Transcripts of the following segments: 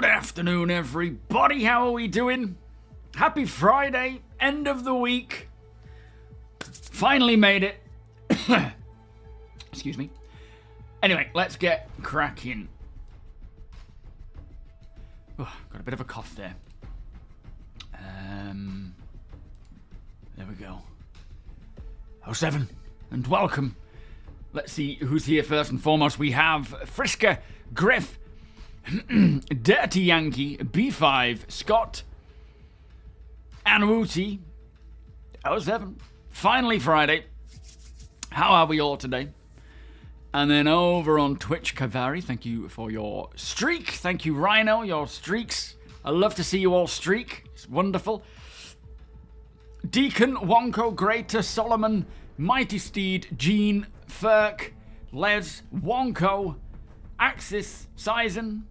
Good afternoon, everybody. How are we doing? Happy Friday, end of the week. Finally made it. Excuse me. Anyway, let's get cracking. Oh, got a bit of a cough there. There we go. 07, and welcome. Let's see who's here first and foremost. We have Frisker, Griff, Dirty Yankee, B5, Scott, and Wooty. 07. Finally Friday. How are we all today? And then over on Twitch, Kavari, thank you for your streak. Thank you, Rhino, your streaks. I love to see you all streak. It's wonderful. Deacon, Wonko, Greater, Solomon, Mighty Steed, Gene, Ferk, Les, Wonko, Axis, Sizen.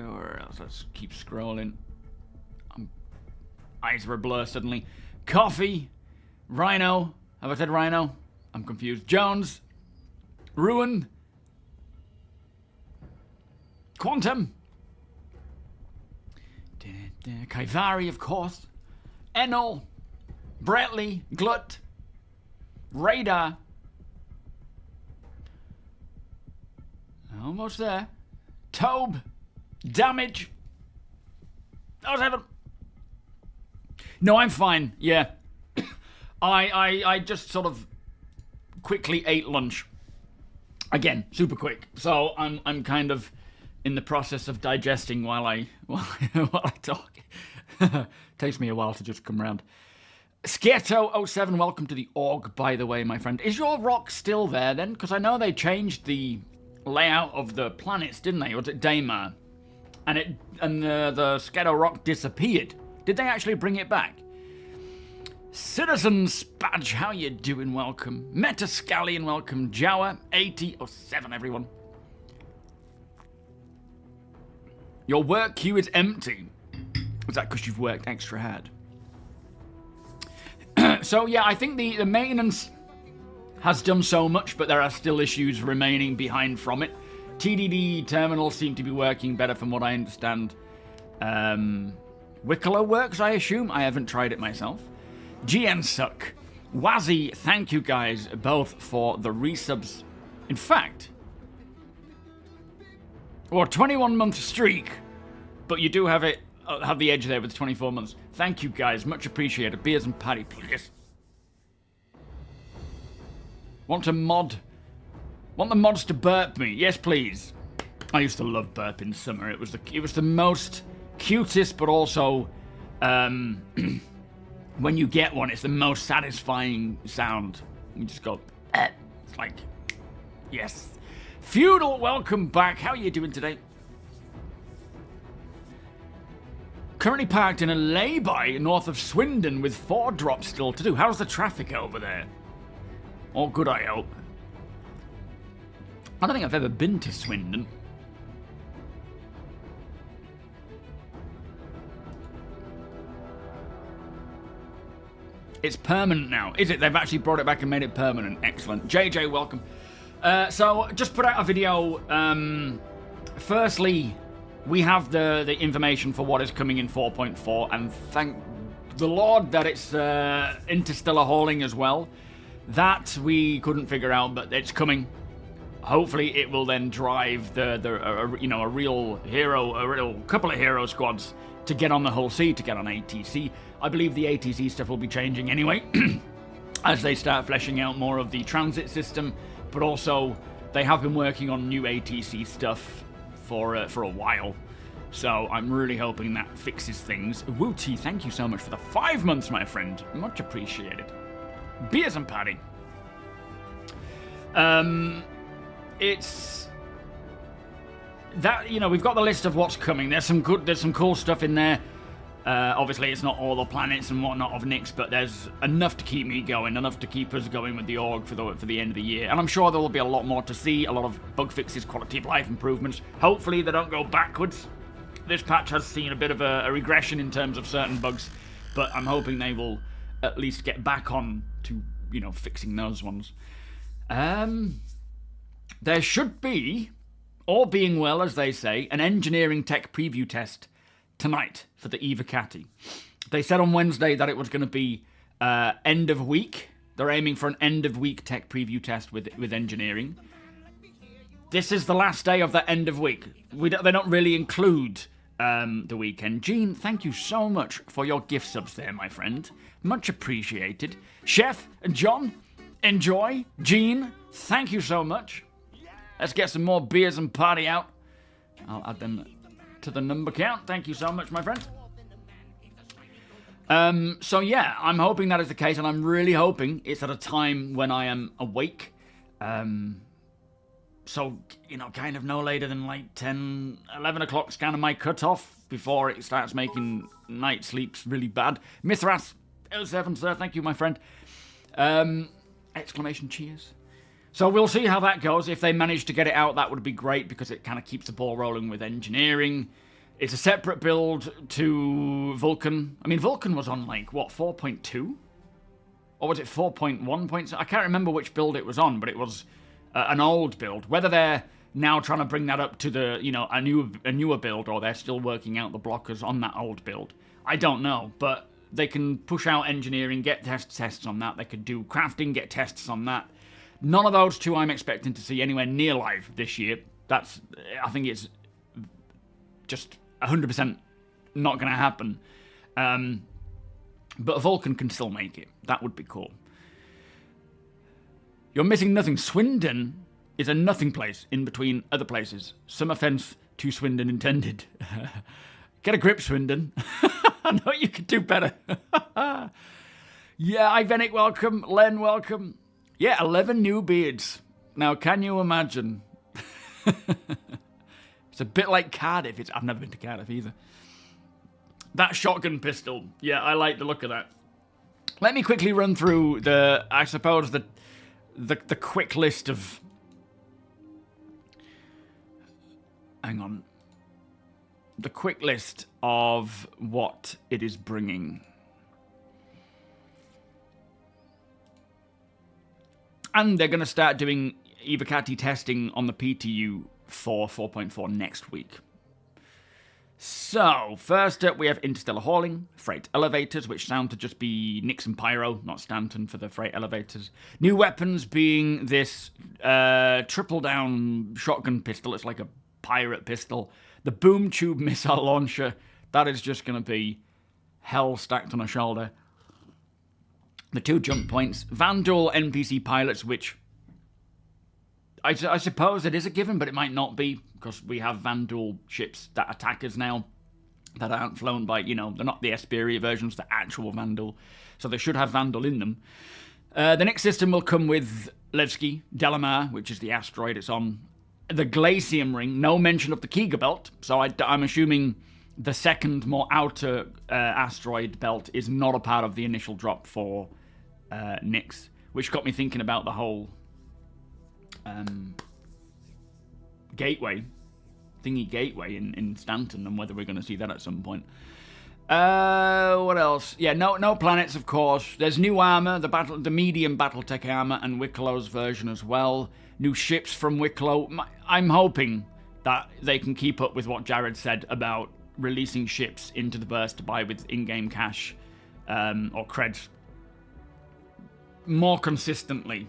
Where else? Let's keep scrolling. Eyes were a blur suddenly. Coffee, Rhino. Have I said Rhino? I'm confused. Jones, Ruin, Quantum, Kaivari, of course, Enel, Bretley, Glut, Radar. Almost there. Tobe, Damage. 07. No, I'm fine. Yeah. I just sort of quickly ate lunch. Again, super quick. So I'm kind of in the process of digesting while I talk. Takes me a while to just come round. Skieto07, welcome to the org, by the way, my friend. Is your rock still there then? Because I know they changed the layout of the planets, didn't they? Or was it Daymar? And the Skieto rock disappeared. Did they actually bring it back? Citizen Spadge, how you doing? Welcome. Metascallion, welcome. Jawa, 8007, everyone. Your work queue is empty. Was that because you've worked extra hard? So, yeah, I think the maintenance has done so much, but there are still issues remaining behind from it. TDD terminals seem to be working better from what I understand. Wicklow works, I assume. I haven't tried it myself. GN Suck. Wazzy, thank you guys both for the resubs. In fact, or 21-month streak, but you do have it have the edge there with 24 months. Thank you guys, much appreciated. Beers and Paddy, please. Want the mods to burp me? Yes, please. I used to love burp in summer. It was the most cutest, but also when you get one, it's the most satisfying sound. You just go, it's like, yes. Feudal, welcome back. How are you doing today? Currently parked in a lay-by north of Swindon with 4 drops still to do. How's the traffic over there? All good, I hope. I don't think I've ever been to Swindon. It's permanent now, is it? They've actually brought it back and made it permanent. Excellent. JJ, welcome. So, just put out a video. Firstly, we have the information for what is coming in 4.4, and thank the Lord that it's interstellar hauling as well. That we couldn't figure out, but it's coming. Hopefully, it will then drive a real couple of hero squads to get on the whole sea, to get on ATC. I believe the ATC stuff will be changing anyway, as they start fleshing out more of the transit system, but also they have been working on new ATC stuff for a while, so I'm really hoping that fixes things. Wooty, thank you so much for the 5 months, my friend. Much appreciated. Beers and Paddy. It's that, we've got the list of what's coming. There's some cool stuff in there. Obviously, it's not all the planets and whatnot of Nyx, but there's enough to keep me going, enough to keep us going with the org for the end of the year. And I'm sure there will be a lot more to see, a lot of bug fixes, quality of life improvements. Hopefully, they don't go backwards. This patch has seen a bit of a regression in terms of certain bugs, but I'm hoping they will at least get back on to, fixing those ones. There should be, all being well, as they say, an engineering tech preview test tonight for the Eva Catty. They said on Wednesday that it was going to be end of week. They're aiming for an end of week tech preview test with engineering. This is the last day of that end of week. They don't really include the weekend. Gene, thank you so much for your gift subs there, my friend. Much appreciated. Chef and John, enjoy. Gene, thank you so much. Let's get some more beers and party out. I'll add them to the number count. Thank you so much, my friend. So yeah, I'm hoping that is the case, and I'm really hoping it's at a time when I am awake. So, you know, kind of no later than like 10, 11 o'clock's kind of my cutoff before it starts making night sleeps really bad. Mithras 07, sir, thank you, my friend. Exclamation cheers. So we'll see how that goes. If they manage to get it out, that would be great, because it kind of keeps the ball rolling with engineering. It's a separate build to Vulcan. I mean, Vulcan was on, like, what, 4.2? Or was it 4.1? I can't remember which build it was on, but it was an old build. Whether they're now trying to bring that up to the, you know, a newer build, or they're still working out the blockers on that old build, I don't know. But they can push out engineering, get tests on that. They could do crafting, get tests on that. None of those two I'm expecting to see anywhere near live this year. I think it's just 100% not going to happen. But Vulcan can still make it. That would be cool. You're missing nothing. Swindon is a nothing place in between other places. Some offence to Swindon intended. Get a grip, Swindon. I know you could do better. Yeah, Ivenic, welcome. Len, welcome. Yeah, 11 new beards. Now, can you imagine? It's a bit like Cardiff. I've never been to Cardiff either. That shotgun pistol. Yeah, I like the look of that. Let me quickly run through the quick list of... Hang on. The quick list of what it is bringing. And they're going to start doing Eva Catty testing on the PTU for 4.4 next week. So, first up, we have interstellar hauling, freight elevators, which sound to just be Nyx and Pyro, not Stanton for the freight elevators. New weapons being this triple-down shotgun pistol. It's like a pirate pistol. The boom tube missile launcher, that is just going to be hell stacked on a shoulder. The 2 jump points. Vanduul NPC pilots, which I suppose it is a given, but it might not be, because we have Vanduul ships that attack us now that aren't flown by, you know, they're not the Esperia versions, the actual Vanduul. So they should have Vanduul in them. The next system will come with Levski, Delamar, which is the asteroid it's on. The Glacium ring, no mention of the Kiga belt, so I'm assuming the second, more outer asteroid belt is not a part of the initial drop for Nyx, which got me thinking about the whole gateway in Stanton, and whether we're going to see that at some point. What else? Yeah, no planets, of course. There's new armor, the medium BattleTech armor, and Wicklow's version as well. New ships from Wicklow. I'm hoping that they can keep up with what Jared said about releasing ships into the burst to buy with in-game cash or creds more consistently.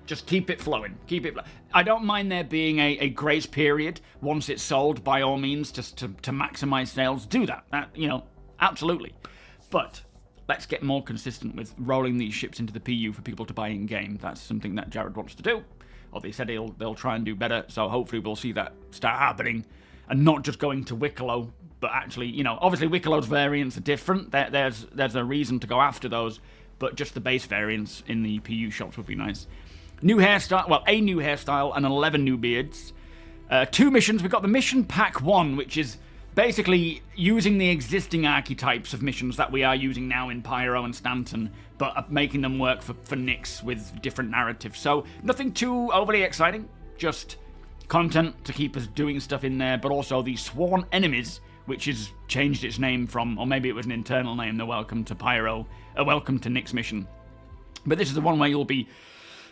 Just keep it flowing. I don't mind there being a grace period once it's sold, by all means, just to maximize sales. Do that. You know, absolutely. But let's get more consistent with rolling these ships into the PU for people to buy in-game. That's something that Jared wants to do. Or they said they'll try and do better, so hopefully we'll see that start happening. And not just going to Wicklow, but actually, you know, obviously Wicklow's variants are different. There's a reason to go after those, but just the base variants in the PU shops would be nice. New hairstyle, well, a new hairstyle and 11 new beards. 2 missions. We've got the Mission Pack 1, which is basically using the existing archetypes of missions that we are using now in Pyro and Stanton, but making them work for Nyx with different narratives. So nothing too overly exciting, just content to keep us doing stuff in there, but also the Sworn Enemies, which has changed its name from, or maybe it was an internal name, the Welcome to Pyro, a Welcome to Nyx mission. But this is the one where you'll be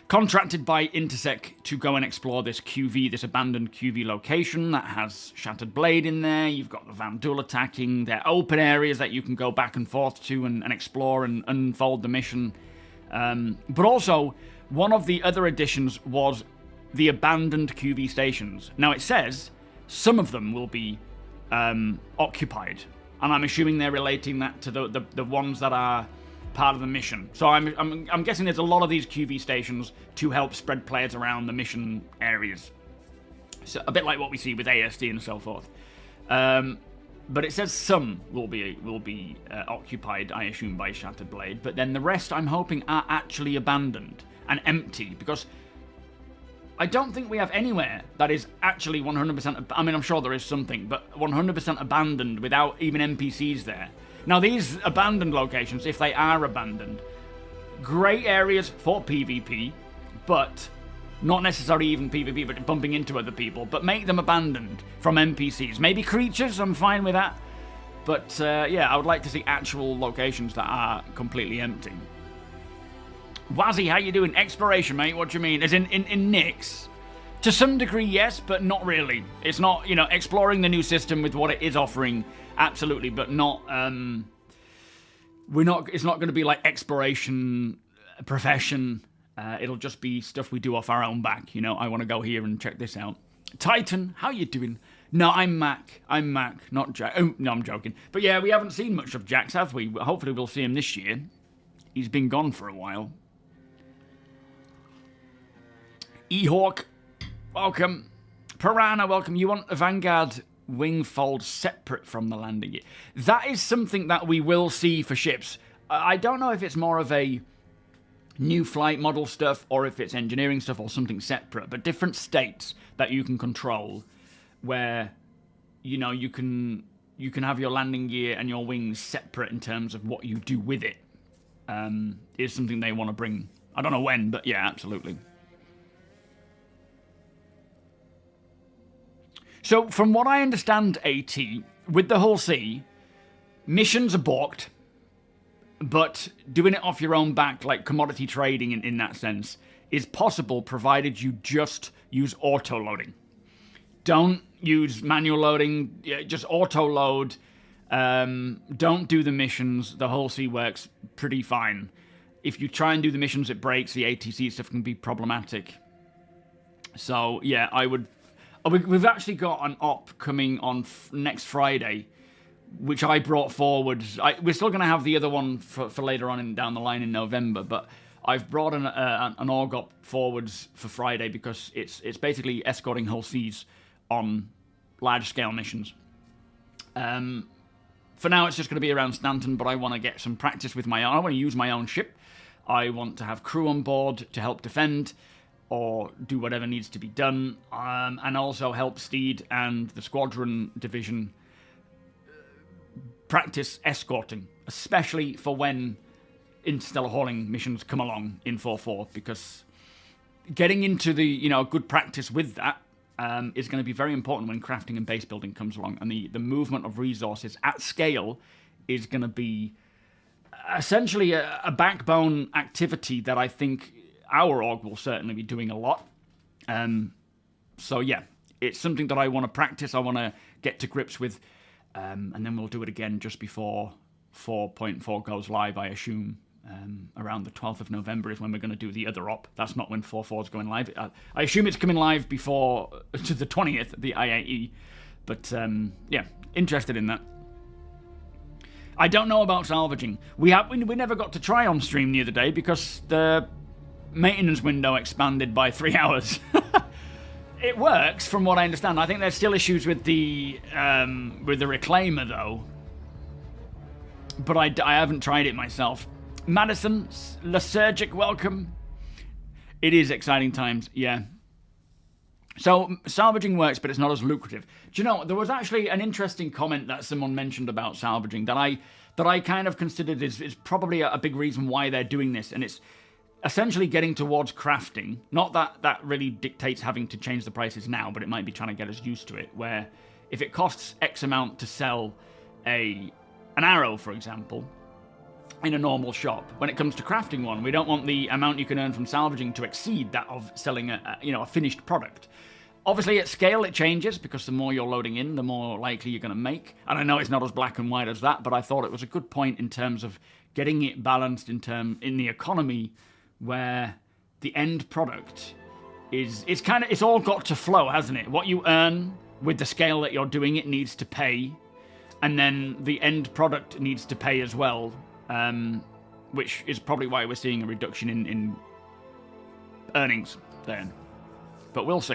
Contracted by Intersec to go and explore this QV, this abandoned QV location that has Shattered Blade in there. You've got the Vanduul attacking. They're open areas that you can go back and forth to and explore and unfold the mission. But also, one of the other additions was the abandoned QV stations. Now, it says some of them will be occupied, and I'm assuming they're relating that to the ones that are part of the mission. So I'm guessing there's a lot of these QV stations to help spread players around the mission areas. So a bit like what we see with ASD and so forth. But it says some will be occupied, I assume, by Shattered Blade. But then the rest, I'm hoping, are actually abandoned and empty, because I don't think we have anywhere that is actually 100%. I mean, I'm sure there is something, but 100% abandoned without even NPCs there. Now, these abandoned locations, if they are abandoned, great areas for PvP, but not necessarily even PvP, but bumping into other people, but make them abandoned from NPCs. Maybe creatures, I'm fine with that. But, yeah, I would like to see actual locations that are completely empty. Wazzy, how you doing? Exploration, mate, what do you mean? As in Nyx? To some degree, yes, but not really. It's not, exploring the new system with what it is offering, absolutely, but not, it's not going to be like exploration profession. It'll just be stuff we do off our own back. I want to go here and check this out. Titan, how you doing? No, I'm Mac, not Jack. Oh, no, I'm joking. But yeah, we haven't seen much of Jax, have we? Hopefully we'll see him this year. He's been gone for a while. E-Hawk, welcome. Piranha, welcome. You want a Vanguard wing fold separate from the landing gear? That is something that we will see for ships. I don't know if it's more of a new flight model stuff or if it's engineering stuff or something separate, but different states that you can control where, you can have your landing gear and your wings separate in terms of what you do with it. Is something they want to bring. I don't know when, but yeah, absolutely. So, from what I understand, AT, with the Hull C, missions are balked, but doing it off your own back, like commodity trading in that sense, is possible provided you just use auto-loading. Don't use manual loading, just auto-load. Don't do the missions. The Hull C works pretty fine. If you try and do the missions, it breaks. The ATC stuff can be problematic. So, yeah, I would... We've actually got an op coming on next Friday, which I brought forward. We're still going to have the other one for later on down the line in November, but I've brought an org op forwards for Friday because it's basically escorting Hull Cs on large-scale missions. For now, it's just going to be around Stanton, but I want to get some practice with my own. I want to use my own ship. I want to have crew on board to help defend or do whatever needs to be done, and also help Steed and the Squadron division practice escorting, especially for when interstellar hauling missions come along in 4.4, because getting into the good practice with that is going to be very important when crafting and base building comes along, and the movement of resources at scale is going to be essentially a backbone activity that I think our org will certainly be doing a lot. So yeah, it's something that I want to practice, I want to get to grips with, and then we'll do it again just before 4.4 goes live, I assume. Around the 12th of November is when we're going to do the other op. That's not when 4.4 is going live. I assume it's coming live before to the 20th, the IAE. But yeah, interested in that. I don't know about salvaging. We never got to try on stream the other day because the maintenance window expanded by 3 hours. It works, from what I understand. I think there's still issues with the reclaimer, though. But I haven't tried it myself. Madison, Lysergic, welcome. It is exciting times, yeah. So, salvaging works, but it's not as lucrative. Do you know, there was actually an interesting comment that someone mentioned about salvaging that I kind of considered is probably a big reason why they're doing this, and it's essentially getting towards crafting. Not that really dictates having to change the prices now, but it might be trying to get us used to it, where if it costs X amount to sell an arrow, for example, in a normal shop. When it comes to crafting one, we don't want the amount you can earn from salvaging to exceed that of selling a finished product. Obviously, at scale, it changes, because the more you're loading in, the more likely you're going to make. And I know it's not as black and white as that, but I thought it was a good point in terms of getting it balanced in the economy, where the end product it's all got to flow, hasn't it? What you earn with the scale that you're doing it needs to pay, and then the end product needs to pay as well, which is probably why we're seeing a reduction in earnings then. But we'll see.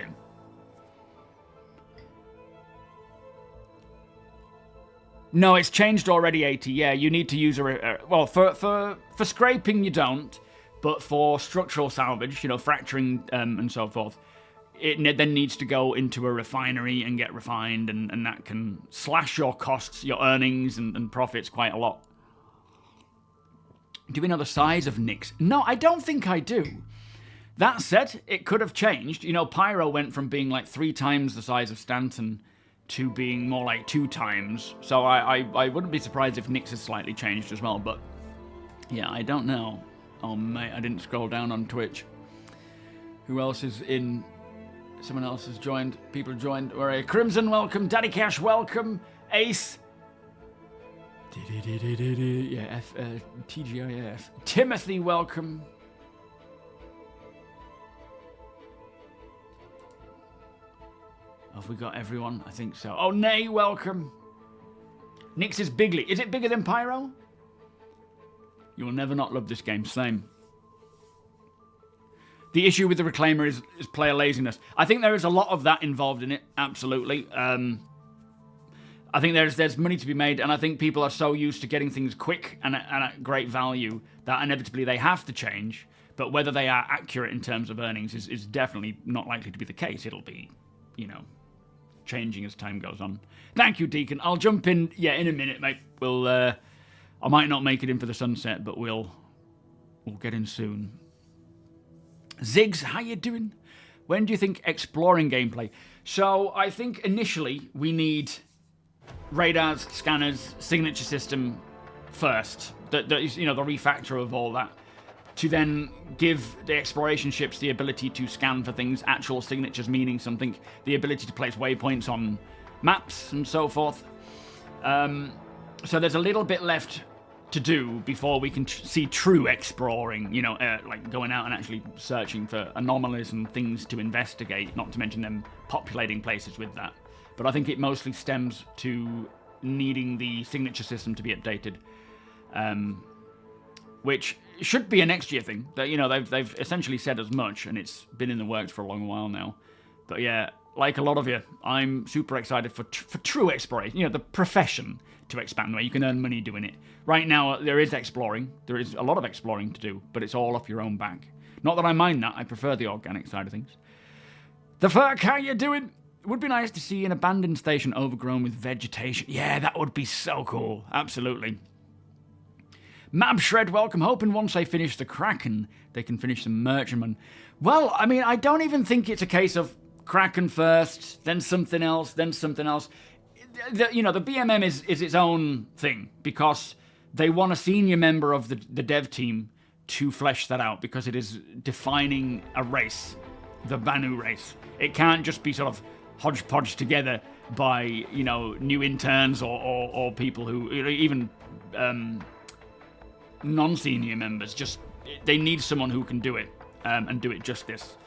No, it's changed already, 80. Yeah, you need to use well, for scraping you don't, but for structural salvage, fracturing and so forth, it then needs to go into a refinery and get refined, and that can slash your costs, your earnings and profits quite a lot. Do we know the size of Nyx? No, I don't think I do. That said, it could have changed. Pyro went from being like 3 times the size of Stanton to being more like 2 times. So I wouldn't be surprised if Nyx has slightly changed as well, but yeah, I don't know. Oh mate, I didn't scroll down on Twitch. Who else is in? Someone else has joined. People have joined. Crimson, welcome. Daddy Cash, welcome. Ace. Yeah, TGIF. Timothy, welcome. Have we got everyone? I think so. Oh, Nay, welcome. Nyx is bigly. Is it bigger than Pyro? You will never not love this game. Same. The issue with the Reclaimer is player laziness. I think there is a lot of that involved in it. Absolutely. I think there's money to be made, and I think people are so used to getting things quick and at great value that inevitably they have to change. But whether they are accurate in terms of earnings is definitely not likely to be the case. It'll be, changing as time goes on. Thank you, Deacon. I'll jump in, in a minute, mate. I might not make it in for the sunset, but we'll get in soon. Ziggs, how you doing? When do you think exploring gameplay? So I think initially we need radars, scanners, signature system first. The refactor of all that, to then give the exploration ships the ability to scan for things, actual signatures meaning something, the ability to place waypoints on maps and so forth. So there's a little bit left to do before we can see true exploring, like going out and actually searching for anomalies and things to investigate, not to mention them populating places with that. But I think it mostly stems to needing the signature system to be updated, which should be a next year thing. That they've essentially said as much, and it's been in the works for a long while now. But yeah, like a lot of you, I'm super excited for true exploration. The profession to expand where you can earn money doing it. Right now, there is exploring. There is a lot of exploring to do, but it's all off your own back. Not that I mind that. I prefer the organic side of things. The Furk, how you doing? It would be nice to see an abandoned station overgrown with vegetation. Yeah, that would be so cool. Absolutely. Mab Shred, welcome. Hoping once they finish the Kraken, they can finish the Merchantman. Well, I mean, I don't even think it's a case of Kraken first, then something else, then something else. The BMM is its own thing, because they want a senior member of the dev team to flesh that out, because it is defining a race, the Banu race. It can't just be sort of hodgepodge together by, new interns or people who, even non-senior members. Just, they need someone who can do it, and do it justice.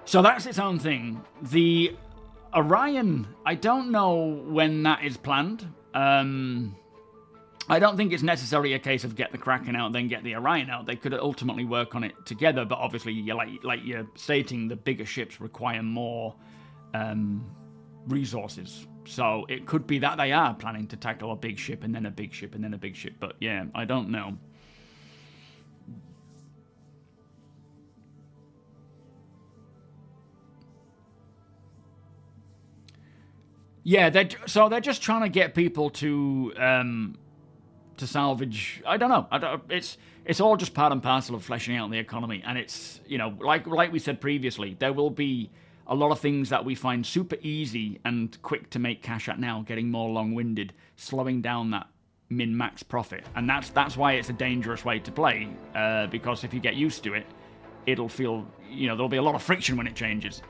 So that's its own thing. The Orion, I don't know when that is planned. I don't think it's necessarily a case of get the Kraken out, then get the Orion out. They could ultimately work on it together, but obviously, like you're stating, the bigger ships require more resources. So it could be that they are planning to tackle a big ship, and then a big ship, and then a big ship. But yeah, I don't know. Yeah, they're just trying to get people to salvage. I don't know. It's all just part and parcel of fleshing out the economy, and it's like we said previously, there will be a lot of things that we find super easy and quick to make cash at now, getting more long-winded, slowing down that min-max profit. And that's why it's a dangerous way to play, because if you get used to it, it'll feel, there'll be a lot of friction when it changes.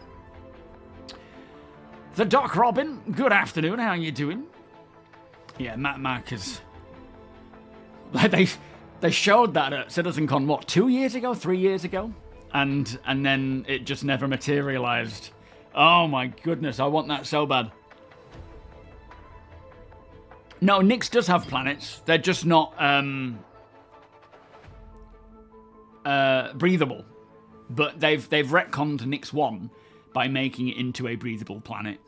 The Doc Robin, good afternoon, how are you doing? Yeah, Mac is... They showed that at CitizenCon, what, 2 years ago, 3 years ago? And then it just never materialized. Oh my goodness, I want that so bad. No, Nyx does have planets. They're just not breathable. But they've retconned Nyx 1 by making it into a breathable planet.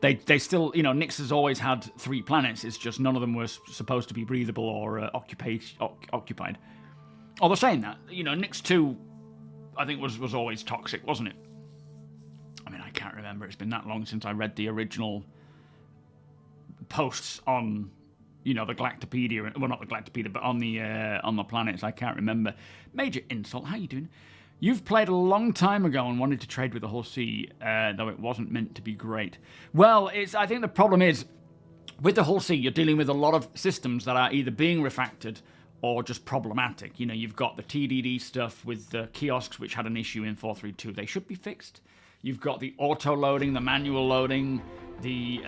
They still, Nyx has always had 3 planets. It's just none of them were supposed to be breathable or occupied. Although saying that, Nyx 2, I think was always toxic, wasn't it? I mean, I can't remember. It's been that long since I read the original posts on, the Galactopedia. Well, not the Galactopedia, but on the planets. I can't remember. Major Insult, how you doing? You've played a long time ago and wanted to trade with the Hull C, though it wasn't meant to be great. Well, I think the problem is, with the Hull C, you're dealing with a lot of systems that are either being refactored or just problematic. You've got the TDD stuff with the kiosks, which had an issue in 4.3.2. They should be fixed. You've got the auto-loading, the manual loading, the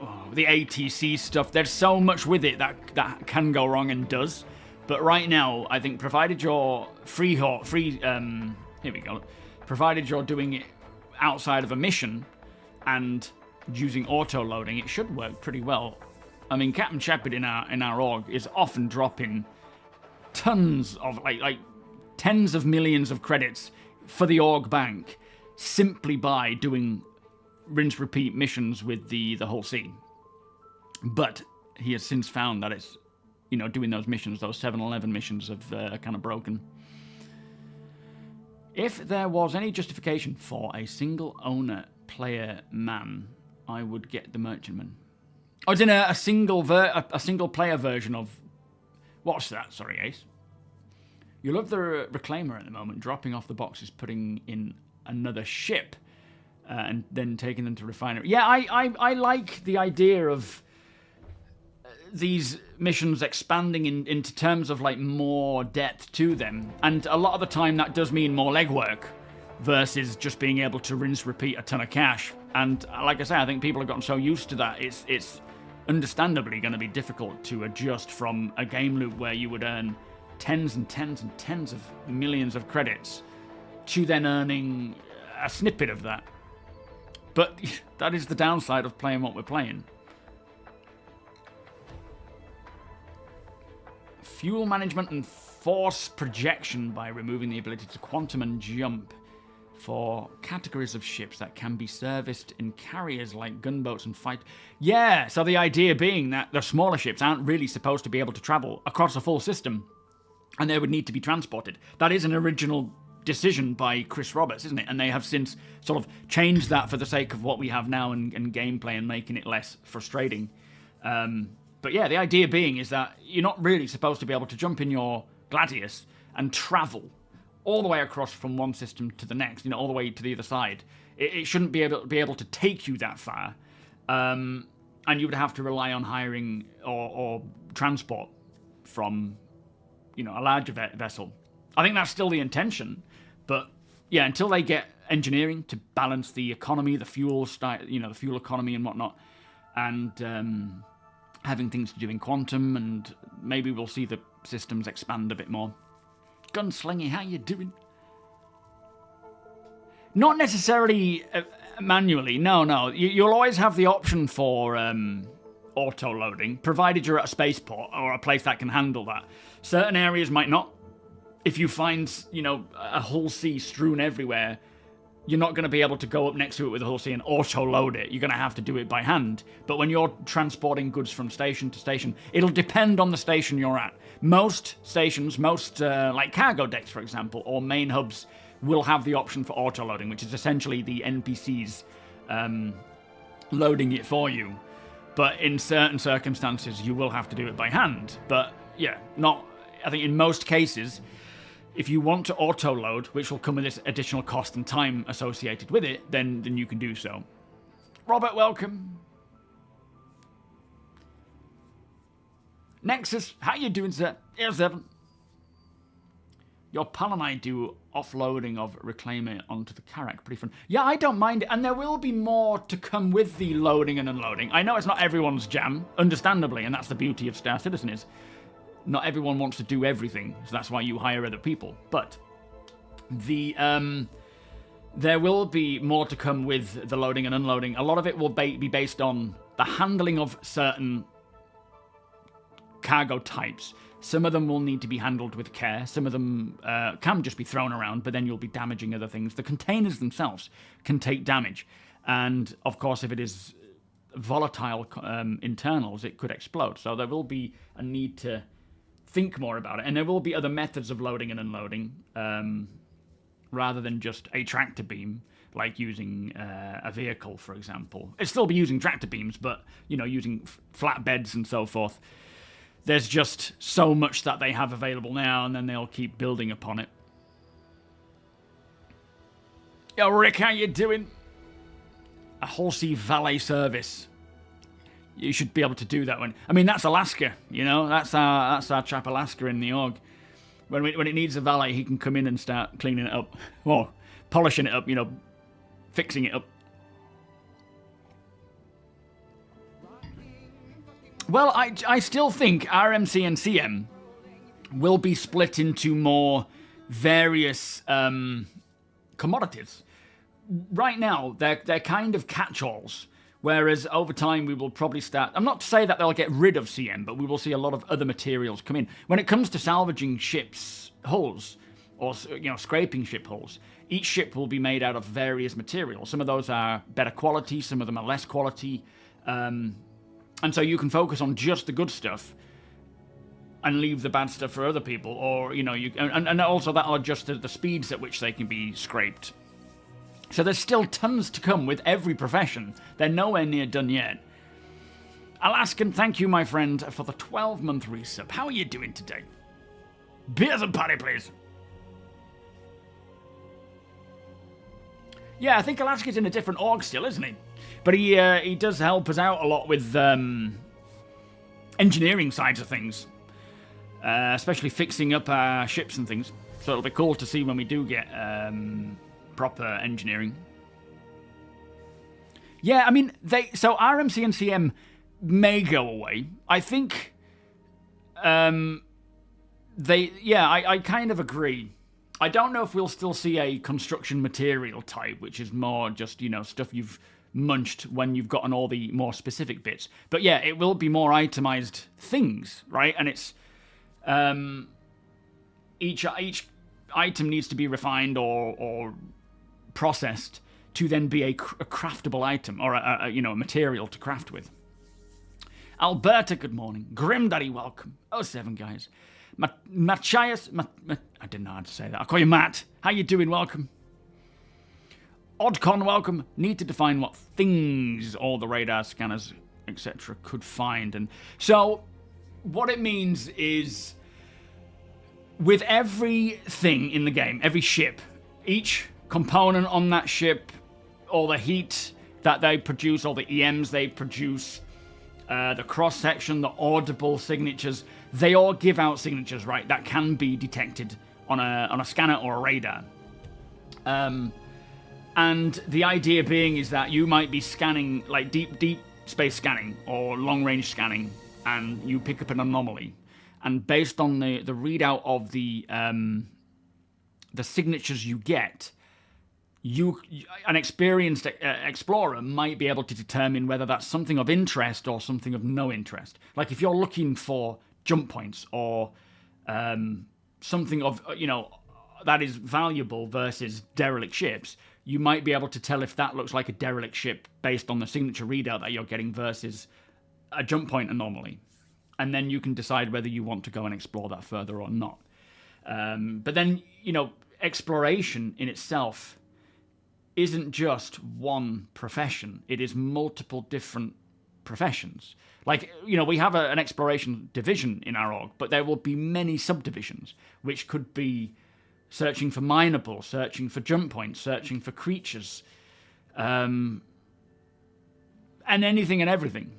ATC stuff. There's so much with it that can go wrong and does. But right now, I think provided you're provided you're doing it outside of a mission and using auto-loading, it should work pretty well. I mean, Captain Shepard in our org is often dropping tons of, like tens of millions of credits for the org bank simply by doing rinse-repeat missions with the Hull C. But he has since found that it's, doing those missions, those 7-11 missions, have kind of broken. If there was any justification for a single-owner player man, I would get the Merchantman. Oh, it's in a single-player version of... What's that? Sorry, Ace. You love the Reclaimer at the moment, dropping off the boxes, putting in another ship, and then taking them to refinery. Yeah, I like the idea of these missions expanding into terms of more depth to them, and a lot of the time that does mean more legwork versus just being able to rinse repeat a ton of cash. And like I say, I think people have gotten so used to that, it's understandably going to be difficult to adjust from a game loop where you would earn tens and tens and tens of millions of credits to then earning a snippet of that. But that is the downside of playing what we're playing. Fuel management and force projection by removing the ability to quantum and jump for categories of ships that can be serviced in carriers like gunboats and fight. Yeah, so the idea being that the smaller ships aren't really supposed to be able to travel across a full system, and they would need to be transported. That is an original decision by Chris Roberts, isn't it? And they have since sort of changed that for the sake of what we have now in gameplay and making it less frustrating. But yeah, the idea being is that you're not really supposed to be able to jump in your Gladius and travel all the way across from one system to the next, all the way to the other side. It shouldn't be able to take you that far. And you would have to rely on hiring or transport from, a larger vessel. I think that's still the intention, but yeah, until they get engineering to balance the economy, the fuel the fuel economy and whatnot, and having things to do in quantum, and maybe we'll see the systems expand a bit more. Gunslingy, how you doing? Not necessarily manually, no. You'll always have the option for auto-loading, provided you're at a spaceport or a place that can handle that. Certain areas might not. If you find, a Hull C strewn everywhere, you're not going to be able to go up next to it with a Hull C and auto-load it. You're going to have to do it by hand. But when you're transporting goods from station to station, it'll depend on the station you're at. Most stations, like cargo decks, for example, or main hubs, will have the option for auto-loading, which is essentially the NPCs loading it for you. But in certain circumstances, you will have to do it by hand. But yeah, I think in most cases, if you want to auto-load, which will come with this additional cost and time associated with it, then you can do so. Robert, welcome. Nexus, how you doing, sir? Here's Evan. Your pal and I do offloading of Reclaimer onto the Carrack. Pretty fun. Yeah, I don't mind it. And there will be more to come with the loading and unloading. I know it's not everyone's jam, understandably, and that's the beauty of Star Citizen is not everyone wants to do everything, so that's why you hire other people. But the there will be more to come with the loading and unloading. A lot of it will be based on the handling of certain cargo types. Some of them will need to be handled with care. Some of them can just be thrown around, but then you'll be damaging other things. The containers themselves can take damage. And, of course, if it is volatile internals, it could explode. So there will be a need to think more about it. And there will be other methods of loading and unloading, rather than just a tractor beam, like using a vehicle, for example. It'll still be using tractor beams, but, you know, using flatbeds and so forth. There's just so much that they have available now, and then they'll keep building upon it. Yo, Rick, how you doing? A Halsey valet service. You should be able to do that one. I mean, that's Alaska, you know? That's our chap Alaska in the org. When it needs a valet, he can come in and start cleaning it up. Well, polishing it up, you know, fixing it up. Well, I still think RMC and CM will be split into more various commodities. Right now, they're kind of catch-alls, whereas over time we will probably start... I'm not to say that they'll get rid of CM, but we will see a lot of other materials come in. When it comes to salvaging ships' hulls, or, you know, scraping ship hulls, each ship will be made out of various materials. Some of those are better quality, some of them are less quality, and so you can focus on just the good stuff and leave the bad stuff for other people. Or, you know, and also that'll adjust the speeds at which they can be scraped. So there's still tons to come with every profession. They're nowhere near done yet. Alaskan, thank you, my friend, for the 12-month resub. How are you doing today? Beers and party, please. Yeah, I think Alaska's in a different org still, isn't he? But he does help us out a lot with engineering sides of things, especially fixing up our ships and things. So it'll be cool to see when we do get proper engineering. Yeah, I mean, so RMC and CM may go away. I think I kind of agree. I don't know if we'll still see a construction material type, which is more just, you know, stuff you've munched when you've gotten all the more specific bits. But yeah, it will be more itemized things, right? And it's each item needs to be refined or processed to then be a craftable item, or a material to craft with. Alberta, good morning. Grim Daddy, welcome. 07 guys. Matthias, I didn't know how to say that. I'll call you Matt. How you doing? Welcome. Oddcon, welcome. Need to define what things all the radar scanners, etc. could find. And so, what it means is, with everything in the game, every ship, each component on that ship, all the heat that they produce, all the EMs they produce, the cross-section, the audible signatures, they all give out signatures, right, that can be detected on a scanner or a radar. And the idea being is that you might be scanning, like deep space scanning or long-range scanning, and you pick up an anomaly. And based on the readout of the signatures you get, an experienced explorer might be able to determine whether that's something of interest or something of no interest. Like if you're looking for jump points or something of, you know, that is valuable versus derelict ships, you might be able to tell if that looks like a derelict ship based on the signature readout that you're getting versus a jump point anomaly. And then you can decide whether you want to go and explore that further or not. But then, you know, exploration in itself isn't just one profession. It is multiple different professions. Like, you know, we have an exploration division in our org, but there will be many subdivisions, which could be searching for minables, searching for jump points, searching for creatures, and anything and everything.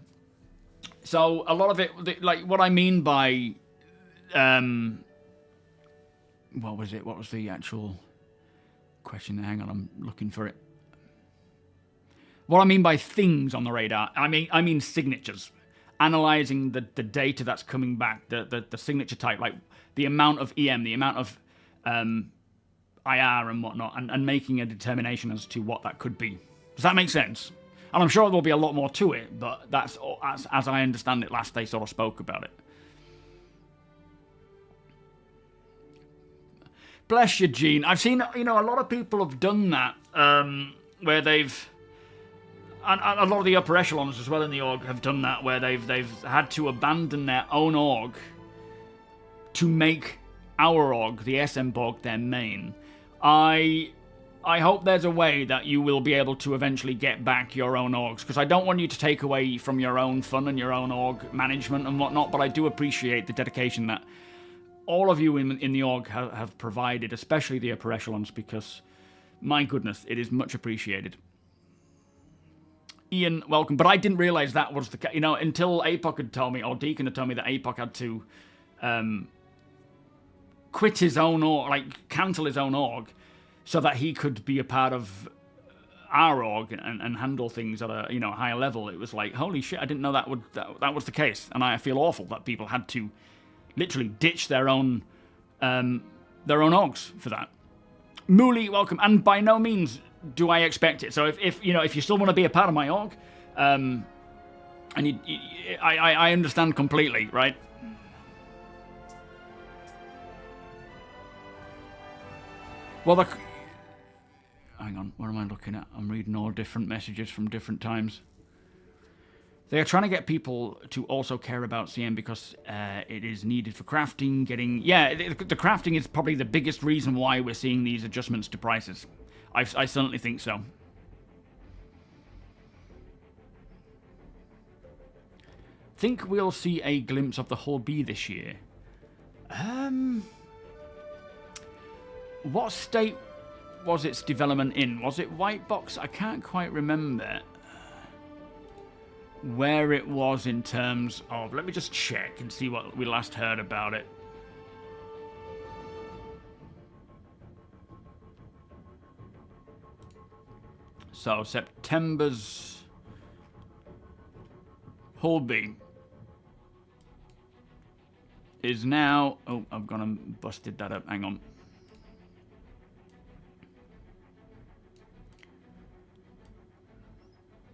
So a lot of it, like what I mean by, what was it? What was the actual question? Hang on, I'm looking for it. What I mean by things on the radar, I mean signatures. Analyzing the data that's coming back, the signature type, like the amount of EM, the amount of IR and whatnot, and making a determination as to what that could be. Does that make sense? And I'm sure there'll be a lot more to it, but that's as I understand it last they sort of spoke about it. Bless you, Gene. I've seen, a lot of people have done that, where they've... And a lot of the upper echelons as well in the org have done that, where they've had to abandon their own org to make our org, the SM Borg, their main. I hope there's a way that you will be able to eventually get back your own orgs, because I don't want you to take away from your own fun and your own org management and whatnot, but I do appreciate the dedication that all of you in the org have provided, especially the upper echelons, because, my goodness, it is much appreciated. Ian, welcome. But I didn't realise that was the case, until APOC had told me, or Deacon had told me that APOC had to quit his own org, like cancel his own org, so that he could be a part of our org and handle things at a higher level. It was like, holy shit, I didn't know that was the case, and I feel awful that people had to literally ditch their own orgs for that. Mooley, welcome, and by no means do I expect it. So if you still want to be a part of my org, and I understand completely, right? Well, hang on, what am I looking at? I'm reading all different messages from different times. They are trying to get people to also care about CM because it is needed for crafting, the crafting is probably the biggest reason why we're seeing these adjustments to prices. I certainly think so. Think we'll see a glimpse of the Hull B this year. What state was its development in? Was it white box? I can't quite remember where it was in terms of... Let me just check and see what we last heard about it. So, September's Hull B is now... Oh, I've gone and busted that up. Hang on.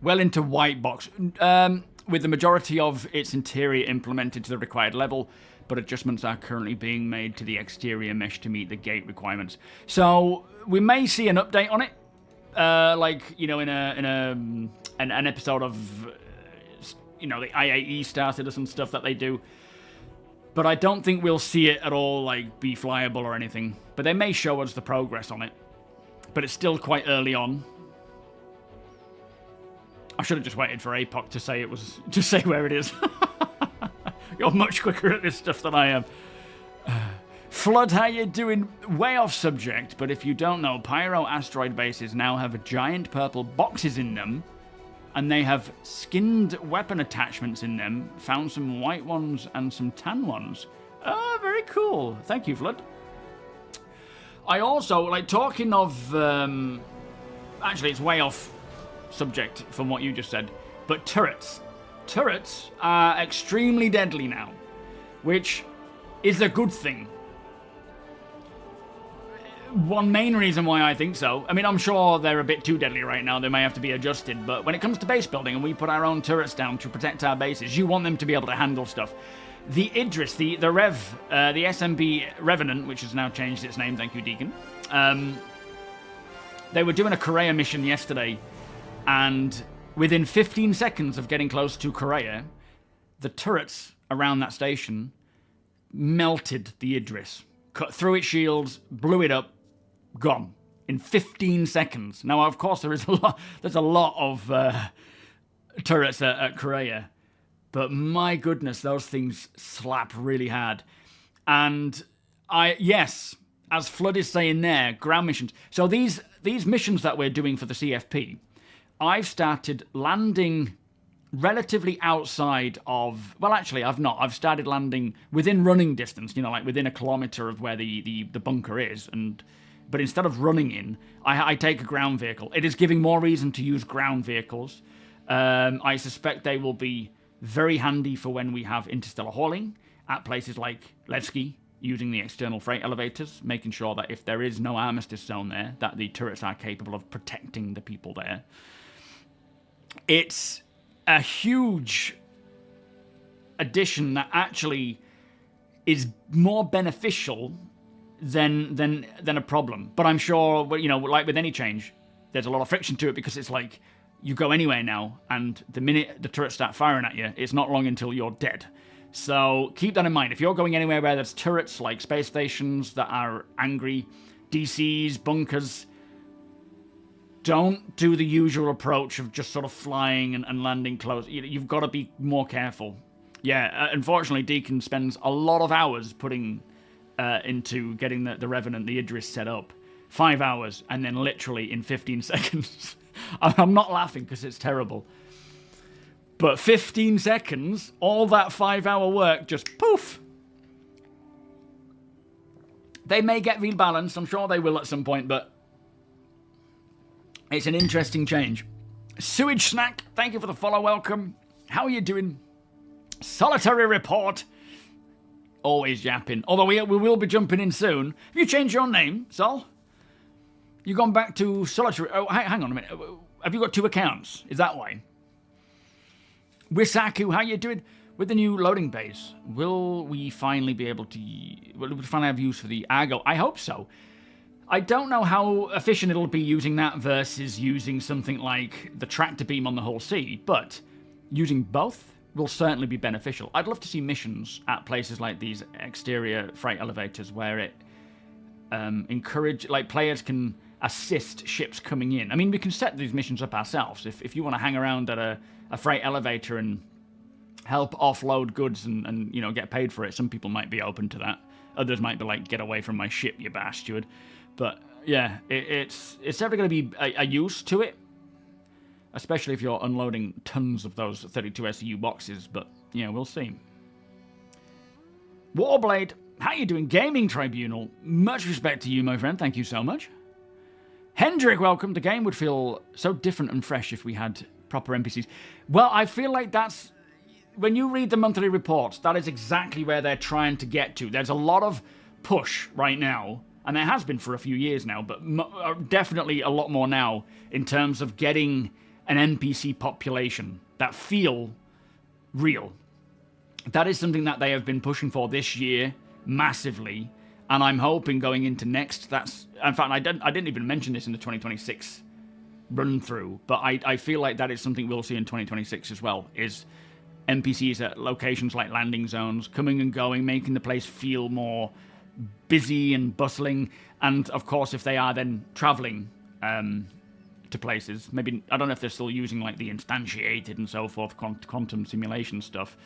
Well into white box, with the majority of its interior implemented to the required level, but adjustments are currently being made to the exterior mesh to meet the gate requirements. So we may see an update on it, in an episode of the IAE Star Citizen stuff that they do. But I don't think we'll see it at all be flyable or anything. But they may show us the progress on it. But it's still quite early on. I should have just waited for APOC to say where it is. You're much quicker at this stuff than I am. Flood, how you doing? Way off subject, but if you don't know, Pyro asteroid bases now have giant purple boxes in them, and they have skinned weapon attachments in them. Found some white ones and some tan ones. Oh, very cool. Thank you, Flood. I also, talking of... actually, it's way off subject from what you just said, but turrets. Turrets are extremely deadly now, which is a good thing. One main reason why I think so, I mean, I'm sure they're a bit too deadly right now, they may have to be adjusted, but when it comes to base building and we put our own turrets down to protect our bases, you want them to be able to handle stuff. The Idris, the SMB Revenant, which has now changed its name, thank you, Deacon, they were doing a Korea mission yesterday, and within 15 seconds of getting close to Korea, the turrets around that station melted the Idris. Cut through its shields, blew it up, gone. In 15 seconds. Now, of course, there's a lot of turrets at Korea. But my goodness, those things slap really hard. And yes, as Flood is saying there, ground missions. So these missions that we're doing for the CFP, I've started landing relatively outside of... Well, actually, I've not. I've started landing within running distance, you know, like within a kilometer of where the bunker is. But instead of running in, I take a ground vehicle. It is giving more reason to use ground vehicles. I suspect they will be very handy for when we have interstellar hauling at places like Levski, using the external freight elevators, making sure that if there is no armistice zone there, that the turrets are capable of protecting the people there. It's a huge addition that actually is more beneficial than a problem. But I'm sure, you know, like with any change, there's a lot of friction to it because it's like you go anywhere now, and the minute the turrets start firing at you, it's not long until you're dead. So keep that in mind. If you're going anywhere where there's turrets like space stations that are angry, DCs, bunkers, don't do the usual approach of just sort of flying and landing close. You've got to be more careful. Yeah, unfortunately, Deacon spends a lot of hours putting into getting the Revenant, the Idris, set up. 5 hours, and then literally in 15 seconds. I'm not laughing because it's terrible. But 15 seconds, all that 5-hour work just poof. They may get rebalanced. I'm sure they will at some point, but it's an interesting change. Sewage Snack, thank you for the follow. Welcome. How are you doing? Solitary Report. Always yapping. Although we will be jumping in soon. Have you changed your name, Sol? You gone back to Solitary... Oh, hang on a minute. Have you got 2 accounts? Is that why? Wisaku, how you doing? With the new loading bays, will we finally be able to... Will we finally have use for the Argo? I hope so. I don't know how efficient it'll be using that versus using something like the tractor beam on the Hull C, but using both will certainly be beneficial. I'd love to see missions at places like these exterior freight elevators where it like players can assist ships coming in. I mean, we can set these missions up ourselves. If you want to hang around at a freight elevator and help offload goods and you know, get paid for it, some people might be open to that. Others might be like, get away from my ship, you bastard. But yeah, it's definitely going to be a use to it, especially if you're unloading tons of those 32 SCU boxes. But yeah, we'll see. Warblade, how you doing? Gaming Tribunal, much respect to you, my friend. Thank you so much. Hendrik, welcome. The game would feel so different and fresh if we had proper NPCs. Well, I feel like that's... When you read the monthly reports, that is exactly where they're trying to get to. There's a lot of push right now, and there has been for a few years now, but definitely a lot more now in terms of getting an NPC population that feel real. That is something that they have been pushing for this year massively, and I'm hoping going into next, that's... In fact, I didn't even mention this in the 2026 run-through, but I feel like that is something we'll see in 2026 as well, is NPCs at locations like landing zones, coming and going, making the place feel more busy and bustling, and of course, if they are then traveling to places, maybe, I don't know if they're still using like the instantiated and so forth, quantum simulation stuff,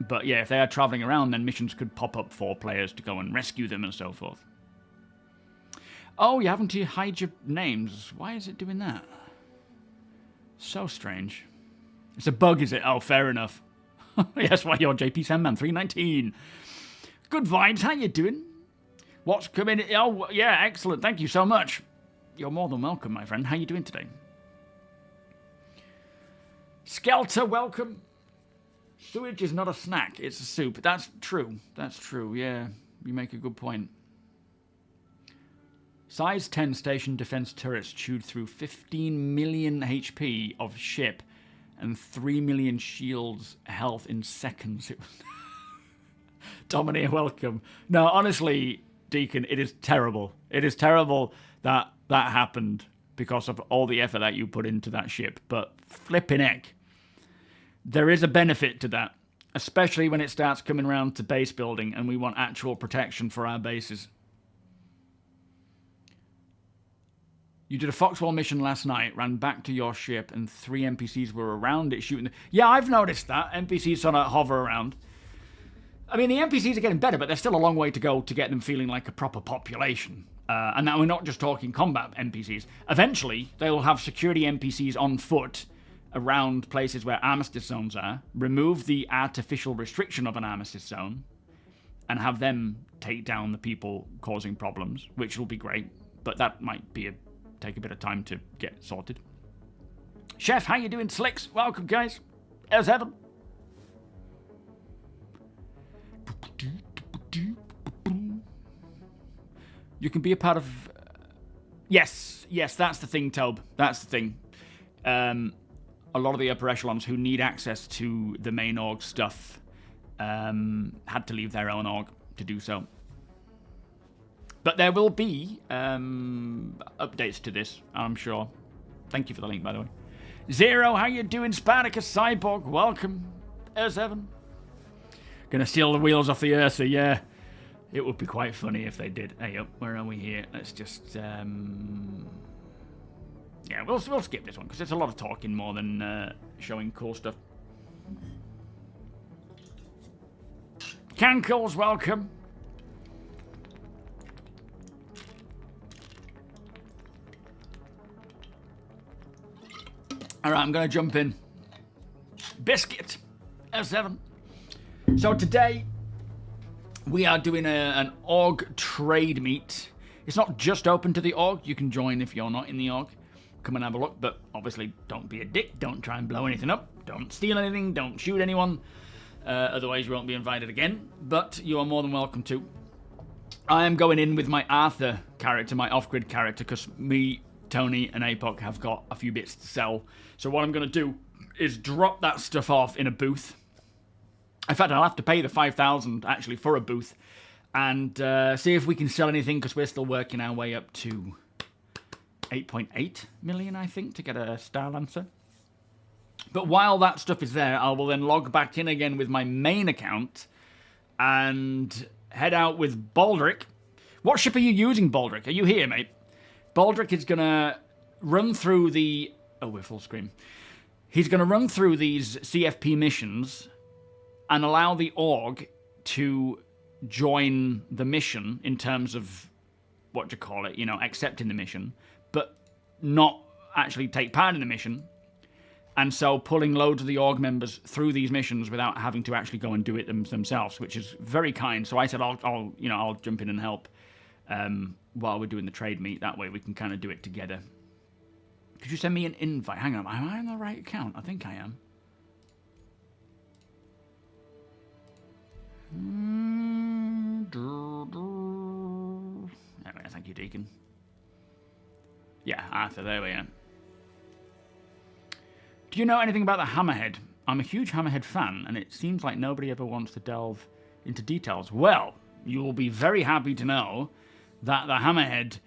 but yeah, if they are traveling around, then missions could pop up for players to go and rescue them and so forth. Oh, you haven't to hide your names. Why is it doing that? So strange. It's a bug, is it? Oh, fair enough. Yes, why you're JP Sandman 319. Good vibes, how you doing? What's coming? Oh, yeah, excellent. Thank you so much. You're more than welcome, my friend. How you doing today? Skelter, welcome. Sewage is not a snack, it's a soup. That's true. That's true, yeah. You make a good point. Size 10 station defense turrets chewed through 15 million HP of ship and 3 million shields health in seconds. It was Domineer, welcome. No, honestly, Deacon, it is terrible. It is terrible that that happened because of all the effort that you put into that ship. But flipping heck, there is a benefit to that, especially when it starts coming around to base building and we want actual protection for our bases. You did a Foxwall mission last night, ran back to your ship, and 3 NPCs were around it shooting. Yeah, I've noticed that. NPCs sort of hover around. I mean, the NPCs are getting better, but there's still a long way to go to get them feeling like a proper population. And now we're not just talking combat NPCs. Eventually, they'll have security NPCs on foot around places where armistice zones are, remove the artificial restriction of an armistice zone, and have them take down the people causing problems, which will be great, but that might be take a bit of time to get sorted. Chef, how you doing? Slicks, welcome guys. How's heaven? You can be a part of... Yes, that's the thing, Tob. That's the thing. A lot of the upper echelons who need access to the main org stuff had to leave their own org to do so. But there will be updates to this, I'm sure. Thank you for the link, by the way. Zero, how you doing? Spartacus Cyborg, welcome. S7. Gonna steal the wheels off the Ursa, yeah. It would be quite funny if they did. Hey, up, where are we here? Let's just... Yeah, we'll skip this one, because it's a lot of talking more than showing cool stuff. Cankles, welcome. Alright, I'm going to jump in. Biscuit, S7. So today, we are doing an org trade meet. It's not just open to the org. You can join if you're not in the org. Come and have a look, but obviously don't be a dick. Don't try and blow anything up. Don't steal anything. Don't shoot anyone. Otherwise, you won't be invited again. But you are more than welcome to. I am going in with my Arthur character, my off-grid character, because me, Tony, and Apoc have got a few bits to sell. So what I'm going to do is drop that stuff off in a booth. In fact, I'll have to pay the 5,000 actually for a booth and see if we can sell anything, because we're still working our way up to 8.8 million, I think, to get a Star Lancer. But while that stuff is there, I will then log back in again with my main account and head out with Baldric. What ship are you using, Baldric? Are you here, mate? Baldric is going to run through the... Oh, we're full screen. He's going to run through these CFP missions and allow the org to join the mission in terms of, what do you call it, you know, accepting the mission, but not actually take part in the mission. And so pulling loads of the org members through these missions without having to actually go and do it themselves, which is very kind. So I said I'll jump in and help while we're doing the trade meet. That way we can kind of do it together. Could you send me an invite? Hang on, am I on the right account? I think I am. Anyway, thank you, Deacon. Yeah, Arthur, there we are. Do you know anything about the Hammerhead? I'm a huge Hammerhead fan, and it seems like nobody ever wants to delve into details. Well, you will be very happy to know that the Hammerhead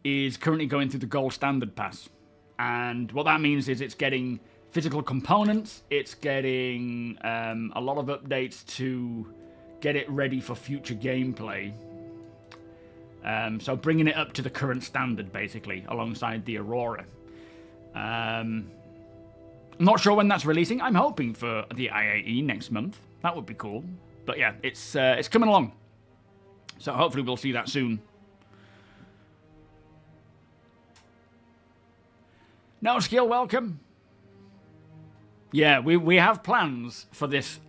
is currently going through the Gold Standard Pass. And what that means is it's getting physical components, it's getting a lot of updates to get it ready for future gameplay. So bringing it up to the current standard, basically, alongside the Aurora. I'm not sure when that's releasing. I'm hoping for the IAE next month. That would be cool. But yeah, it's coming along. So hopefully we'll see that soon. No skill, welcome. Yeah, we have plans for this.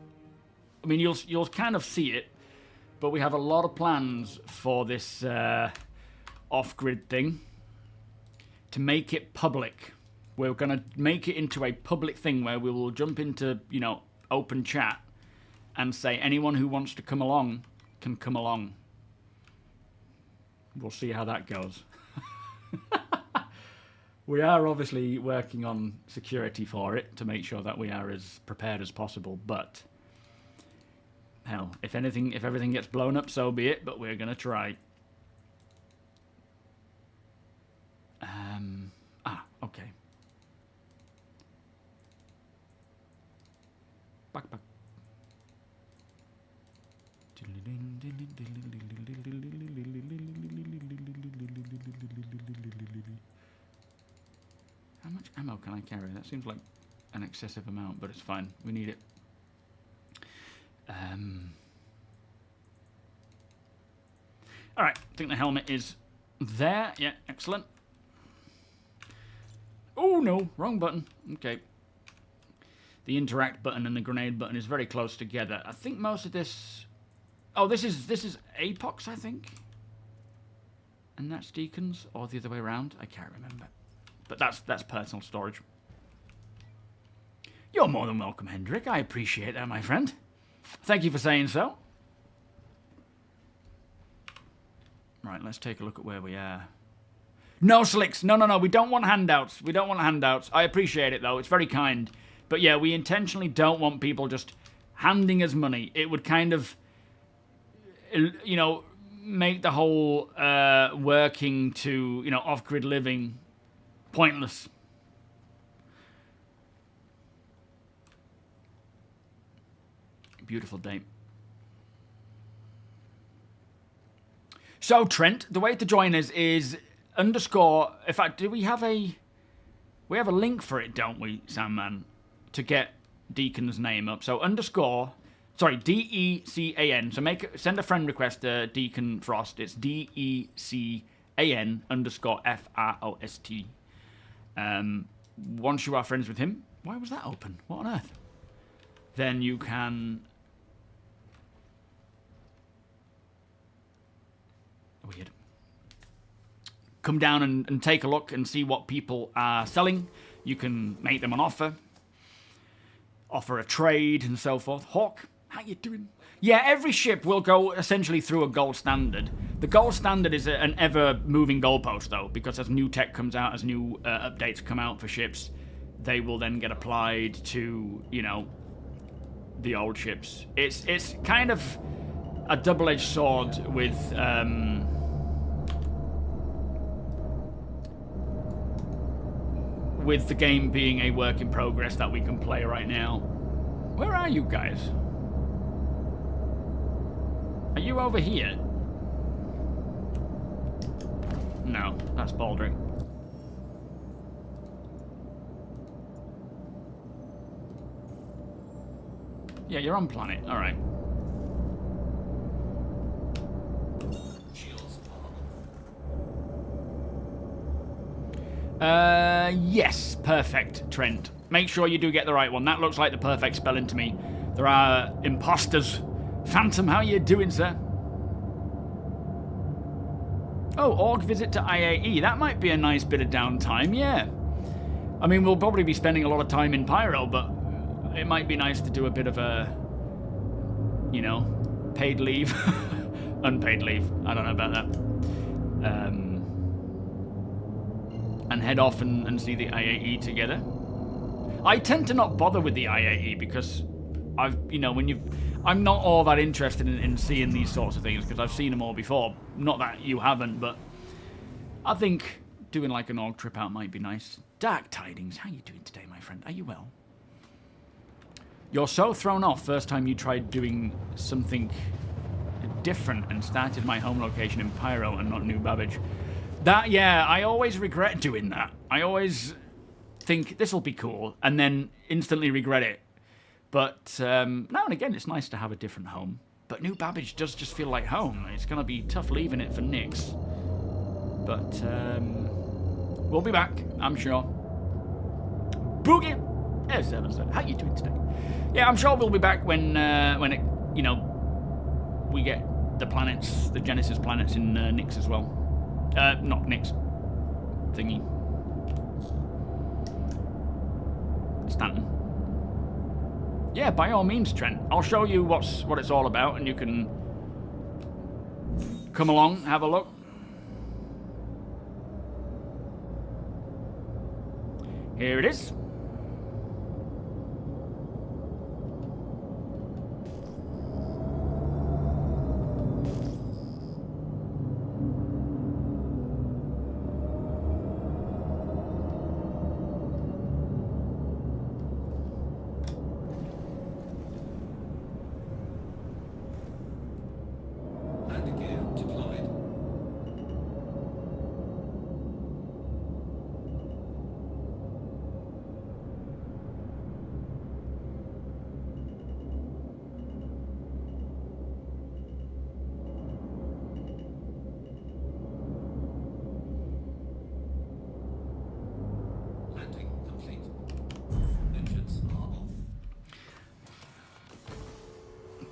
I mean, you'll kind of see it, but we have a lot of plans for this off-grid thing to make it public. We're going to make it into a public thing where we will jump into, you know, open chat and say anyone who wants to come along can come along. We'll see how that goes. We are obviously working on security for it to make sure that we are as prepared as possible, but hell, if everything gets blown up, so be it, but we're going to try. Okay. Back. How much ammo can I carry? That seems like an excessive amount, but it's fine. We need it. Alright, I think the helmet is there. Yeah, excellent. Oh no, wrong button. Okay. The interact button and the grenade button is very close together. I think most of this... Oh, this is Apox, I think. And that's Deacons, or the other way around. I can't remember. But that's personal storage. You're more than welcome, Hendrik. I appreciate that, my friend. Thank you for saying so. Right, let's take a look at where we are. No, Slicks. No. We don't want handouts. We don't want handouts. I appreciate it, though. It's very kind. But yeah, we intentionally don't want people just handing us money. It would kind of, you know, make the whole working to, you know, off-grid living pointless. Beautiful day. So, Trent, the way to join us is underscore... In fact, do we have a... We have a link for it, don't we, Sandman? To get Deacon's name up. So, underscore... Sorry, D-E-C-A-N. So, send a friend request to Deacon Frost. It's D-E-C-A-N underscore F-R-O-S-T. Once you are friends with him... Why was that open? What on earth? Then you can... Weird. Come down and take a look and see what people are selling. You can make them an offer. Offer a trade and so forth. Hawk, how you doing? Yeah, every ship will go essentially through a gold standard. The gold standard is an ever-moving goalpost, though, because as new tech comes out, as new updates come out for ships, they will then get applied to, you know, the old ships. It's kind of a double-edged sword with the game being a work in progress that we can play right now. Where are you guys? Are you over here? No, that's Baldric. Yeah, you're on planet. All right. Yes, perfect, Trent. Make sure you do get the right one. That looks like the perfect spelling to me. There are imposters. Phantom, how you doing, sir? Oh, org visit to IAE. That might be a nice bit of downtime, yeah. I mean, we'll probably be spending a lot of time in Pyro, but it might be nice to do a bit of a, you know, paid leave. Unpaid leave. I don't know about that. And head off and see the IAE together. I tend to not bother with the IAE because I'm not all that interested in seeing these sorts of things because I've seen them all before. Not that you haven't, but I think doing like an org trip out might be nice. Dark Tidings, how you doing today, my friend? Are you well? You're so thrown off first time you tried doing something different and started my home location in Pyro and not New Babbage. That, yeah, I always regret doing that. I always think this'll be cool and then instantly regret it. But now and again, it's nice to have a different home. But New Babbage does just feel like home. It's going to be tough leaving it for Nix. But we'll be back, I'm sure. Boogie! Hey, Seven, sir. How you doing today? Yeah, I'm sure we'll be back when it, you know, we get the planets, the Genesis planets in Nix as well. Not Nix. Thingy. Stanton. Yeah, by all means, Trent. I'll show you what it's all about, and you can come along, have a look. Here it is.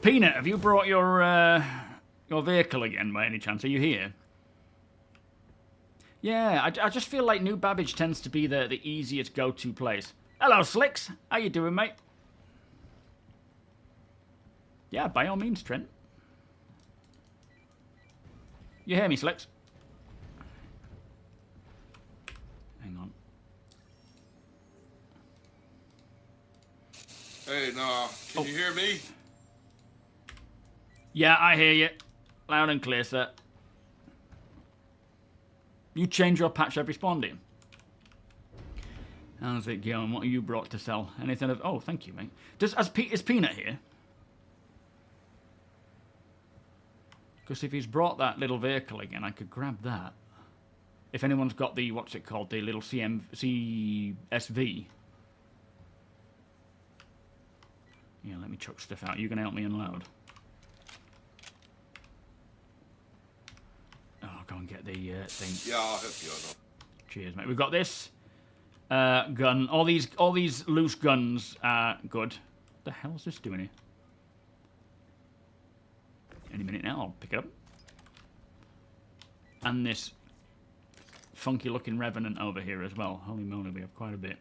Peanut, have you brought your vehicle again by any chance? Are you here? Yeah, I just feel like New Babbage tends to be the easiest go-to place. Hello, Slicks. How you doing, mate? Yeah, by all means, Trent. You hear me, Slicks? Hang on. Hey, nah, can you hear me? Yeah, I hear you. Loud and clear, sir. You change your patch every spawn, do you? How's it going? What have you brought to sell? Anything of... Oh, thank you, mate. Is Peanut here? Because if he's brought that little vehicle again, I could grab that. If anyone's got the... What's it called? The little CSV. Yeah, let me chuck stuff out. You going to help me unload? Oh, go and get the thing. Yeah, I'll help you out. Cheers, mate. We've got this gun. All these loose guns are good. What the hell is this doing here? Any minute now, I'll pick it up. And this funky-looking Revenant over here as well. Holy moly, we have quite a bit.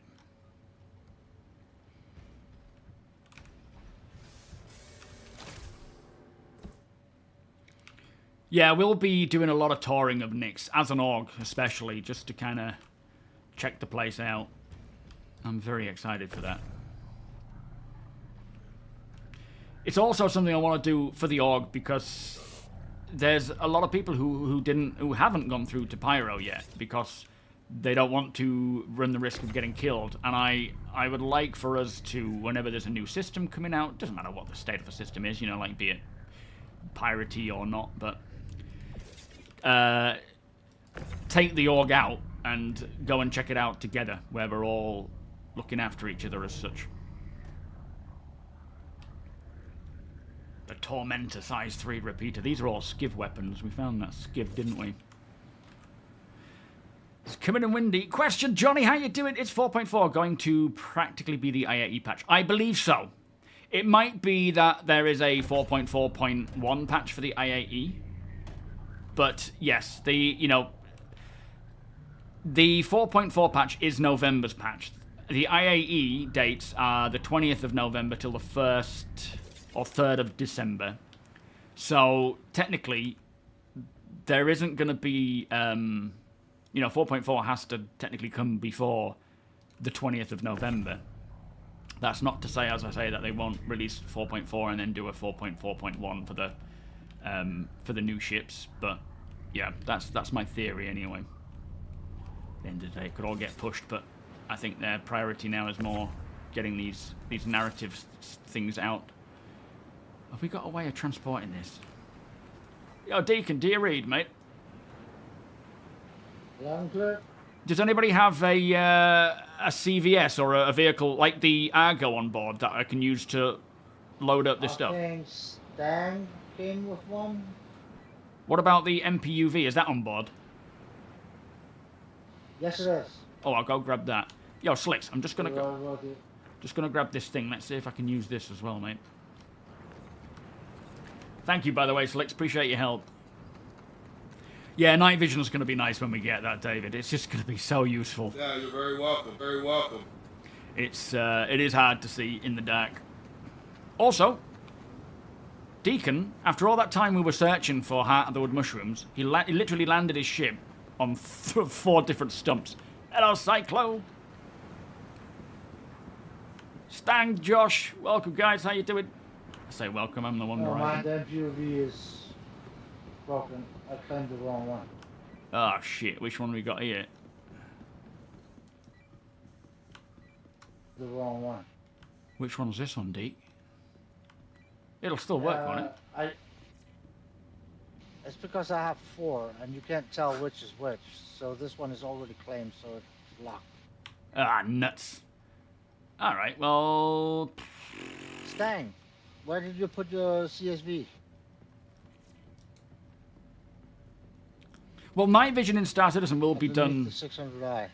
Yeah, we'll be doing a lot of touring of Nyx, as an org especially, just to kind of check the place out. I'm very excited for that. It's also something I want to do for the org because there's a lot of people who haven't gone through to Pyro yet because they don't want to run the risk of getting killed. And I would like for us to, whenever there's a new system coming out, doesn't matter what the state of the system is, you know, like be it piratey or not, but take the org out and go and check it out together, where we're all looking after each other as such. The Tormentor size 3 repeater. These are all skiv weapons. We found that skiv, didn't we? It's coming in windy. Question, Johnny, how you doing? It's 4.4 going to practically be the IAE patch. I believe so. It might be that there is a 4.4.1 patch for the IAE. But yes, the 4.4 patch is November's patch. The IAE dates are the 20th of November till the 1st or 3rd of December. So technically, there isn't going to be, 4.4 has to technically come before the 20th of November. That's not to say, as I say, that they won't release 4.4 and then do a 4.4.1 for the new ships. But yeah, that's my theory anyway. At the end of the day, it could all get pushed, but I think their priority now is more getting these narrative things out. Have we got a way of transporting this? Yo, Deacon, do you read, mate? Yeah, I'm clear. Does anybody have a CVS or a vehicle like the Argo on board that I can use to load up this stuff? I think Stan came with one. What about the MPUV? Is that on board? Yes, it is. Oh, I'll go grab that. Yo, Slicks, I'm just gonna grab this thing. Let's see if I can use this as well, mate. Thank you, by the way, Slicks. Appreciate your help. Yeah, night vision is going to be nice when we get that, David. It's just going to be so useful. Yeah, you're very welcome. Very welcome. It is hard to see in the dark. Also, Deacon, after all that time we were searching for Heart of the Wood mushrooms, he literally landed his ship on 4 different stumps. Hello, Cyclo. Stang, Josh. Welcome, guys. How you doing? I say welcome. I'm the one driving. My MPUV is broken. I claimed the wrong one. Oh, shit. Which one we got here? The wrong one. Which one's this one, Deke? It'll still work, won't it? It's because I have 4, and you can't tell which is which. So this one is already claimed, so it's locked. Ah, nuts. Alright, well... Stang, where did you put your CSV? Well, night vision in Star Citizen will be done... The 600i.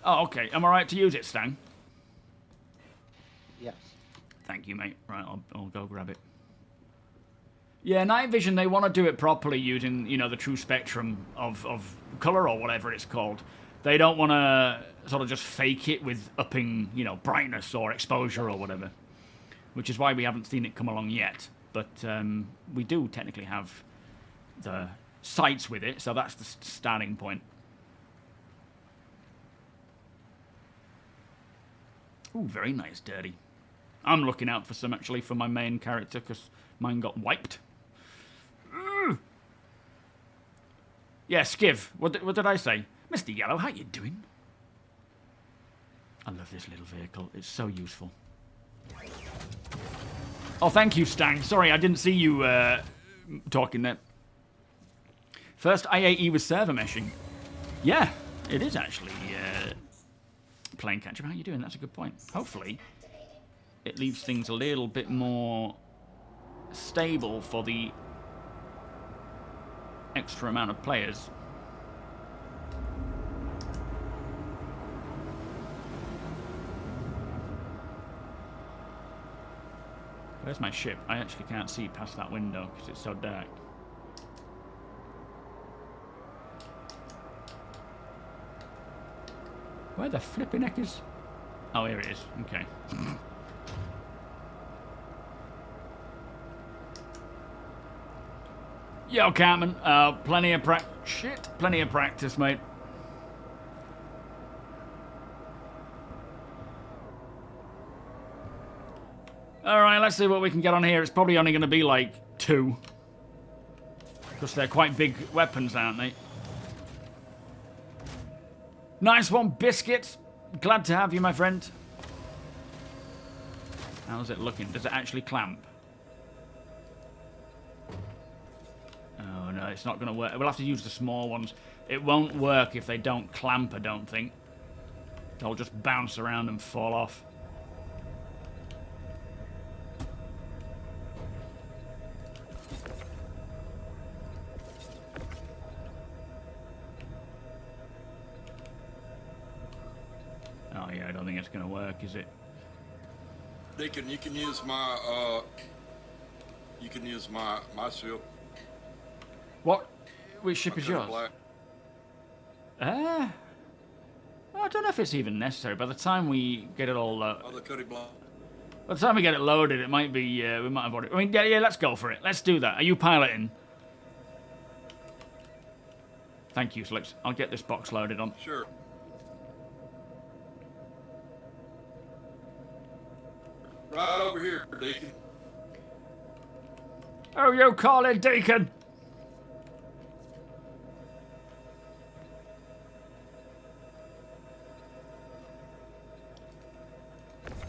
Oh, okay. Am I right to use it, Stang? Yes. Thank you, mate. Right, I'll go grab it. Yeah, night vision, they want to do it properly using, you know, the true spectrum of color or whatever it's called. They don't want to sort of just fake it with upping, you know, brightness or exposure or whatever. Which is why we haven't seen it come along yet. But we do technically have the sights with it, so that's the starting point. Ooh, very nice, dirty. I'm looking out for some, actually, for my main character, because mine got wiped. Yeah, Skiv. What did I say? Mr. Yellow, how you doing? I love this little vehicle. It's so useful. Oh, thank you, Stang. Sorry, I didn't see you talking there. First IAE with server meshing. Yeah, it is actually playing catch-up. How you doing? That's a good point. Hopefully, it leaves things a little bit more stable for the extra amount of players. Where's my ship? I actually can't see past that window because it's so dark. Where the flipping heck is... Oh, here it is. Okay. Yo, Cartman. Plenty of plenty of practice, mate. Alright, let's see what we can get on here. It's probably only going to be like 2. Because they're quite big weapons, aren't they? Nice one, Biscuit. Glad to have you, my friend. How's it looking? Does it actually clamp? Oh, no, it's not going to work. We'll have to use the small ones. It won't work if they don't clamp, I don't think. They'll just bounce around and fall off. Oh, yeah, I don't think it's going to work, is it? Deacon, you can use my my ship. What? Which ship is yours? Black. I don't know if it's even necessary. By the time we get it all, Oh, the Cody Black. by the time we get it loaded, it might be. We might have already. I mean, yeah, let's go for it. Let's do that. Are you piloting? Thank you, Slicks. I'll get this box loaded on. Sure. Right over here, Deacon. Oh, you call it Deacon?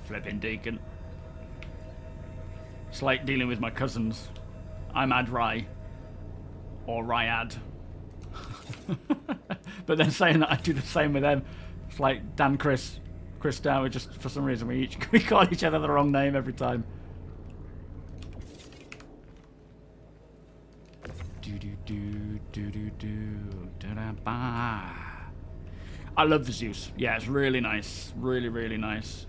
Flipping Deacon. It's like dealing with my cousins. I'm Adrai. Or Ryad. But then saying that I do the same with them. It's like Dan, Chris Dow. Just for some reason we call each other the wrong name every time. I love the Zeus. Yeah, it's really nice. Really, really nice.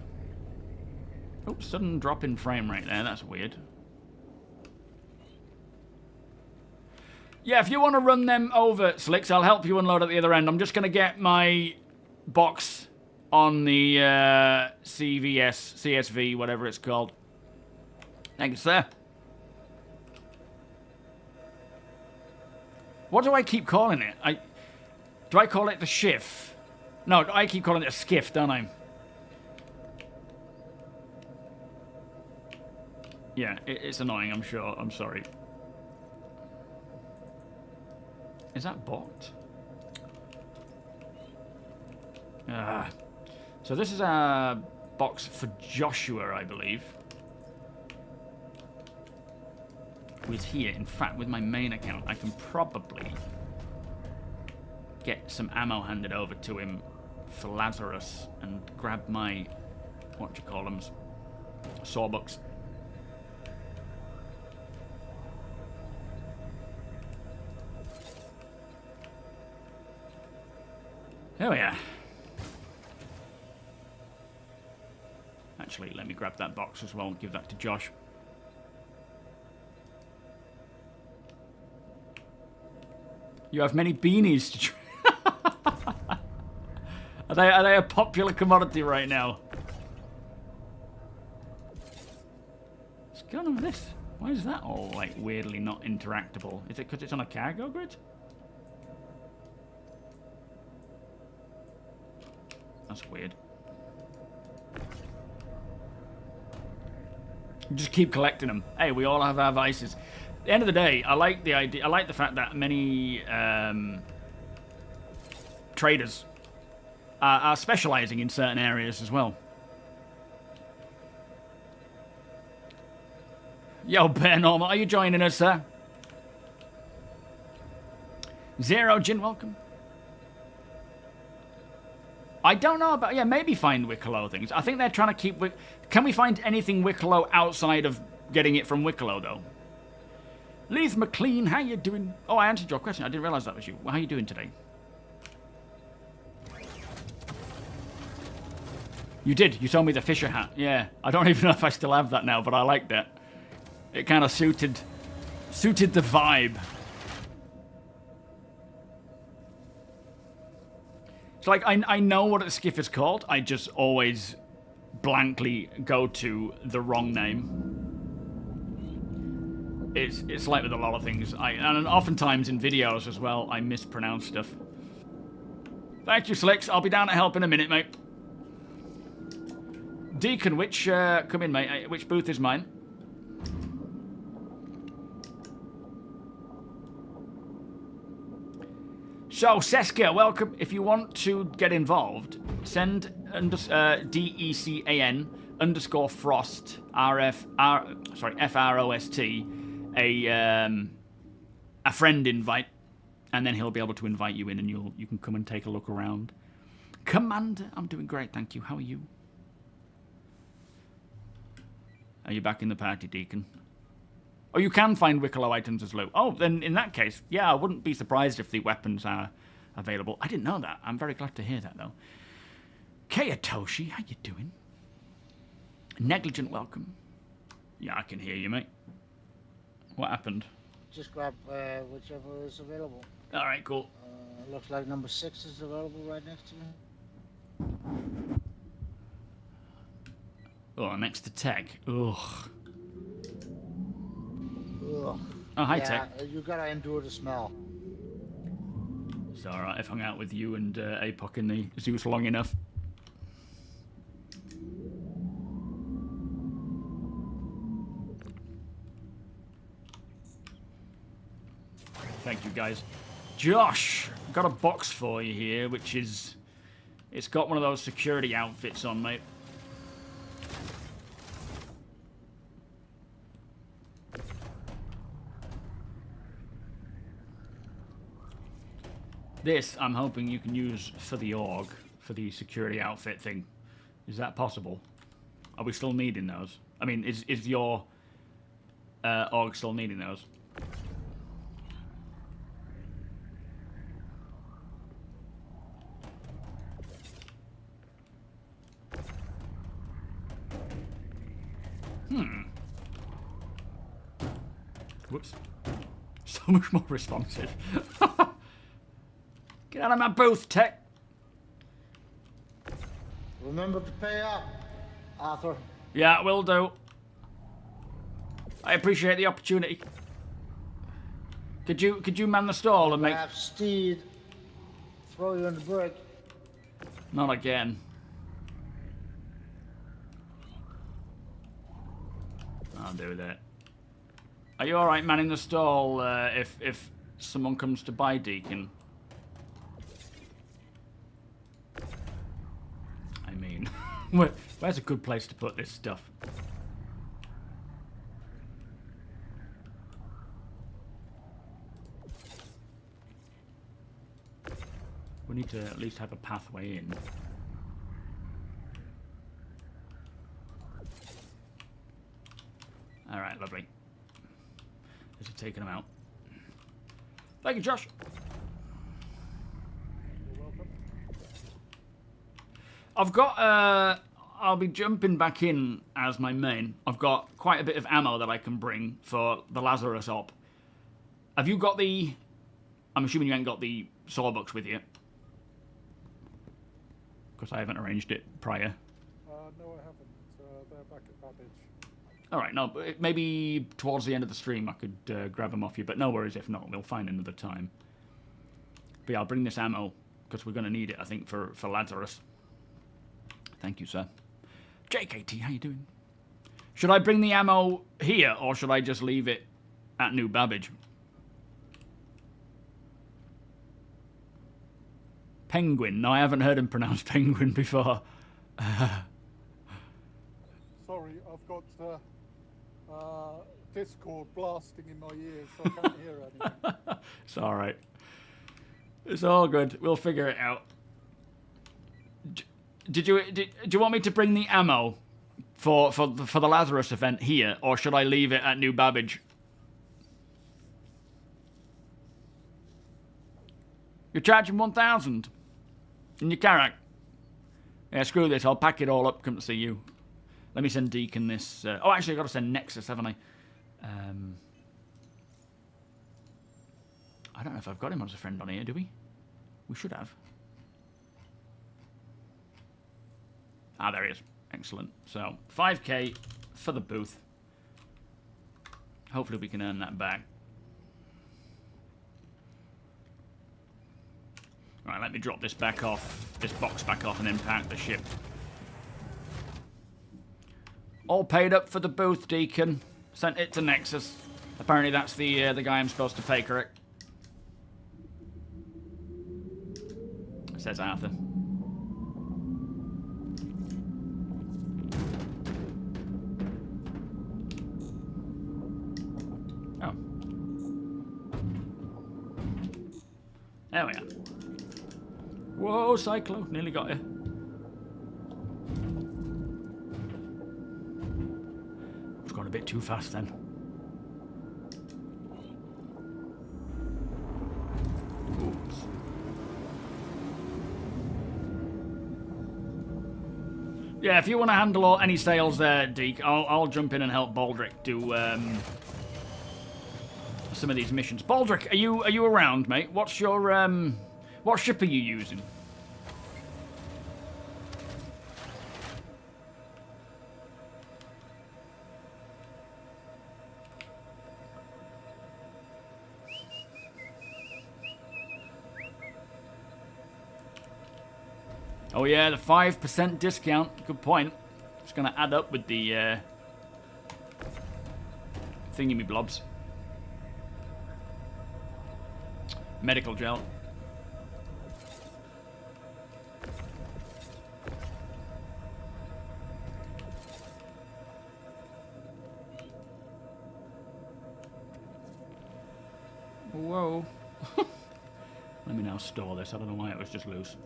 Oh, sudden drop in frame rate there. That's weird. Yeah, if you want to run them over, Slicks, I'll help you unload at the other end. I'm just going to get my box on the CSV, whatever it's called. Thank you, sir. What do I keep calling it? Do I call it the Schiff? No, I keep calling it a skiff, don't I? Yeah, it's annoying, I'm sure. I'm sorry. Is that bot? So this is a box for Joshua, I believe. With here, in fact, with my main account, I can probably get some ammo handed over to him for Lazarus and grab my, what do you call them, sawbucks. There we are. Actually, let me grab that box as well and give that to Josh. You have many beanies to trade. Are they a popular commodity right now? What's going on with this? Why is that all like weirdly not interactable? Is it because it's on a cargo grid? That's weird. Just keep collecting them. Hey, we all have our vices. At the end of the day, I like the idea. I like the fact that many traders are specializing in certain areas as well. Yo, Bear Normal, are you joining us, sir? Zero Jin, welcome. I don't know about, yeah, maybe find Wicklow things. I think they're trying to keep, can we find anything Wicklow outside of getting it from Wicklow, though? Leith McLean, how you doing? Oh, I answered your question. I didn't realize that was you. How are you doing today? You did. You told me the Fisher hat. Yeah. I don't even know if I still have that now, but I like that. It kind of suited the vibe. It's like, I know what a skiff is called. I just always blankly go to the wrong name. It's like with a lot of things. And oftentimes in videos as well, I mispronounce stuff. Thank you, Slicks. I'll be down to help in a minute, mate. Deacon, come in, mate. Which booth is mine? So, Seska, welcome. If you want to get involved, send DECAN _Frost FROST a friend invite, and then he'll be able to invite you in, and you can come and take a look around. Commander, I'm doing great, thank you. How are you? Are you back in the party, Deacon? Oh, you can find Wicklow items as loot. Oh, then in that case, yeah, I wouldn't be surprised if the weapons are available. I didn't know that. I'm very glad to hear that, though. Kayatoshi, how you doing? Negligent, welcome. Yeah, I can hear you, mate. What happened? Just grab whichever is available. All right, cool. Looks like number 6 is available right next to you. Oh, next to Tech. Ugh. Ugh. Oh, hi, yeah, Tech. You gotta endure the smell. It's alright, I've hung out with you and APOC in the Zeus long enough. Thank you, guys. Josh, got a box for you here, which is... It's got one of those security outfits on, mate. This, I'm hoping you can use for the org, for the security outfit thing. Is that possible? Are we still needing those? I mean, is your org still needing those? Whoops. So much more responsive. Get out of my booth, Tech. Remember to pay up, Arthur. Yeah, will do. I appreciate the opportunity. Could you man the stall and make... Have Steed throw you in the brick. Not again. I'll do that. Are you alright manning the stall if someone comes to buy Deacon? I mean, where's a good place to put this stuff? We need to at least have a pathway in. Alright, lovely. This is taking them out. Thank you, Josh. You're welcome. I've got, I'll be jumping back in as my main. I've got quite a bit of ammo that I can bring for the Lazarus op. Have you got the I'm assuming you ain't got the sawbucks with you. Because I haven't arranged it prior. No, I haven't. They're back at Babbage. Alright, no, but maybe towards the end of the stream I could grab them off you, but no worries if not, we'll find another time. But yeah, I'll bring this ammo, because we're going to need it, I think, for Lazarus. Thank you, sir. JKT, how you doing? Should I bring the ammo here, or should I just leave it at New Babbage? Penguin. No, I haven't heard him pronounce penguin before. Sorry, I've got Discord blasting in my ears, so I can't hear anything. It's alright. It's all good. We'll figure it out. Do you want me to bring the ammo for the Lazarus event here, or should I leave it at New Babbage? You're charging 1,000 in your Karak. Yeah, screw this. I'll pack it all up. Come to see you. Let me send Deacon this. Oh, actually, I've got to send Nexus, haven't I? I don't know if I've got him as a friend on here, do we? We should have. Ah, there he is. Excellent. So, 5k for the booth. Hopefully we can earn that back. Right, let me drop this back off, this box back off, and then pack the ship. All paid up for the booth, Deacon. Sent it to Nexus. Apparently that's the guy I'm supposed to pay, correct? Says Arthur. Oh. There we are. Whoa, Cyclo. Nearly got you. I've gone a bit too fast then. Oops. Yeah, if you want to handle any sales there, Deke, I'll jump in and help Baldric do some of these missions. Baldric, are you around, mate? What's your what ship are you using? Oh yeah, the 5% discount. Good point. It's going to add up with the thingy-me-blobs. Medical gel. Whoa. Let me now store this. I don't know why it was just loose.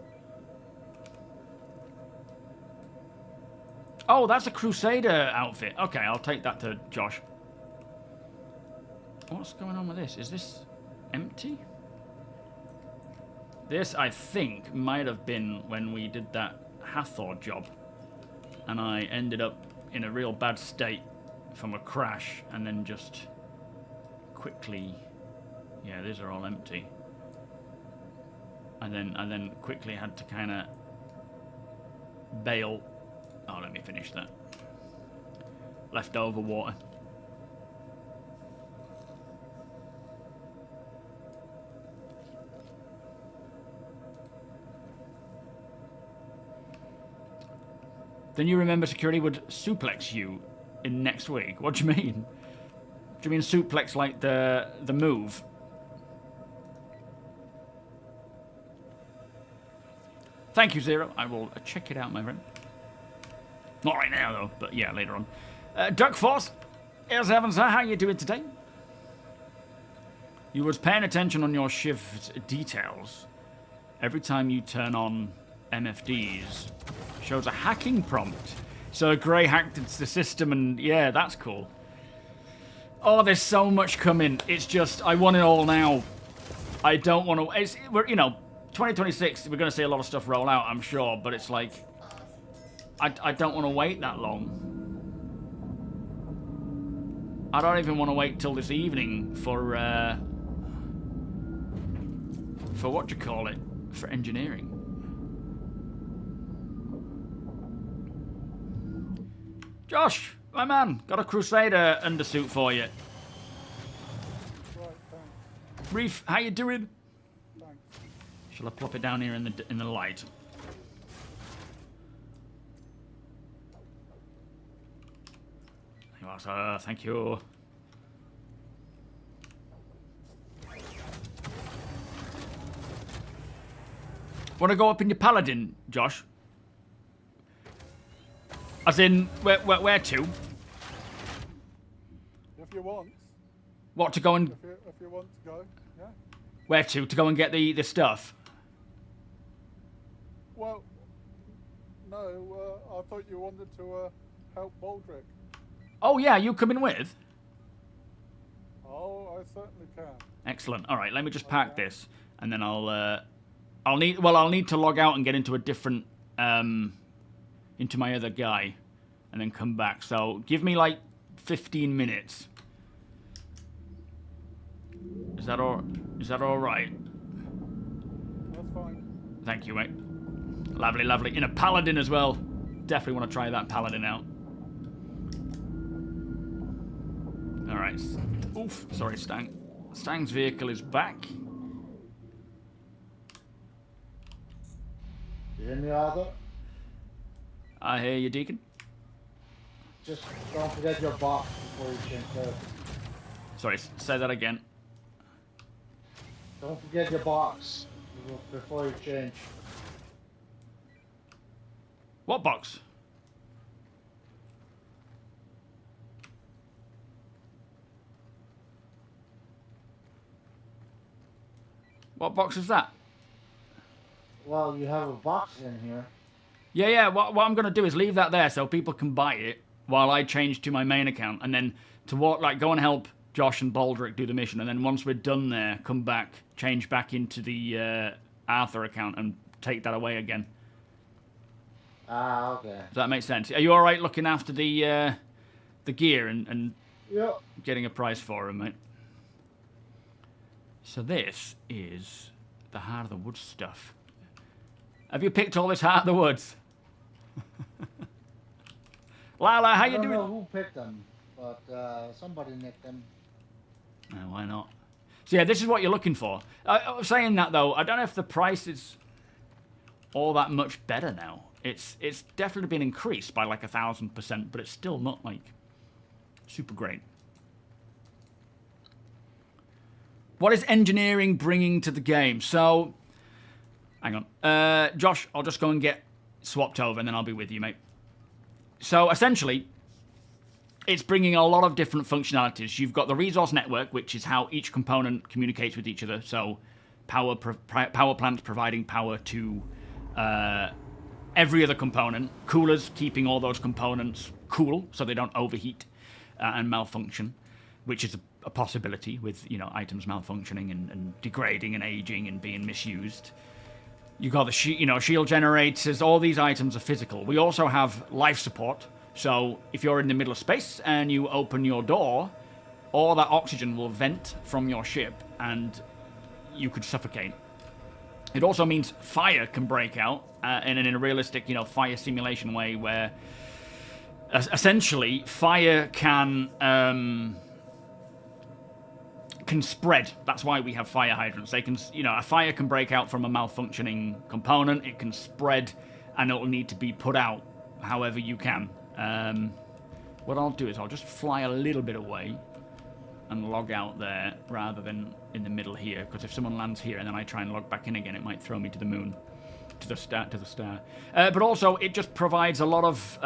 Oh, that's a Crusader outfit. Okay, I'll take that to Josh. What's going on with this? Is this empty? This, I think, might have been when we did that Hathor job. And I ended up in a real bad state from a crash and then just quickly... Yeah, these are all empty. And then quickly had to kind of bail. Oh, let me finish that. Leftover water. Then you remember security would suplex you in next week. What do you mean? Do you mean suplex like the move? Thank you, Zero. I will check it out, my friend. Not right now, though, but yeah, later on. Duck Force, here's Heaven, sir. How you doing today? You was paying attention on your shift details. Every time you turn on MFDs, shows a hacking prompt. So Grey hacked into the system, and yeah, that's cool. Oh, there's so much coming. It's just, I want it all now. I don't want to... We're, you know, 2026, we're going to see a lot of stuff roll out, I'm sure, but it's like... I don't want to wait that long. I don't even want to wait till this evening for for what do you call it? For engineering. Josh, my man, got a Crusader undersuit for you. Right, thanks. Reef, how you doing? Thanks. Shall I plop it down here in the light? There you are, sir. Thank you. Want to go up in your paladin, Josh? As in, where to? If you want. What, to go and... If you want to go, yeah. Where to? To go and get the stuff? Well, no, I thought you wanted to help Baldric. Oh, yeah, you coming with? Oh, I certainly can. Excellent. All right, let me just park this, and then I'll need to log out and get into a different, into my other guy, and then come back. So give me like 15 minutes. Is that all right? That's fine. Thank you, mate. Lovely, lovely. In a paladin as well. Definitely want to try that paladin out. All right. Oof. Sorry, Stang. Stang's vehicle is back. You hear me, Arthur? I hear you, Deacon. Just don't forget your box before you change clothes. Sorry, say that again. Don't forget your box before you change. What box? What box is that? Well, you have a box in here. Yeah. What I'm gonna do is leave that there so people can buy it while I change to my main account, and then to go and help Josh and Baldric do the mission, and then once we're done there, come back, change back into the Arthur account, and take that away again. Ah, okay. Does that make sense? Are you all right looking after the gear and Yep. getting a price for them, mate? So this is the Heart of the Woods stuff. Have you picked all this Heart of the Woods? Lala, how you doing? I don't know who picked them, but somebody nicked them. Oh, why not? So yeah, this is what you're looking for. Saying that though, I don't know if the price is all that much better now. It's definitely been increased by like 1,000%, but it's still not like super great. What is engineering bringing to the game? So, hang on. Josh, I'll just go and get swapped over and then I'll be with you, mate. So, essentially, it's bringing a lot of different functionalities. You've got the resource network, which is how each component communicates with each other. So, power plants providing power to every other component. Coolers keeping all those components cool so they don't overheat and malfunction, which is a possibility with, items malfunctioning and degrading and aging and being misused. You got the shield generators. All these items are physical. We also have life support. So if you're in the middle of space and you open your door, all that oxygen will vent from your ship and you could suffocate. It also means fire can break out in a realistic, fire simulation way where essentially fire can spread. That's why we have fire hydrants. They can, a fire can break out from a malfunctioning component. It can spread, and it will need to be put out however you can. What I'll do is I'll just fly a little bit away and log out there rather than in the middle here, because if someone lands here and then I try and log back in again, it might throw me to the moon, to the star. But also, it just provides a lot of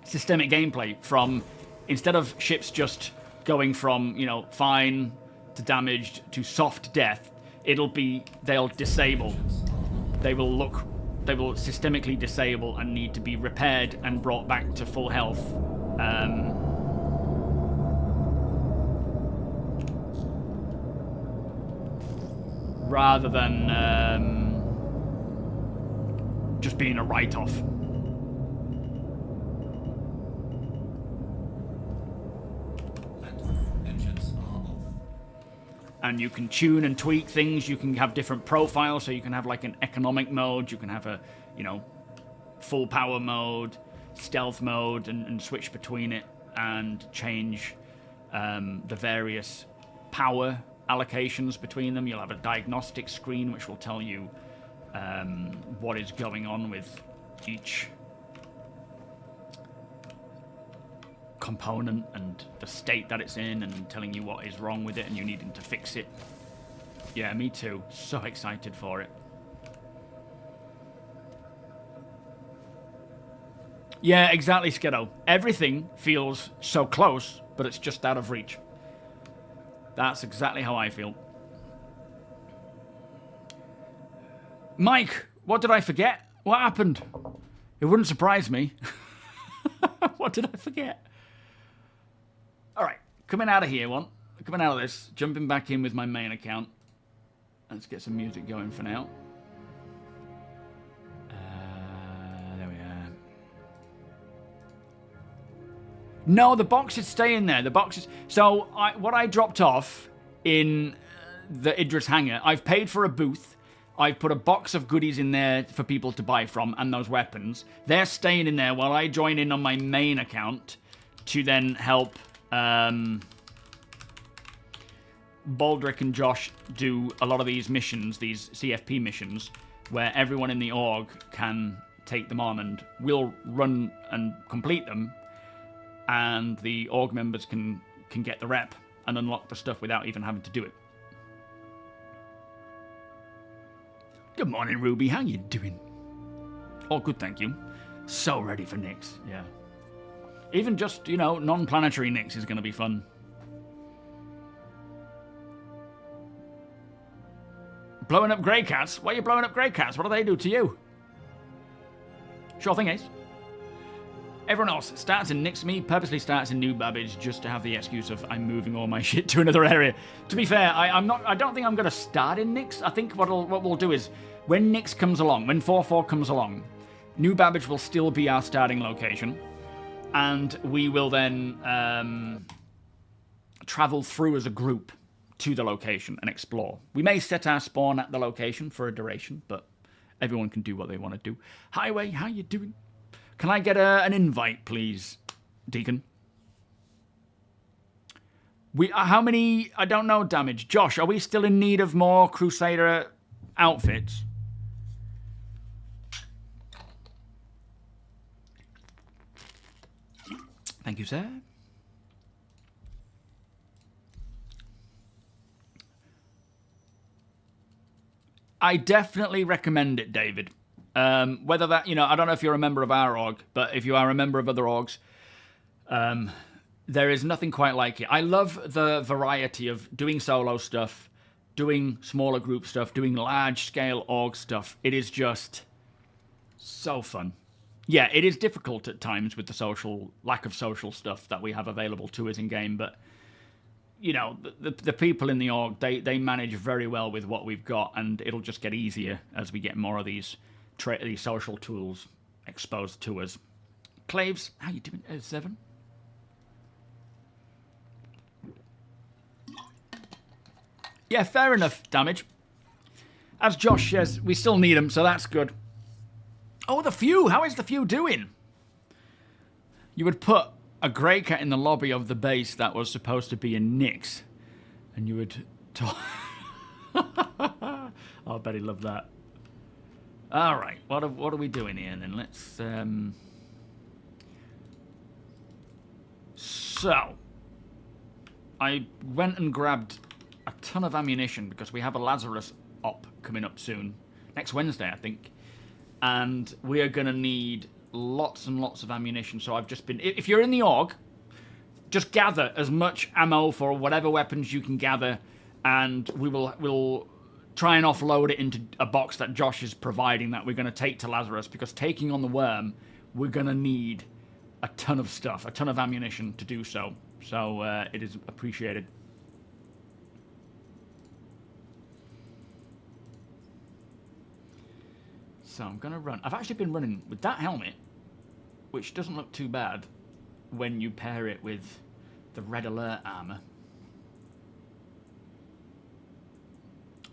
systemic gameplay from, instead of ships just going from, fine to damaged to soft death, they'll disable. They will systemically disable and need to be repaired and brought back to full health. Rather than just being a write-off. and you can tune and tweak things. You can have different profiles, so you can have like an economic mode, you can have a, you know, full power mode, stealth mode, and switch between it and change the various power allocations between them. You'll have a diagnostic screen which will tell you what is going on with each component and the state that it's in, and telling you what is wrong with it and you needing to fix it. Yeah, me too. So excited for it. Yeah, exactly, Skiddo. Everything feels so close, but it's just out of reach. That's exactly how I feel. Mike, what did I forget? What happened? It wouldn't surprise me. What did I forget? Alright, coming out of here, coming out of this, jumping back in with my main account. Let's get some music going for now. There we are. No, the boxes stay in there. The boxes. So what I dropped off in the Idris hangar, I've paid for a booth. I've put a box of goodies in there for people to buy from, and those weapons. They're staying in there while I join in on my main account to then help Baldric and Josh do a lot of these missions, these CFP missions, where everyone in the org can take them on, and we'll run and complete them, and the org members can get the rep and unlock the stuff without even having to do it. Good morning, Ruby. How you doing? Oh, good, thank you. So ready for Nyx, yeah. Even just, you know, non-planetary Nyx is going to be fun. Blowing up grey cats? Why are you blowing up grey cats? What do they do to you? Sure thing, Ace. Everyone else starts in Nyx. Me purposely starts in New Babbage just to have the excuse of I'm moving all my shit to another area. To be fair, I don't think I'm going to start in Nyx. I think what we'll do is when Nyx comes along, when 4.4 comes along, New Babbage will still be our starting location, and we will then travel through as a group to the location and explore. We may set our spawn at the location for a duration, but everyone can do what they want to do. Highway, how you doing? Can I get an invite, please, Deacon? How many, I don't know, damage. Josh, are we still in need of more Crusader outfits? Thank you, sir. I definitely recommend it, David. Whether that, you know, I don't know if you're a member of our org, but if you are a member of other orgs, there is nothing quite like it. I love the variety of doing solo stuff, doing smaller group stuff, doing large-scale org stuff. It is just so fun. Yeah, it is difficult at times with the lack of social stuff that we have available to us in-game, but, you know, the people in the org, they manage very well with what we've got, and it'll just get easier as we get more of these social tools exposed to us. Claves, how you doing? 7. Yeah, fair enough, damage. As Josh says, we still need them, so that's good. Oh, the Few! How is the Few doing? You would put a grey cat in the lobby of the base that was supposed to be in Nyx, and you would talk... I bet he loved that. Alright, what are we doing here then? Let's... So, I went and grabbed a ton of ammunition because we have a Lazarus op coming up soon. Next Wednesday, I think. And we are going to need lots and lots of ammunition. So I've just been... If you're in the org, just gather as much ammo for whatever weapons you can gather, and we'll try and offload it into a box that Josh is providing that we're going to take to Lazarus, because taking on the worm, we're going to need a ton of stuff, a ton of ammunition to do so. So it is appreciated. So I'm going to run. I've actually been running with that helmet, which doesn't look too bad when you pair it with the red alert armor.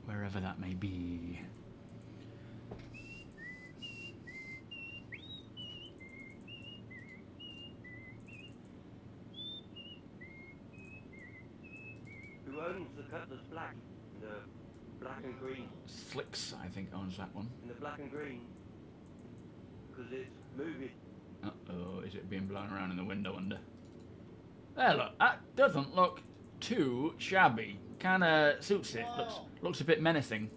Wherever that may be. Who owns the Cutlass Black? The black and green. Slicks, I think, owns that one. And the black and green. Because it's moving. Uh-oh, is it being blown around in the window under? There, look, that doesn't look too shabby. Kinda suits it. Looks a bit menacing.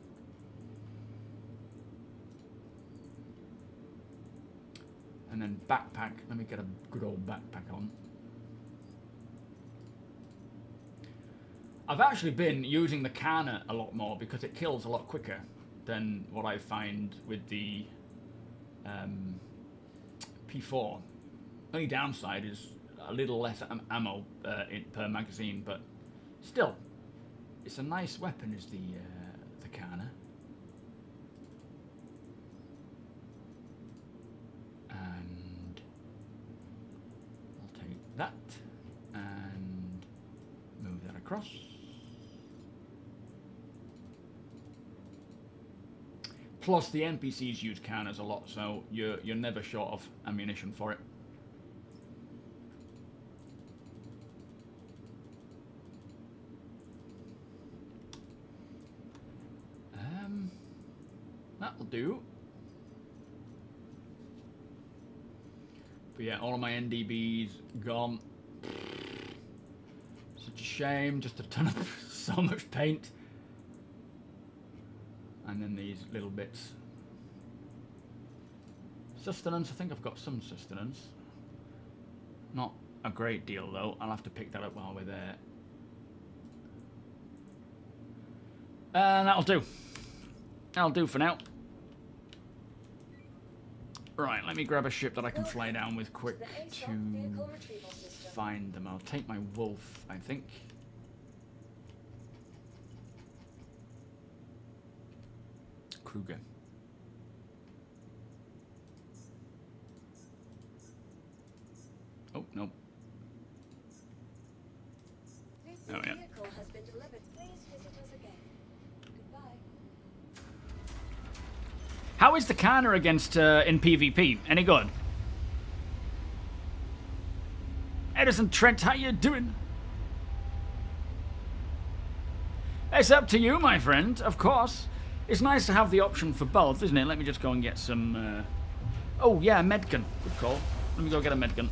And then backpack. Let me get a good old backpack on. I've actually been using the canner a lot more because it kills a lot quicker than what I find with the P4. Only downside is a little less ammo per magazine, but still, it's a nice weapon. Is the canner. And I'll take that and move that across. Plus, the NPCs use canners a lot, so you're never short of ammunition for it. That'll do. But yeah, all of my NDBs gone. Such a shame, just a ton of so much paint. And then these little bits. Sustenance, I think I've got some sustenance. Not a great deal though, I'll have to pick that up while we're there. And that'll do. That'll do for now. Right, let me grab a ship that I can fly down with quick to find them. I'll take my wolf, I think. Kruger. Oh, no. Oh, yeah. Vehicle has been delivered. Please visit us again. Goodbye. How is the canner against in PvP? Any good? Edison Trent, how you doing? It's up to you, my friend, of course. It's nice to have the option for both, isn't it? Let me just go and get some... Oh, yeah, medgun. Good call. Let me go get a medgun.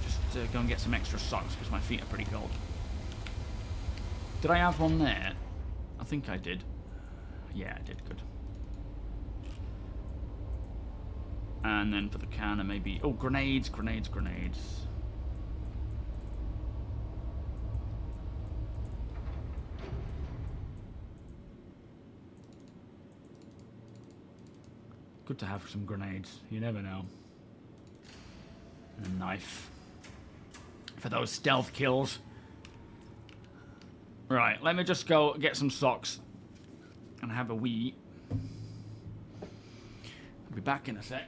Just go and get some extra socks, because my feet are pretty cold. Did I have one there? I think I did. Yeah, I did. Good. And then for the canner, maybe... Oh, grenades, grenades, grenades. Good to have some grenades. You never know. And a knife. For those stealth kills. Right, let me just go get some socks. And have a wee. I'll be back in a sec.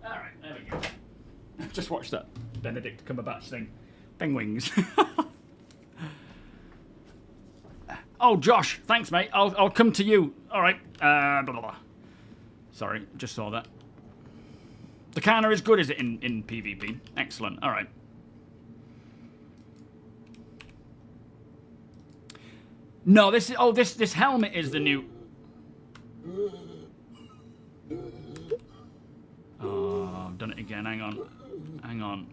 Alright, there we go. Just watch that Benedict Cumberbatch thing. Penguins. Oh, Josh, thanks, mate. I'll come to you. Alright. Blah, blah, blah. Sorry, just saw that. The counter is good, is it, in PvP? Excellent. Alright. No, this is... Oh, this helmet is the new... Oh, I've done it again. Hang on. Hang on.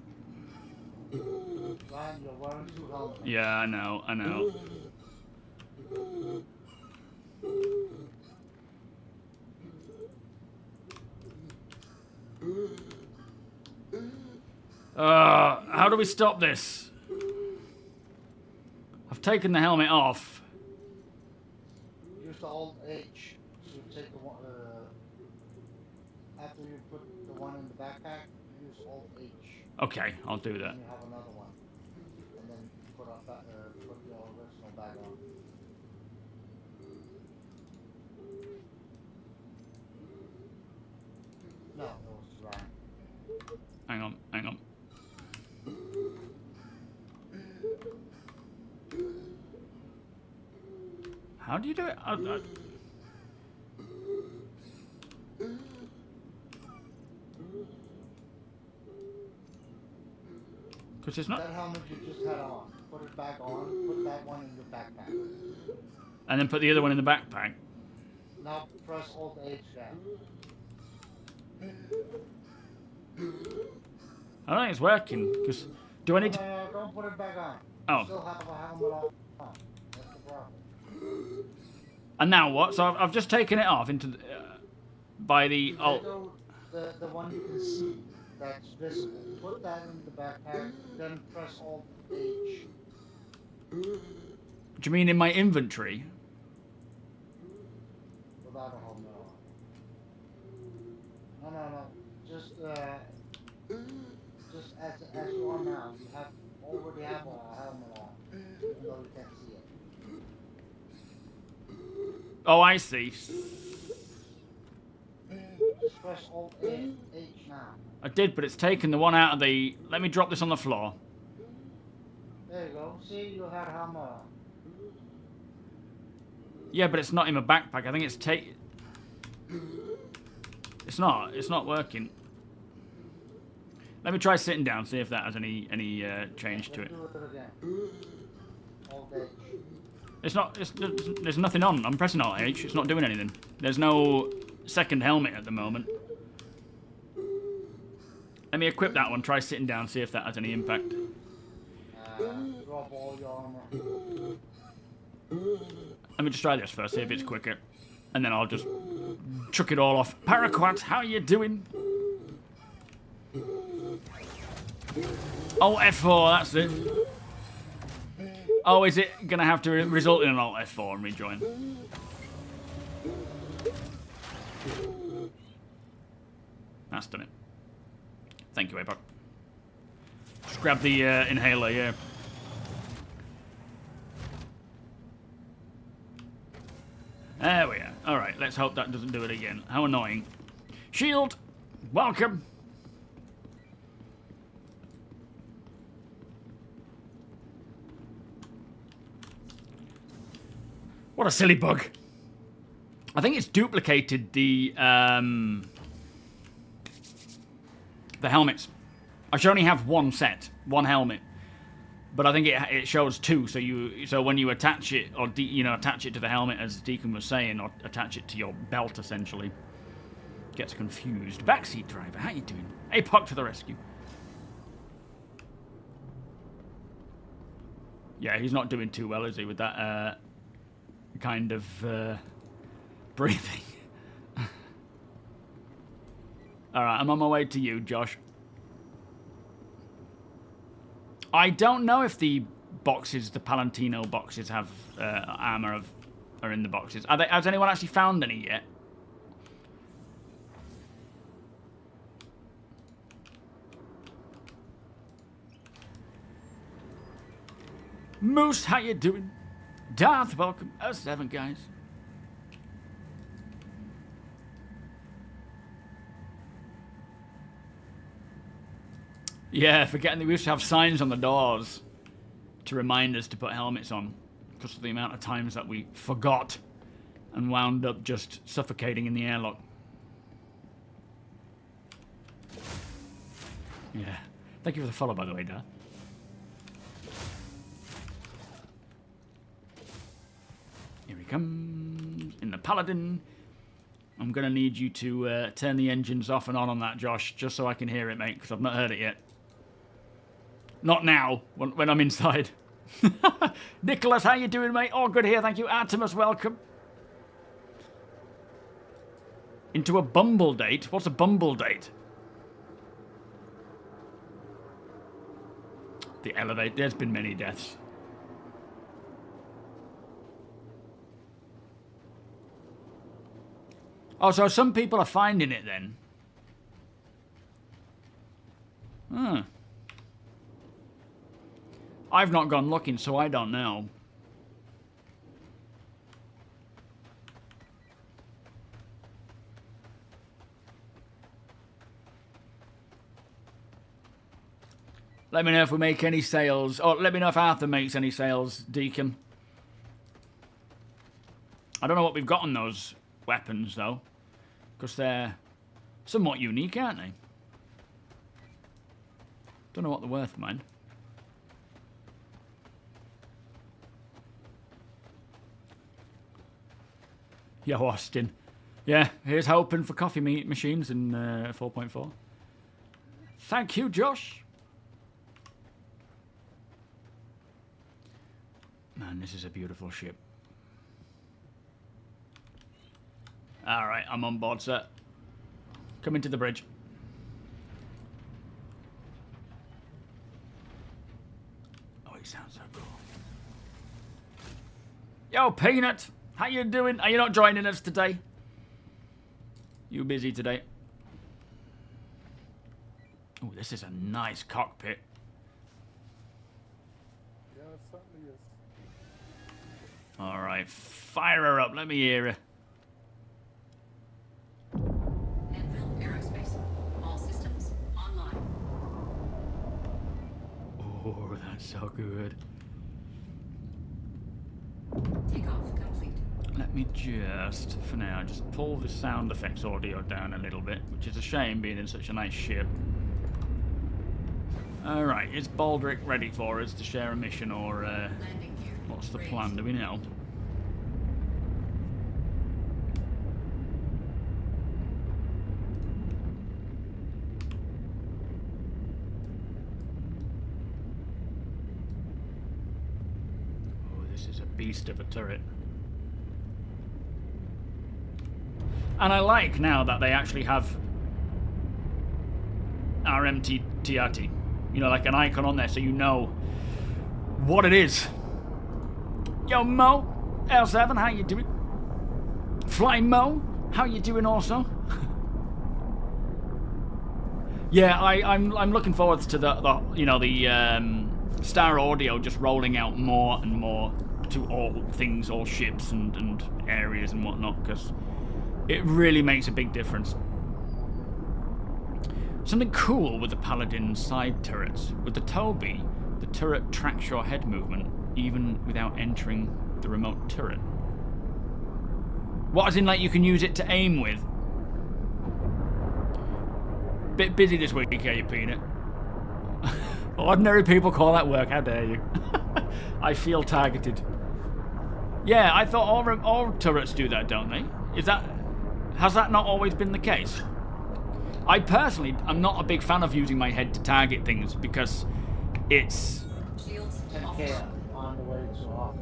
Ryan, you're wearing 2 helmets. Yeah, I know. I know. How do we stop this? I've taken the helmet off. Use the Alt H. You take the one. After you put the one in the backpack, use Alt H. Okay, I'll do that. And you have another one. And then put your original bag on. No, it was Ryan. Hang on, hang on. How do you do it? Because it's not... That helmet you just had on, put it back on, put that one in your backpack. And then put the other one in the backpack. Now press Alt H down. I don't think it's working, because... Do I need to... No, don't put it back on. Oh. You still have a helmet on. That's the problem. And now what? So I've just taken it off into the, by the... Oh. The one you can see that's visible. Put that in the backpack, then press Alt H. Do you mean in my inventory? Without a helmet on. No. Just as you are now, you already have a helmet on, even though you can't see it. Oh, I see. Just press Alt H now. I did, but it's taken the one out of the... Let me drop this on the floor. There you go. See, you had a helmet on. Yeah, but it's not in my backpack. I think it's It's not working. Let me try sitting down, see if that has any change to it. Do it again. Alt H. There's nothing on. I'm pressing Alt H. It's not doing anything. There's no second helmet at the moment. Let me equip that one. Try sitting down. See if that has any impact. Drop all your armor. Let me just try this first. See if it's quicker, and then I'll just chuck it all off. Paraquat, how you doing? Alt F4. That's it. Oh, is it gonna have to result in an Alt F4 and rejoin? That's done it. Thank you, Apoc. Just grab the inhaler, yeah. There we are. Alright, let's hope that doesn't do it again. How annoying. Shield, welcome. What a silly bug. I think it's duplicated the helmets. I should only have one set, one helmet, but I think it shows two. So when you attach it or attach it to the helmet, as Deacon was saying, or attach it to your belt, essentially, gets confused. Backseat driver, how you doing? Apoc to the rescue. Yeah, he's not doing too well, is he, with that kind of breathing. Alright, I'm on my way to you, Josh. I don't know if the boxes, the Palantino boxes, have armor are in the boxes. Has anyone actually found any yet? Moose, how you doing? Darth, welcome. 07, guys. Yeah, forgetting that we used to have signs on the doors to remind us to put helmets on because of the amount of times that we forgot and wound up just suffocating in the airlock. Yeah. Thank you for the follow, by the way, Dad. Here he comes in the Paladin. I'm going to need you to turn the engines off and on that, Josh, just so I can hear it, mate, because I've not heard it yet. Not now, when I'm inside. Nicholas, how you doing, mate? All good here, thank you. Artemis, welcome. Into a bumble date? What's a bumble date? The elevate. There's been many deaths. Oh, so some people are finding it then? Huh. I've not gone looking, so I don't know. Let me know if we make any sales. Oh, let me know if Arthur makes any sales, Deacon. I don't know what we've got on those weapons, though. Because they're somewhat unique, aren't they? Don't know what they're worth, mind. Yo, Austin. Yeah, here's hoping for coffee machines in 4.4. Thank you, Josh. Man, this is a beautiful ship. Alright, I'm on board, sir. Coming to the bridge. Oh, he sounds so cool. Yo, Peanut! How you doing? Are you not joining us today? You busy today? Oh, this is a nice cockpit. Yeah, it certainly is. Alright, fire her up. Let me hear her. Vanduul Aerospace. All systems online. Oh, that's so good. Takeoff complete. Let me just, for now, just pull the sound effects audio down a little bit, which is a shame being in such a nice ship. Alright, is Baldric ready for us to share a mission, or Landing gear. what's the raised. plan? Do we know? Oh, this is a beast of a turret. And I like now that they actually have RMTTRT. You know, like an icon on there so you know what it is. Yo, Mo, L7, how you doing? Fly Mo, how you doing also? Yeah, I'm looking forward to the you know, the Star Audio just rolling out more and more to all things, all ships and areas and whatnot, because it really makes a big difference. Something cool with the Paladin side turrets. With the TOBII, the turret tracks your head movement even without entering the remote turret. What, as in like you can use it to aim with? Bit busy this week, are you, Peanut? Ordinary people call that work, how dare you? I feel targeted. Yeah, I thought all turrets do that, don't they? Has that not always been the case? I personally am not a big fan of using my head to target things because it's... Shields 10K offline. on the way to off.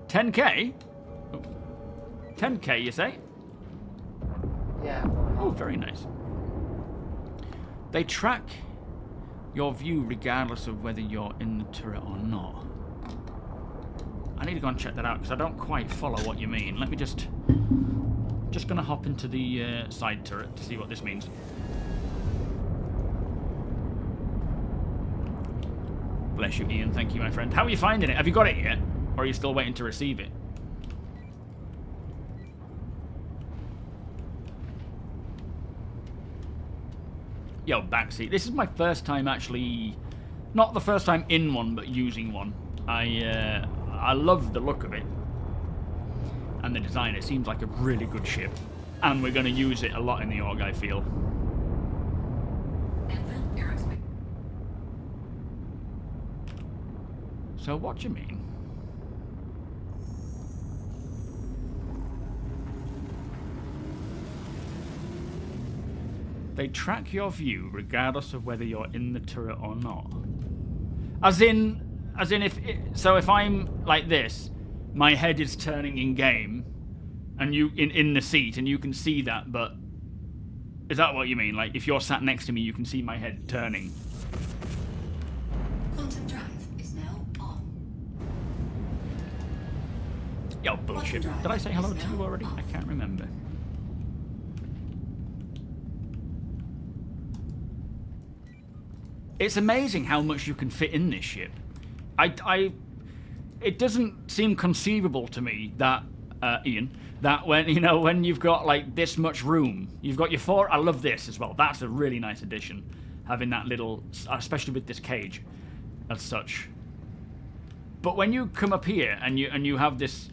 10k? 10k, you say? Yeah. Oh, very nice. They track your view regardless of whether you're in the turret or not. I need to go and check that out because I don't quite follow what you mean. Let me just gonna hop into the side turret to see what this means. Bless you, Ian. Thank you, my friend. How are you finding it? Have you got it yet? Or are you still waiting to receive it? Yo, backseat. This is my first time actually, not the first time in one, but using one. I love the look of it. And the design, it seems like a really good ship. And we're going to use it a lot in the org, I feel. Anvil Aerospace. So what do you mean? They track your view regardless of whether you're in the turret or not. As in if I'm like this, my head is turning in game, and you in the seat, and you can see that. But is that what you mean? Like if you're sat next to me, you can see my head turning. Quantum drive is now on. Yo, bullshit. Did I say hello to you already? I can't remember. It's amazing how much you can fit in this ship. It doesn't seem conceivable to me that, Ian, that when you've got like this much room, you've got your four. I love this as well. That's a really nice addition, having that little, especially with this cage, as such. But when you come up here and you have this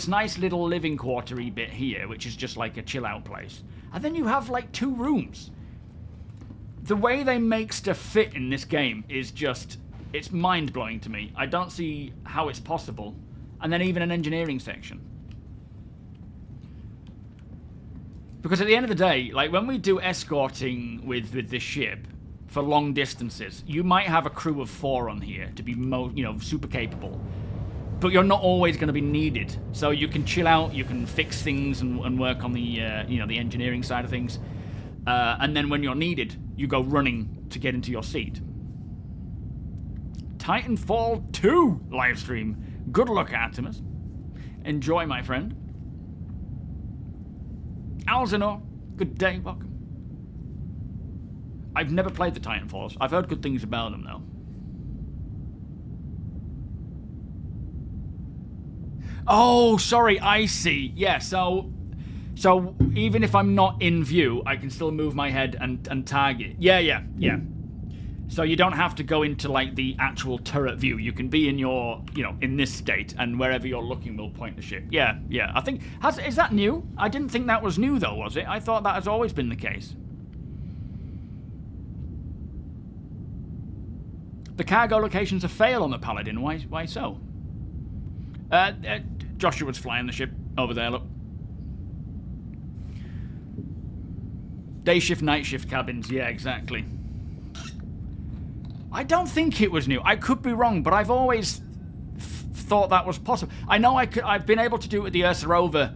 nice little living quarter-y bit here, which is just like a chill-out place, and then you have like 2 rooms. The way they make stuff fit in this game is just, it's mind-blowing to me. I don't see how it's possible. And then even an engineering section. Because at the end of the day, like when we do escorting with this ship for long distances, you might have a crew of 4 on here to be super capable. But you're not always going to be needed. So you can chill out, you can fix things and work on the the engineering side of things. And then when you're needed, you go running to get into your seat. Titanfall 2 livestream. Good luck, Artemis. Enjoy, my friend. Alzanor, good day, welcome. I've never played the Titanfalls. I've heard good things about them, though. Oh, sorry, I see. Yeah, so even if I'm not in view, I can still move my head and target. Yeah. So you don't have to go into like the actual turret view. You can be in your, in this state, and wherever you're looking will point the ship. Yeah. I think, is that new? I didn't think that was new though, was it? I thought that has always been the case. The cargo location's a fail on the Paladin. Why so? Joshua's flying the ship over there, look. Day shift, night shift cabins. Yeah, exactly. I don't think it was new. I could be wrong, but I've always thought that was possible. I know I've been able to do it with the Ursa Rover.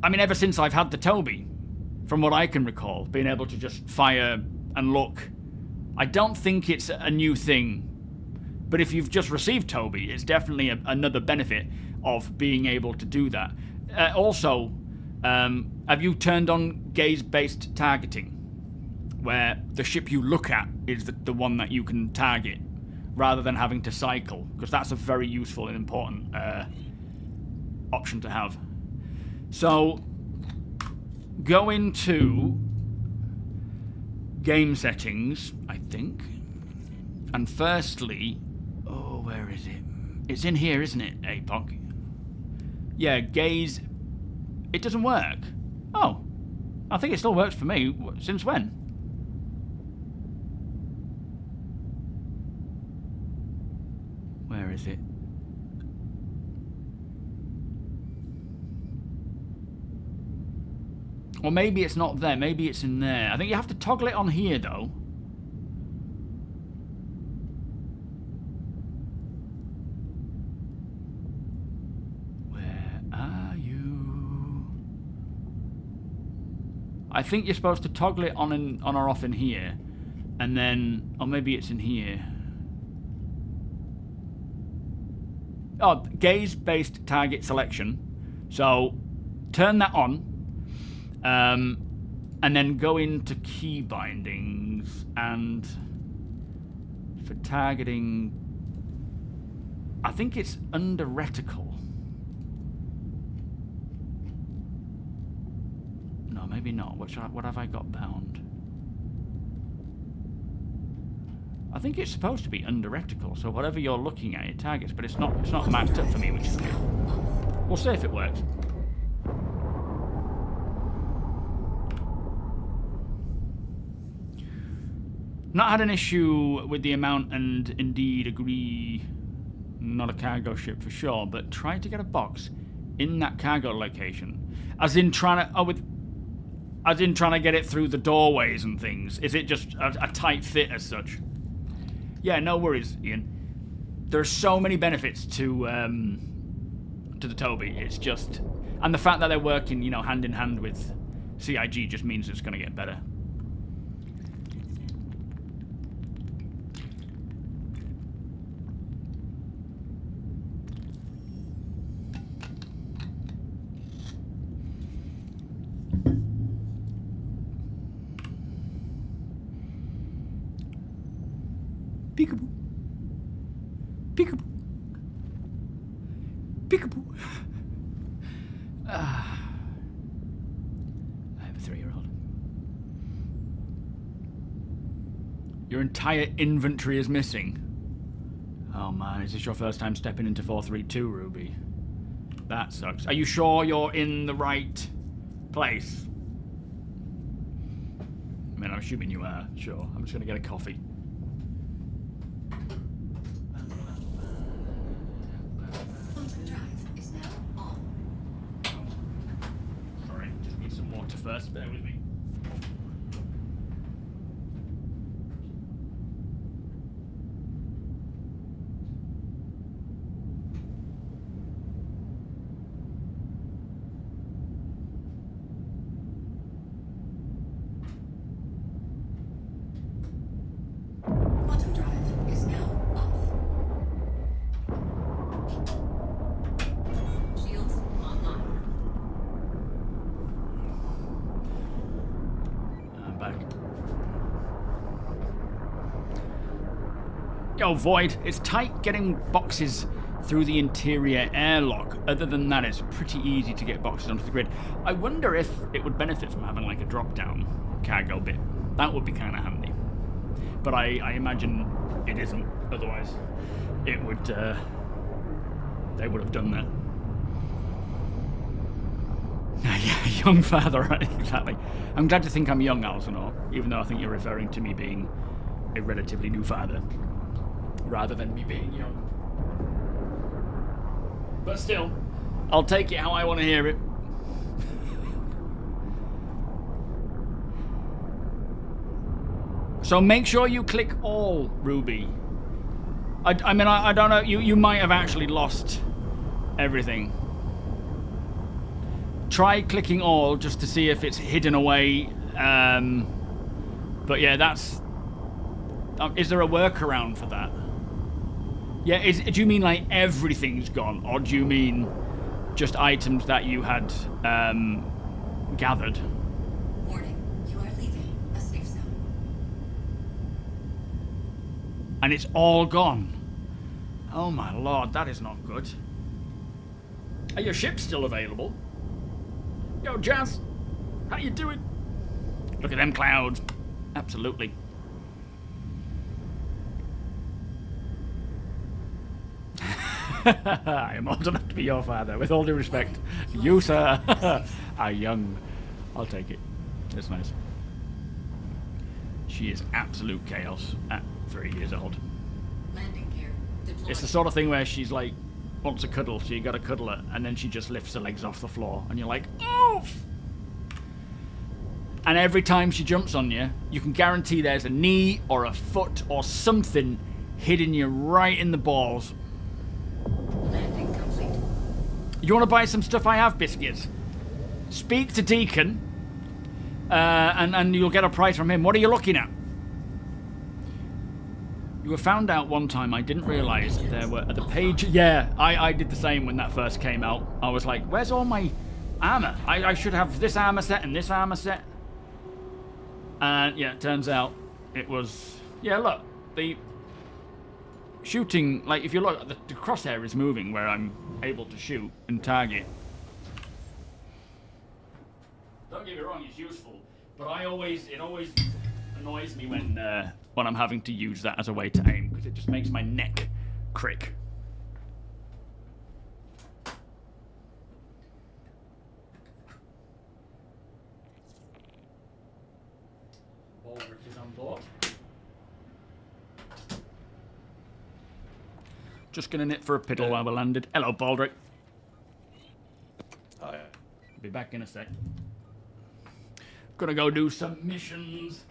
I mean, ever since I've had the TOBII, from what I can recall, being able to just fire and look. I don't think it's a new thing. But if you've just received TOBII, it's definitely another benefit of being able to do that. Also, have you turned on gaze-based targeting, where the ship you look at is the one that you can target, rather than having to cycle? Because that's a very useful and important option to have. So, go into game settings, I think, and firstly, oh, where is it? It's in here, isn't it, APOC? Yeah, gaze. It doesn't work. Oh, I think it still works for me. Since when? Where is it? Or maybe it's not there. Maybe it's in there. I think you have to toggle it on here, though. Where are you? I think you're supposed to toggle it on or off in here. And then... or maybe it's in here. Oh, gaze-based target selection. So, turn that on. And then go into key bindings, and for targeting, I think it's under reticle. No, maybe not. What have I got bound? I think it's supposed to be under reticle, so whatever you're looking at, it targets, but it's not maxed up for me, which is good. We'll see if it works. Not had an issue with the amount, and indeed agree, not a cargo ship for sure, but try to get a box in that cargo location. As in trying to get it through the doorways and things. Is it just a tight fit as such? Yeah, no worries, Ian. There's so many benefits to the TOBII. It's just, and the fact that they're working, you know, hand in hand with CIG just means it's going to get better. Peekaboo. Peekaboo. Peekaboo. I have a 3-year-old. Your entire inventory is missing. Oh man, is this your first time stepping into 432, Ruby? That sucks. Are you sure you're in the right place? I mean, I'm assuming you are. Sure. I'm just gonna get a coffee. First, bear with me. Quantum drive is now off. Shields online. Back. Yo, Void, it's tight getting boxes through the interior airlock. Other than that, it's pretty easy to get boxes onto the grid. I wonder if it would benefit from having like a drop-down cargo bit. That would be kind of handy. But I imagine it isn't. Otherwise, it would. They would have done that. Yeah, young father, right? Exactly. I'm glad to think I'm young, Alzanor, even though I think you're referring to me being a relatively new father, rather than me being young. But still, I'll take it how I want to hear it. So make sure you click all, Ruby. I mean, I don't know, you might have actually lost everything. Try clicking all just to see if it's hidden away. But yeah, that's... is there a workaround for that? Yeah, do you mean like everything's gone? Or do you mean just items that you had gathered? Warning, you are leaving a safe zone. And it's all gone. Oh my lord, that is not good. Are your ships still available? Yo, Jazz, how you doing? Look at them clouds. Absolutely. I am old enough to be your father, with all due respect. You, sir, are young. I'll take it. It's nice. She is absolute chaos at 3 years old. Landing gear deployed. It's the sort of thing where she's like, wants a cuddle, so you gotta cuddle her, and then she just lifts her legs off the floor, and you're like, oh! And every time she jumps on you, you can guarantee there's a knee or a foot or something hitting you right in the balls. Landing complete. You want to buy some stuff I have, Biscuits? Speak to Deacon, and you'll get a price from him. What are you looking at? You were found out one time. I didn't realise there were the page. Yeah, I did the same when that first came out. I was like, where's all my armour? I should have this armour set and this armour set. And yeah, it turns out it was... Yeah, look, the shooting, like if you look, the crosshair is moving where I'm able to shoot and target. Don't get me wrong, it's useful, but it always annoys me when I'm having to use that as a way to aim, because it just makes my neck crick. Baldrick is on board. Just gonna nip for a piddle while we're landed. Hello, Baldrick. Hi. Be back in a sec. Gonna go do some missions.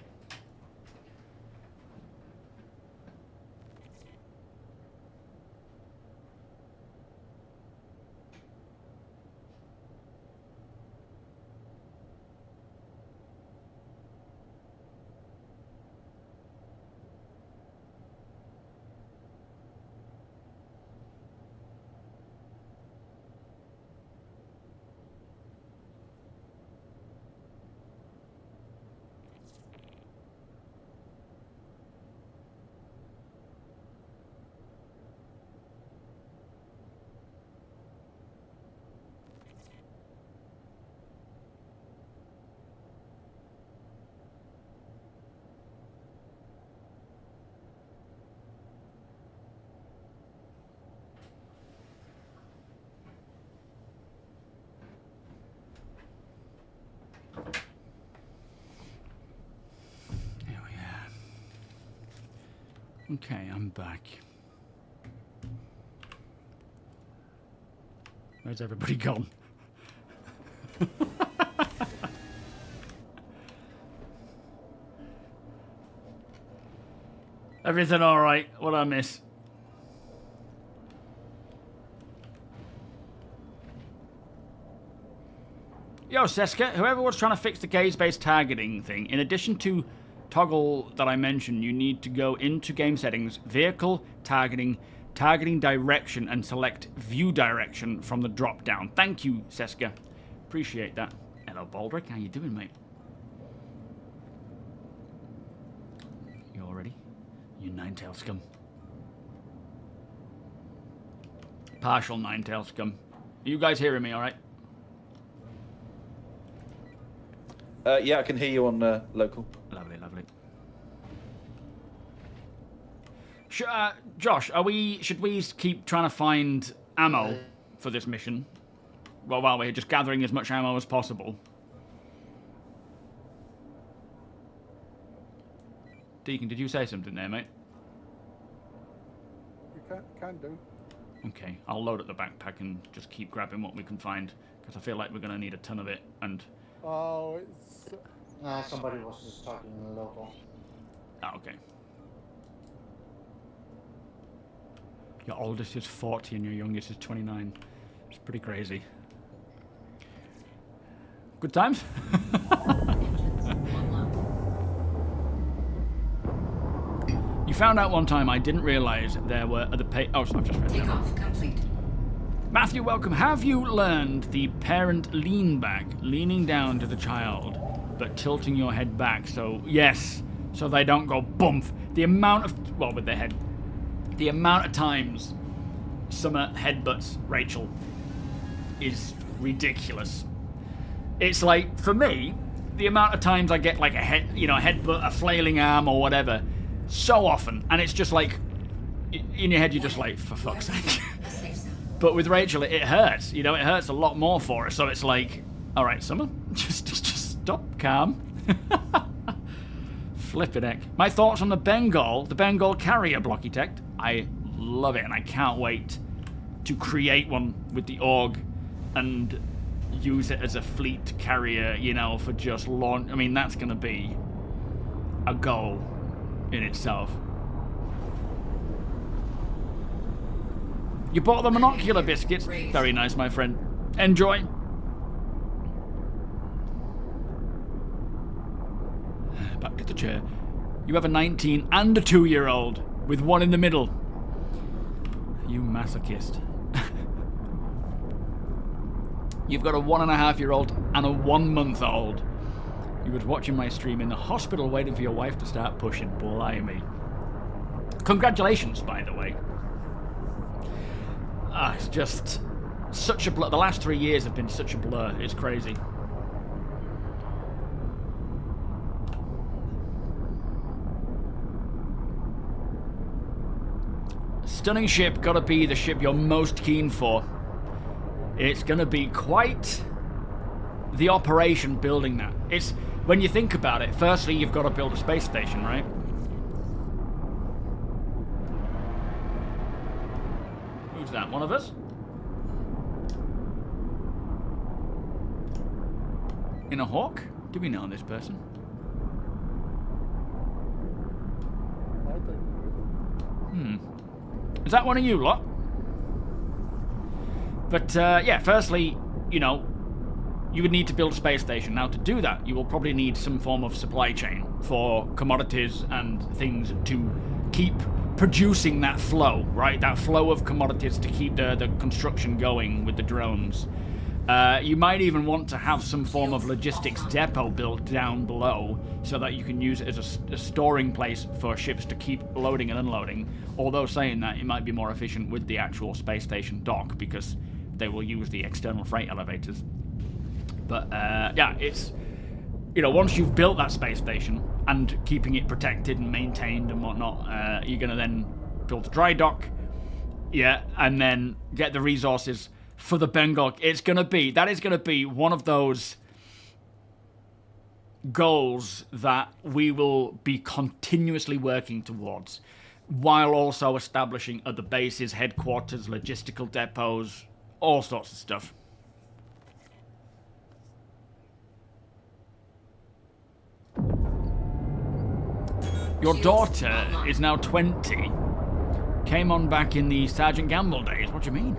Okay, I'm back. Where's everybody gone? Everything all right? What I miss? Yo, Seska, whoever was trying to fix the gaze-based targeting thing, in addition to toggle that I mentioned, you need to go into game settings, vehicle, targeting, targeting direction, and select view direction from the drop-down. Thank you, Seska. Appreciate that. Hello, Baldrick. How you doing, mate? You all ready? You nine-tail scum. Partial nine-tail scum. Are you guys hearing me all right? Yeah, I can hear you on local. Lovely, lovely. Josh, should we keep trying to find ammo for this mission? Well, while we're just gathering as much ammo as possible. Deacon, did you say something there, mate? You can do. Okay, I'll load up the backpack and just keep grabbing what we can find, because I feel like we're going to need a ton of it, and... Oh, it's... Somebody was just talking in the local. Oh, okay. Your oldest is 40 and your youngest is 29. It's pretty crazy. Good times? You found out one time I didn't realize there were other oh, so I've just read that. Takeoff complete. Matthew, welcome. Have you learned the parent lean back, leaning down to the child, but tilting your head back? So, yes, so they don't go bump. The amount of, well, with their head, the amount of times Summer headbutts Rachel is ridiculous. It's like, for me, the amount of times I get like a head, you know, a headbutt, a flailing arm or whatever, so often, and it's just like, in your head you're just like, for fuck's sake. But with Rachel, it hurts. You know, it hurts a lot more for her. So it's like, all right, Summer, just stop, calm. Flippin' heck. My thoughts on the Bengal carrier block detect. I love it, and I can't wait to create one with the AUG and use it as a fleet carrier, you know, for just launch. I mean, that's going to be a goal in itself. You bought the monocular biscuits. Very nice, my friend. Enjoy. Back to the chair. You have a 19 and a 2-year-old with one in the middle. You masochist. You've got a 1.5-year-old and a 1-month-old. You was watching my stream in the hospital waiting for your wife to start pushing. Blimey. Congratulations, by the way. It's just such a blur. The last 3 years have been such a blur. It's crazy. stunning ship gotta be the ship you're most keen for. It's gonna be quite the operation building that. It's, when you think about it, firstly you've got to build a space station, right? Who's that? One of us? In a hawk? Do we know this person? I don't know. Is that one of you lot? But, yeah, firstly, you know, you would need to build a space station. Now, to do that, you will probably need some form of supply chain for commodities and things to keep producing that flow, right? That flow of commodities to keep the construction going with the drones. You might even want to have some form of logistics depot built down below so that you can use it as a storing place for ships to keep loading and unloading. Although saying that, it might be more efficient with the actual space station dock because they will use the external freight elevators. But, yeah, it's, you know, once you've built that space station and keeping it protected and maintained and whatnot, you're going to then build a dry dock, yeah, and then get the resources for the Bengal. That is going to be one of those goals that we will be continuously working towards, while also establishing other bases, headquarters, logistical depots, all sorts of stuff. Your daughter is now 20. Came on back in the Sergeant Gamble days. What do you mean?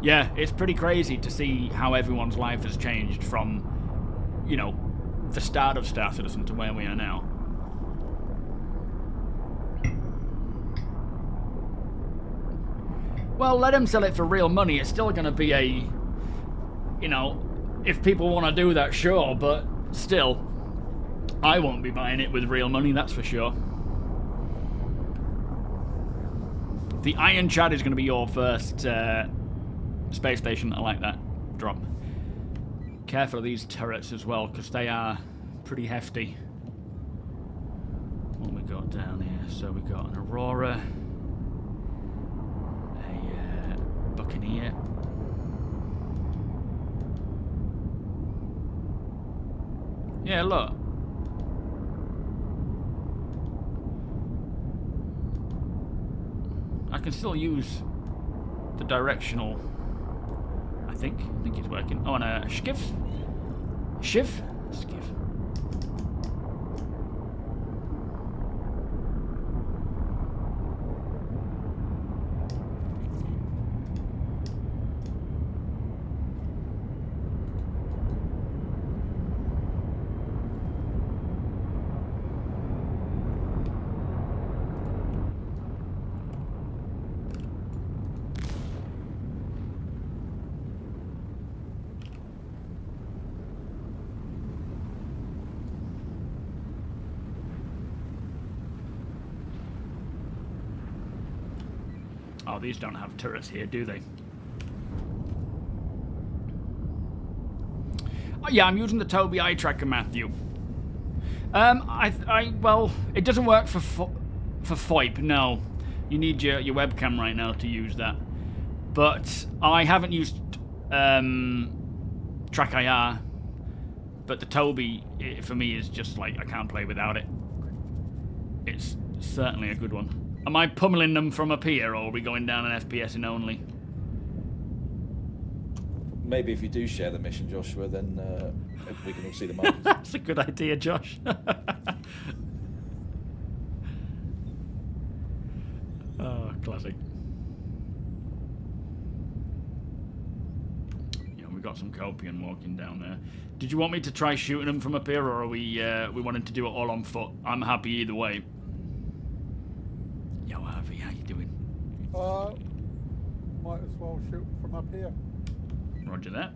Yeah, it's pretty crazy to see how everyone's life has changed from, you know, the start of Star Citizen to where we are now. Well, let him sell it for real money. It's still going to be a, you know, if people want to do that, sure, but still, I won't be buying it with real money, that's for sure. The Iron Chad is going to be your first space station. I like that. Drop. Careful of these turrets as well, because they are pretty hefty. What we got down here? So we got an Aurora, a Buccaneer. Yeah, look. I can still use the directional. I think it's working. Oh, and a skiff. Skiff. Oh, these don't have turrets here, do they? Oh, yeah, I'm using the TOBII eye tracker, Matthew. Well, it doesn't work for FOIP, no. You need your webcam right now to use that. But I haven't used Track IR, but the TOBII, for me, is just like, I can't play without it. It's certainly a good one. Am I pummeling them from up here, or are we going down an FPS in only? Maybe if you do share the mission, Joshua, then we can all see the markers. That's a good idea, Josh. Oh, classic. Yeah, we got some Copian walking down there. Did you want me to try shooting them from up here, or are we wanting to do it all on foot? I'm happy either way. Yo, Harvey, how you doing? Might as well shoot from up here. Roger that.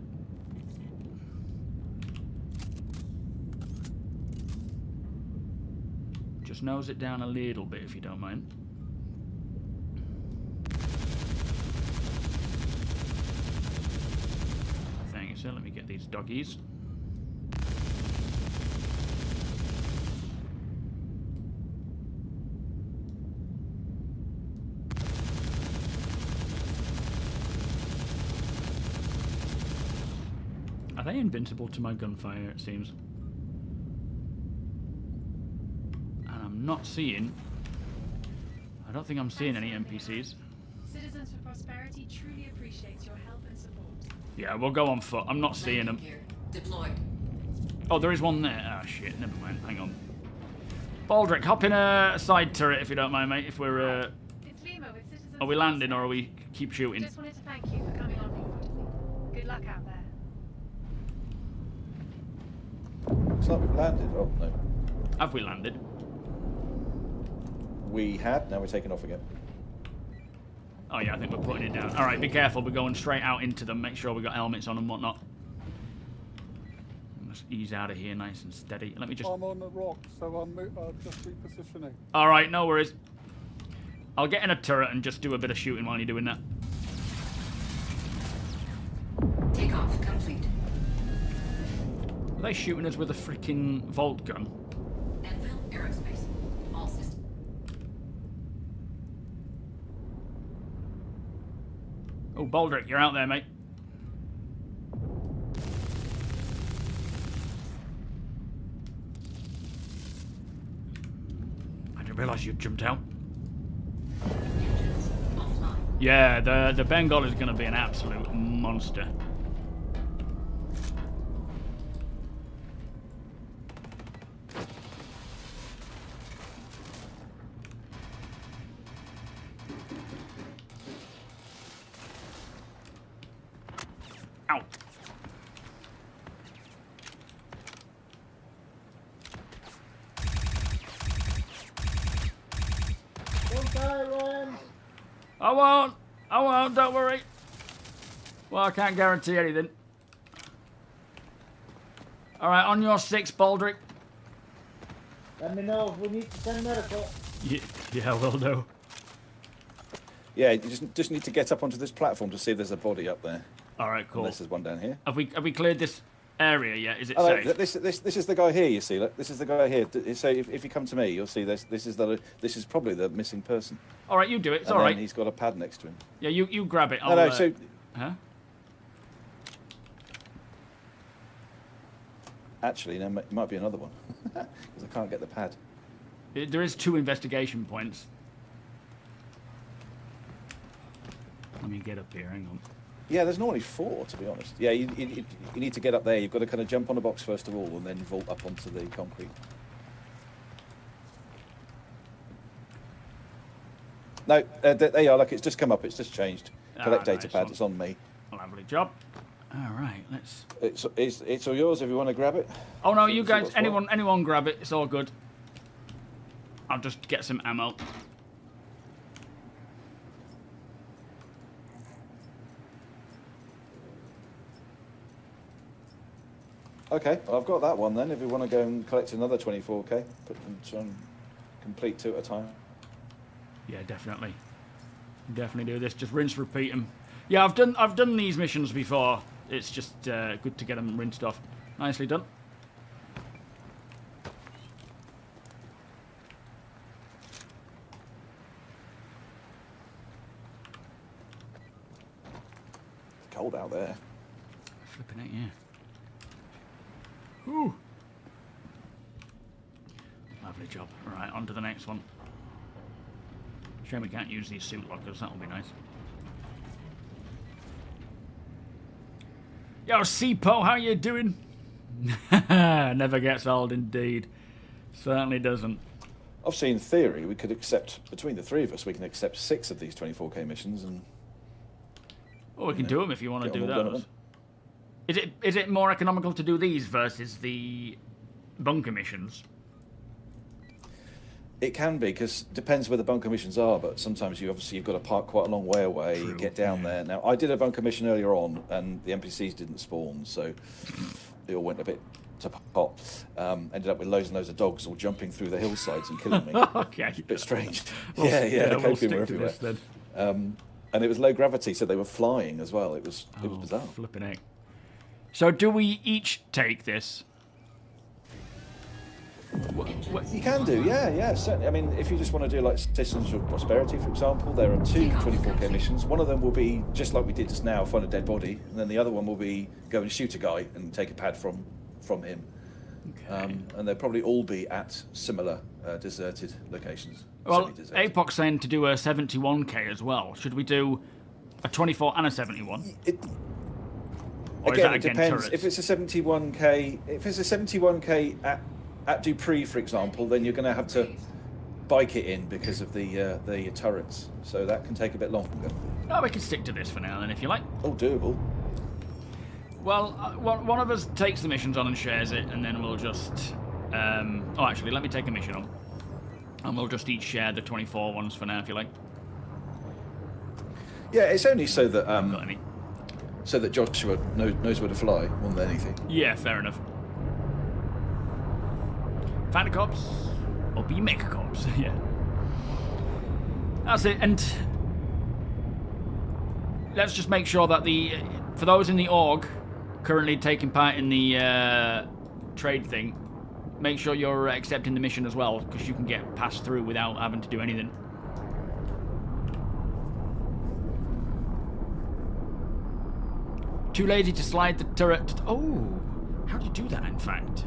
Just nose it down a little bit if you don't mind. Thank you, sir. Let me get these doggies. Are they invincible to my gunfire, it seems? And I'm not seeing... I don't think I'm seeing any NPCs. Citizens for Prosperity truly appreciates your help and support. Yeah, we'll go on foot. I'm not seeing them. Landing gear deployed. Oh, there is one there. Oh, shit. Never mind. Hang on. Baldric, hop in a side turret if you don't mind, mate. If we're... It's Limo with Citizens Are we for landing or are Prosperity. we keep shooting? Just wanted to thank you for coming on board. Good luck out there. Looks like we've landed. Oh, no. Have we landed? We had, now we're taking off again. Oh, yeah, I think we're putting it down. All right, be careful. We're going straight out into them. Make sure we got helmets on and whatnot. Let's ease out of here nice and steady. Let me just... I'm on the rock, so I'm just repositioning. All right, no worries. I'll get in a turret and just do a bit of shooting while you're doing that. Takeoff complete. Are they shooting us with a freaking Volt gun? Anvil Aerospace. All systems. Oh, Baldric, you're out there, mate. I didn't realise you'd jumped out. Engines offline. Yeah, the Bengal is going to be an absolute monster. Ow. Don't die, Ryan. I won't, don't worry. Well, I can't guarantee anything. Alright, on your 6, Baldric. Let me know if we need to send medical. Yeah, will do. Yeah, you just need to get up onto this platform to see if there's a body up there. Alright, cool. Unless there's one down here. Have we cleared this area yet? Is it Oh, safe? no, this is the guy here. You see, look, this is the guy here. So if you come to me, you'll see this. This is probably the missing person. All right, you do it. It's And all then right. He's got a pad next to him. Yeah, you grab it. No, so Huh? actually, there might be another one because I can't get the pad. There is 2 investigation points. Let me get up here. Hang on. Yeah, there's normally 4, to be honest. Yeah, you need to get up there. You've got to kind of jump on a box first of all, and then vault up onto the concrete. No, there you are. Look, it's just come up. It's just changed. Collect data nice pad. one. It's on me. Lovely job. All right, let's. It's all yours if you want to grab it. Oh no, See- you see guys, what's anyone grab it. It's all good. I'll just get some ammo. Okay, well, I've got that one then. If you want to go and collect another 24k, try and complete 2 at a time. Yeah, definitely. Definitely do this. Just rinse, repeat them. Yeah, I've done these missions before. It's just good to get them rinsed off. Nicely done. It's cold out there. Flipping it, yeah. Whew. Lovely job. Right, on to the next one. Shame we can't use these suit lockers. That'll be nice. Yo, Sipo, how you doing? Never gets old, indeed. Certainly doesn't. Obviously, in theory, we could accept, between the 3 of us, we can accept 6 of these 24k missions and... Well, we can do them if you want to get do them all done at those. once. Is it more economical to do these versus the bunker missions? It can be, because depends where the bunker missions are, but sometimes you've got to park quite a long way away, True, get down there. Now, I did a bunker mission earlier on, and the NPCs didn't spawn, so they all went a bit to pot. Ended up with loads and loads of dogs all jumping through the hillsides and killing me. Okay. It's a bit strange. We'll the we'll copium stick were to everywhere. this then. And it was low gravity, so they were flying as well. It was Oh, bizarre. flipping heck. So do we each take this? You can do, yeah, certainly. I mean, if you just want to do like Citizens of Prosperity, for example, there are two 24k missions. One of them will be just like we did just now, find a dead body, and then the other one will be go and shoot a guy and take a pad from him. Okay. And they'll probably all be at similar deserted locations. Well, Apoc's saying to do a 71k as well. Should we do a 24 and a 71? Again, it depends. If it's a 71k, at Dupree, for example, then you're going to have to bike it in because of the turrets. So that can take a bit longer. No, we can stick to this for now, then, if you like. Oh, doable. Well, one of us takes the missions on and shares it, and then we'll just... oh, actually, let me take a mission on. And we'll just each share the 24 ones for now, if you like. Yeah, it's only so that so that Joshua knows where to fly more than anything. Yeah, fair enough. Find a corpse, or be make a corpse. Yeah. That's it. And let's just make sure that for those in the org currently taking part in the trade thing, make sure you're accepting the mission as well, because you can get passed through without having to do anything. Too lazy to slide the turret. Oh, how do you do that, in fact?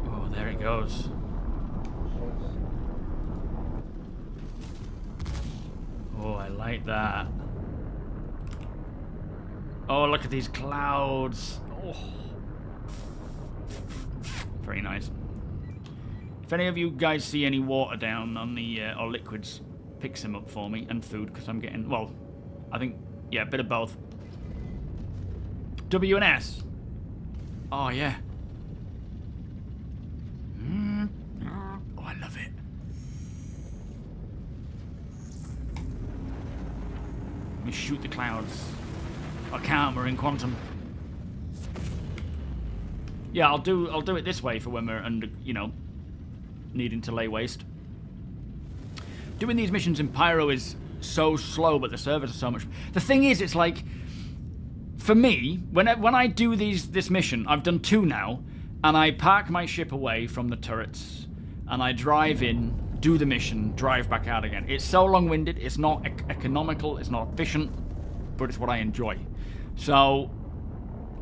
Oh, there it goes. Oh, I like that. Oh, look at these clouds. Oh. Very nice. If any of you guys see any water down on the, or liquids, pick some up for me, and food, because I'm getting, well, I think, yeah, a bit of both. W and S. Oh, yeah. Oh, I love it. Let me shoot the clouds. I can't, we're in quantum. Yeah, I'll do it this way for when we're under, needing to lay waste. Doing these missions in Pyro is so slow, but the servers are so much. The thing is, it's like, for me, when I do this mission, I've done 2 now, and I park my ship away from the turrets, and I drive in, do the mission, drive back out again. It's so long-winded, it's not economical, it's not efficient, but it's what I enjoy. So,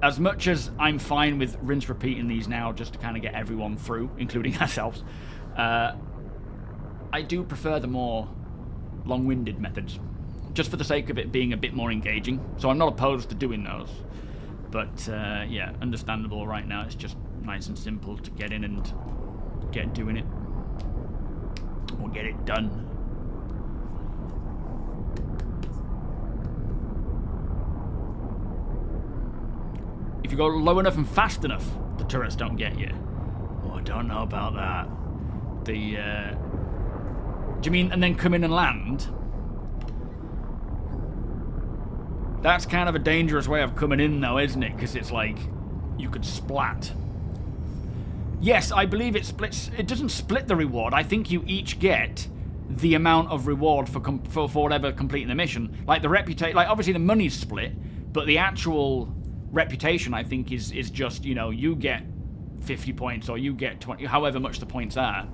as much as I'm fine with rinse repeating these now just to kind of get everyone through, including ourselves, I do prefer the more long-winded methods, just for the sake of it being a bit more engaging. So I'm not opposed to doing those, but yeah, understandable right now. It's just nice and simple to get in and get doing it, or get it done. If you go low enough and fast enough, the turrets don't get you. Oh, I don't know about that. Do you mean and then come in and land? That's kind of a dangerous way of coming in, though, isn't it? Because it's like you could splat. Yes, I believe it splits. It doesn't split the reward. I think you each get the amount of reward for whatever completing the mission. Like the reputation, like obviously the money's split, but the actual reputation, I think, is just, you get 50 points or you get 20, however much the points are.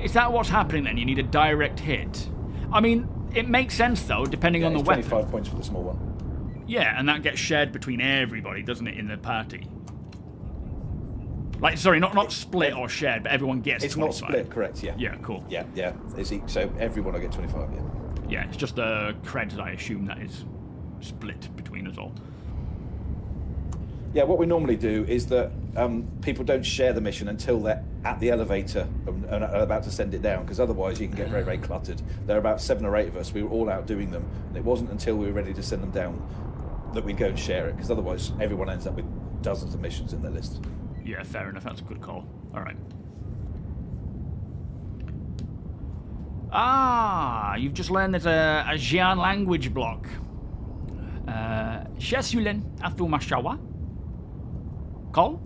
Is that what's happening then? You need a direct hit. I mean, it makes sense though, depending on the weapon. 25 points for the small one. Yeah, and that gets shared between everybody, doesn't it, in the party? Like, sorry, not split or shared, but everyone gets 25. It's not split, correct, yeah. Yeah, cool. Yeah. So everyone will get 25, yeah. Yeah, it's just the cred, I assume, that is split between us all. Yeah, what we normally do is that people don't share the mission until they're at the elevator and are about to send it down, because otherwise you can get very, very cluttered. There are about 7 or 8 of us. We were all out doing them, and it wasn't until we were ready to send them down that we'd go and share it, because otherwise everyone ends up with dozens of missions in their list. Yeah, fair enough. That's a good call. All right. Ah, you've just learned there's a Xi'an language block. Shesulen Atu Mashawa? Call?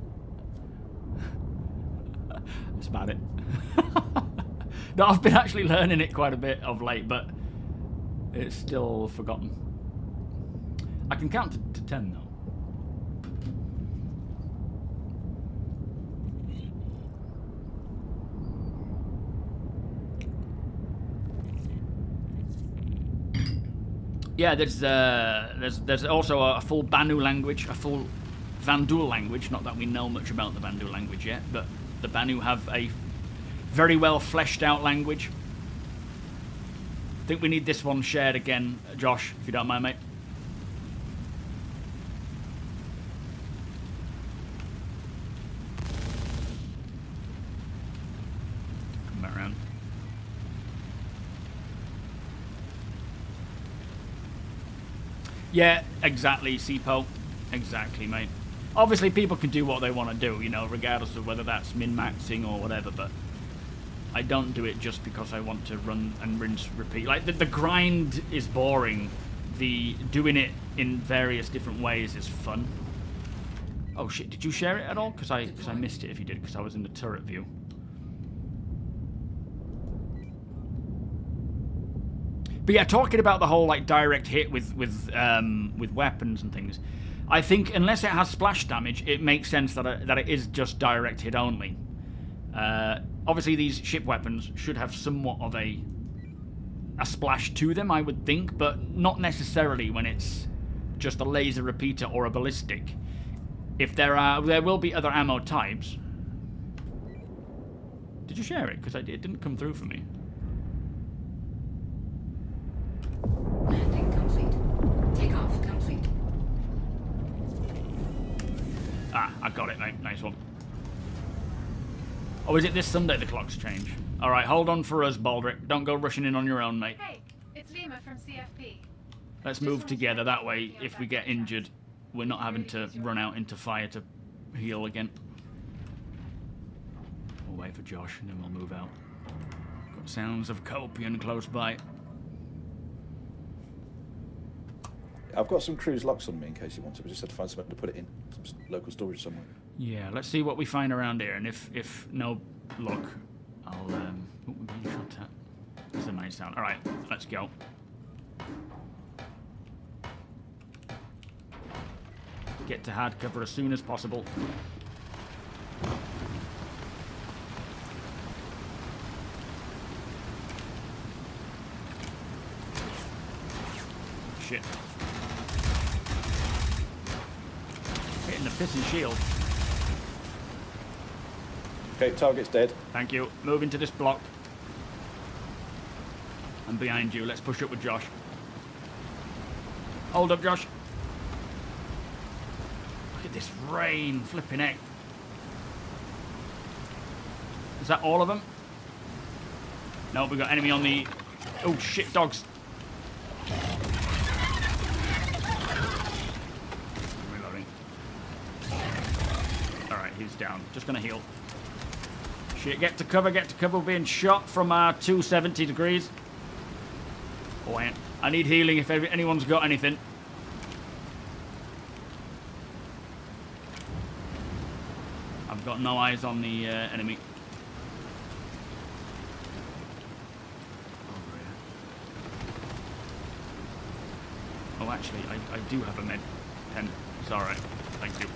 That's about it. No, I've been actually learning it quite a bit of late, but it's still forgotten. I can count to 10 though. Yeah, there's also a full Banu language, a full Vanduul language. Not that we know much about the Vanduul language yet, but the Banu have a very well fleshed out language. I think we need this one shared again, Josh, if you don't mind, mate. Come back around. Yeah, exactly, Sipo. Exactly, mate. Obviously, people can do what they want to do, you know, regardless of whether that's min-maxing or whatever, but I don't do it just because I want to run and rinse, repeat. Like, the grind is boring. The doing it in various different ways is fun. Oh, shit, did you share it at all? Because I missed it if you did, because I was in the turret view. But yeah, talking about the whole like direct hit with weapons and things, I think unless it has splash damage, it makes sense that it is just direct hit only. Obviously, these ship weapons should have somewhat of a splash to them, I would think, but not necessarily when it's just a laser repeater or a ballistic. If there will be other ammo types. Did you share it? Because it didn't come through for me. Landing complete. Takeoff complete. Ah, I got it, mate. Nice one. Oh, is it this Sunday the clocks change? All right, hold on for us, Baldric. Don't go rushing in on your own, mate. Hey, it's Lima from CFP. Let's move together. That way, if we get injured, we're not having to run out into fire to heal again. We'll wait for Josh, and then we'll move out. Got sounds of Copian close by. I've got some cruise locks on me in case you want to. We just had to find somewhere to put it in. Some local storage somewhere. Yeah, let's see what we find around here, and if no luck, I'll oh, we're being shot at. That's a nice sound. All right, let's go. Get to hard cover as soon as possible. Shit. Hitting the piss and shield. Okay, target's dead. Thank you. Move into this block. I'm behind you. Let's push up with Josh. Hold up, Josh. Look at this rain. Flipping heck. Is that all of them? No, we got enemy on the... Oh, shit, dogs. Reloading. Alright, he's down. Just gonna heal. Shit, get to cover, get to cover. We're being shot from our 270 degrees. Oh, I need healing if anyone's got anything. I've got no eyes on the enemy. Oh, actually, I do have a med pen. It's alright. Thank you.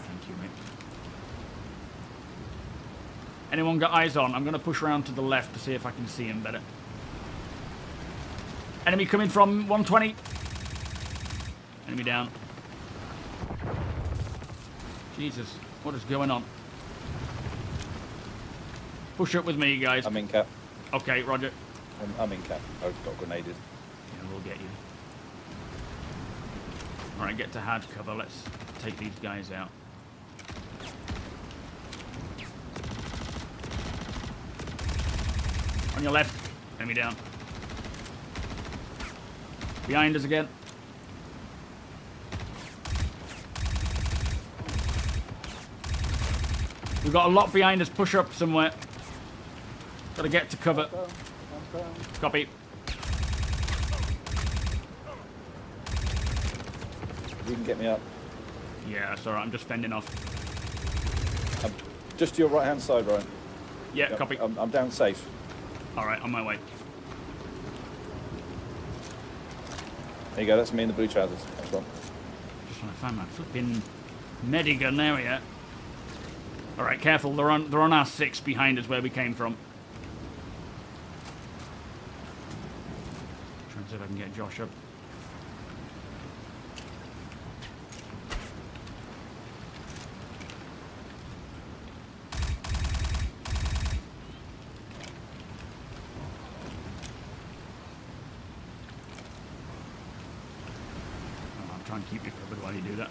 Thank you, mate. Anyone got eyes on? I'm going to push around to the left to see if I can see him better. Enemy coming from 120. Enemy down. Jesus, what is going on? Push up with me, guys. I'm in cap. Okay, roger. I'm in cap. I got grenaded. Yeah, we'll get you. Alright, get to hard cover. Let's take these guys out. On your left. Enemy down. Behind us again. We've got a lot behind us. Push up somewhere. Gotta get to cover. Copy. You can get me up. Yeah, it's alright. I'm just fending off. Just to your right hand side, Ryan. Yeah, Yep, copy. I'm down safe. Alright, on my way. There you go, that's me in the blue trousers. That's one. Just want to find my flipping medigun. There we are. Alright, careful. They're on R6 behind us where we came from. Trying to see if I can get Josh up. I'll try and keep you covered while you do that.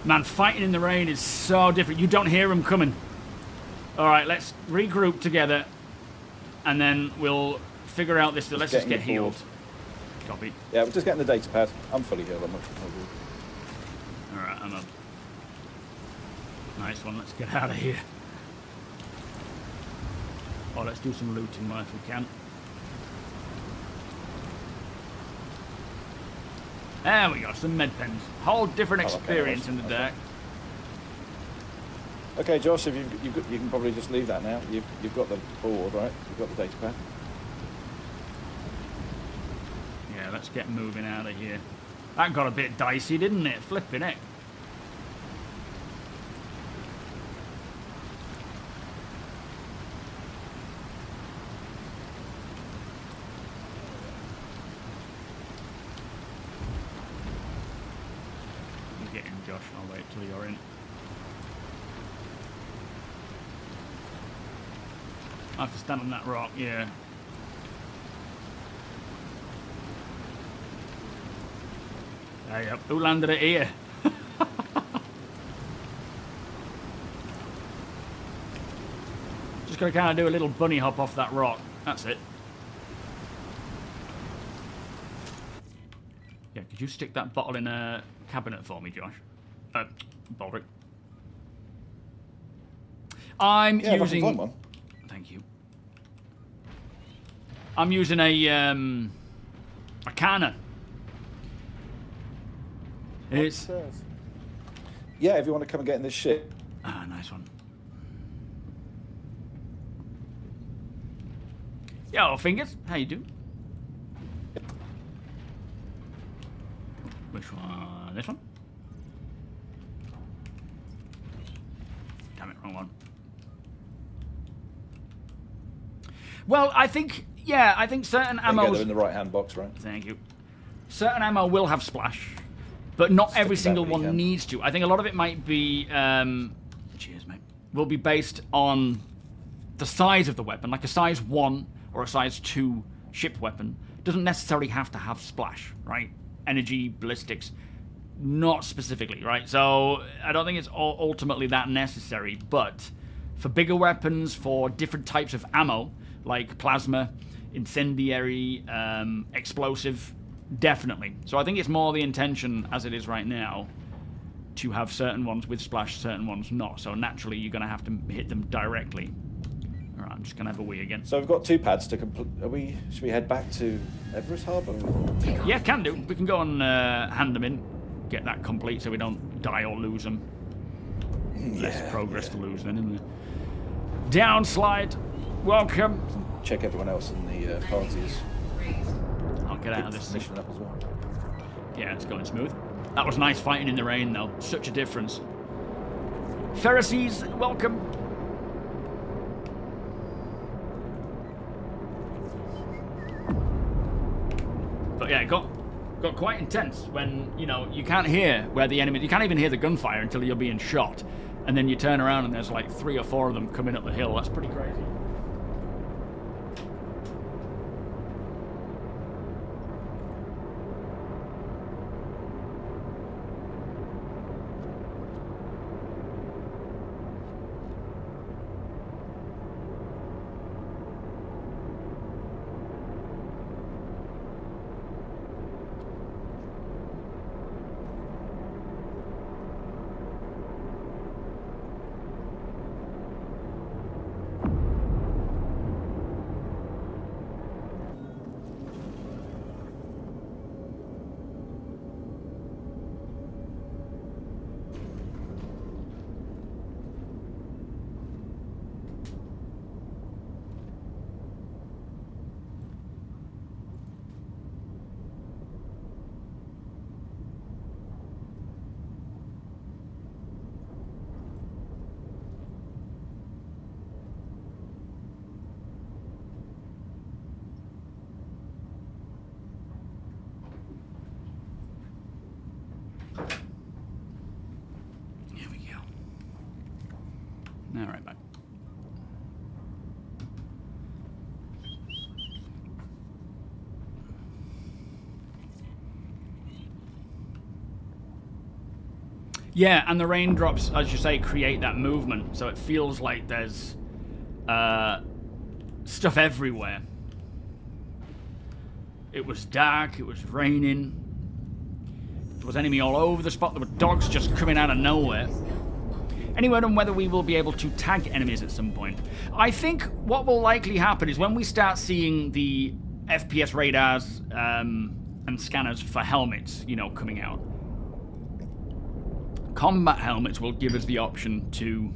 Man, fighting in the rain is so different. You don't hear them coming. Alright, let's regroup together. And then we'll figure out this. Let's just get healed. Copy. Yeah, we're just getting the data pad. I'm fully healed. Alright, I'm up. Nice one. Let's get out of here. Oh, let's do some looting if we can. There we go, some med pens. Whole different experience in the deck. Okay, Josh, if you can probably just leave that now. You've got the board, right? You've got the data pad. Yeah, let's get moving out of here. That got a bit dicey, didn't it? Flipping it. Josh, I'll wait till you're in. I have to stand on that rock, yeah. Hey, up. Who landed it here? Just gotta kind of do a little bunny hop off that rock. That's it. Yeah, could you stick that bottle in a cabinet for me, Josh? Baldrick. I'm using... One. Thank you. I'm using a cannon. It's... Yeah, if you want to come and get in this ship. Ah, nice one. Yo, Fingers, how you doing? Which one? This one? Damn it, wrong one. Well, I think, yeah, I think certain ammo. They're in the right-hand box, right? Thank you. Certain ammo will have splash, but not every single one needs to. I think a lot of it might be, cheers, mate, will be based on the size of the weapon. Like a size 1 or a size 2 ship weapon doesn't necessarily have to have splash, right? Energy, ballistics, not specifically, right? So I don't think it's ultimately that necessary, but for bigger weapons, for different types of ammo, like plasma, incendiary, explosive, definitely. So I think it's more the intention, as it is right now, to have certain ones with splash, certain ones not. So naturally, you're going to have to hit them directly. All right, I'm just going to have a wee again. So we've got 2 pads to complete. Should we head back to Everest Harbour? Yeah, can do. We can go and hand them in, get that complete so we don't die or lose them. Less progress to lose then, isn't there? Downslide. Welcome. Check everyone else in the parties. I'll get out of this mission up as well. Yeah, it's going smooth. That was nice fighting in the rain, though. Such a difference. Pharisees, welcome. But yeah, it got quite intense when, you know, you can't hear where the enemy... You can't even hear the gunfire until you're being shot. And then you turn around and there's like 3 or 4 of them coming up the hill. That's pretty crazy. All right, bye. Yeah, and the raindrops, as you say, create that movement, so it feels like there's stuff everywhere. It was dark, it was raining, there was enemy all over the spot, there were dogs just coming out of nowhere. Any word on whether we will be able to tag enemies at some point? I think what will likely happen is when we start seeing the FPS radars and scanners for helmets, you know, coming out, combat helmets will give us the option to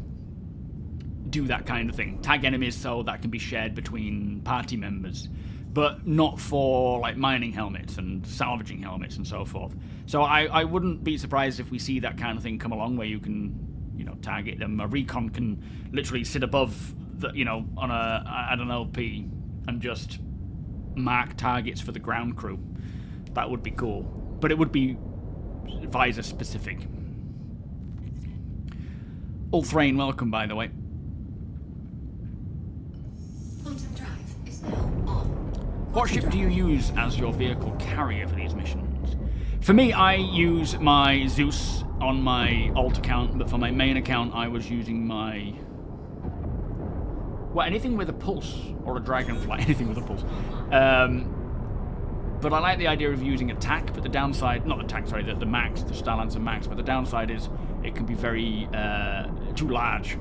do that kind of thing. Tag enemies so that can be shared between party members, but not for like mining helmets and salvaging helmets and so forth. So I wouldn't be surprised if we see that kind of thing come along where you can, you know, target them. A recon can literally sit above the, you know, on an LP and just mark targets for the ground crew. That would be cool, but it would be visor specific. Ulthrain, welcome, by the way. Quantum drive is now on. What ship do you use as your vehicle carrier for these missions? For me, I use my Zeus on my alt account, but for my main account, I was using my... well, anything with a pulse, or a dragonfly, anything with a pulse. But I like the idea of using attack, but the downside, not attack, sorry, the max, the Starlancer max, but the downside is it can be very, too large.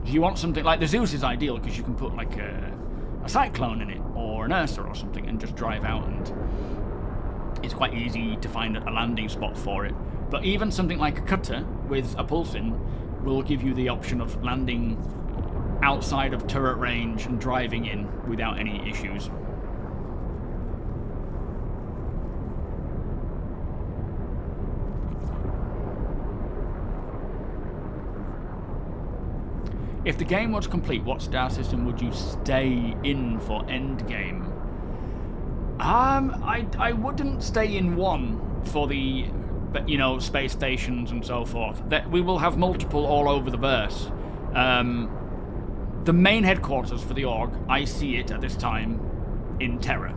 You want something, like the Zeus is ideal, because you can put like a Cyclone in it, or an Ursa or something, and just drive out, and it's quite easy to find a landing spot for it. But even something like a cutter with a pulse in will give you the option of landing outside of turret range and driving in without any issues. If the game was complete, what star system would you stay in for endgame? I wouldn't stay in one for the, you know, space stations and so forth. That we will have multiple all over the verse. The main headquarters for the org, I see it at this time in Terra,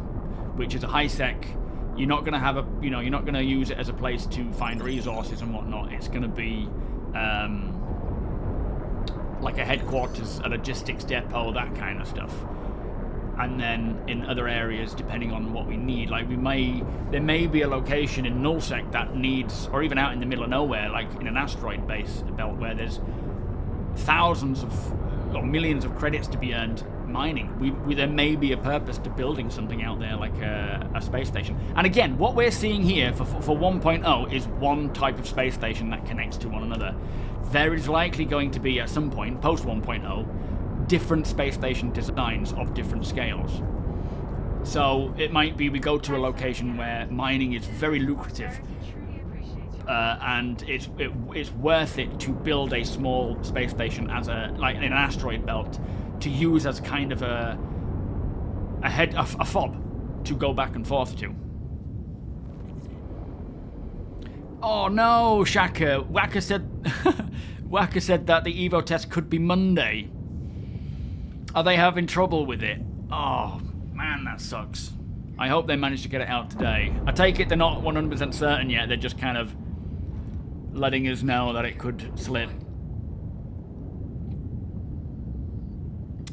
which is a high sec. You're not going to have a, you know, you're not going to use it as a place to find resources and whatnot. It's going to be like a headquarters, a logistics depot, that kind of stuff. And then in other areas, depending on what we need, like there may be a location in nullsec that needs, or even out in the middle of nowhere, like in an asteroid base belt where there's thousands of, or millions of credits to be earned mining. There may be a purpose to building something out there, like a space station. And again, what we're seeing here for 1.0 is one type of space station that connects to one another. There is likely going to be, at some point, post 1.0, different space station designs of different scales. So it might be we go to a location where mining is very lucrative, and it's worth it to build a small space station as like in an asteroid belt to use as kind of a fob to go back and forth to. Oh no, Shaka! Waka said that the Evo test could be Monday. Are they having trouble with it? Oh man, that sucks. I hope they managed to get it out today. I take it they're not 100% certain yet. They're just kind of letting us know that it could slip.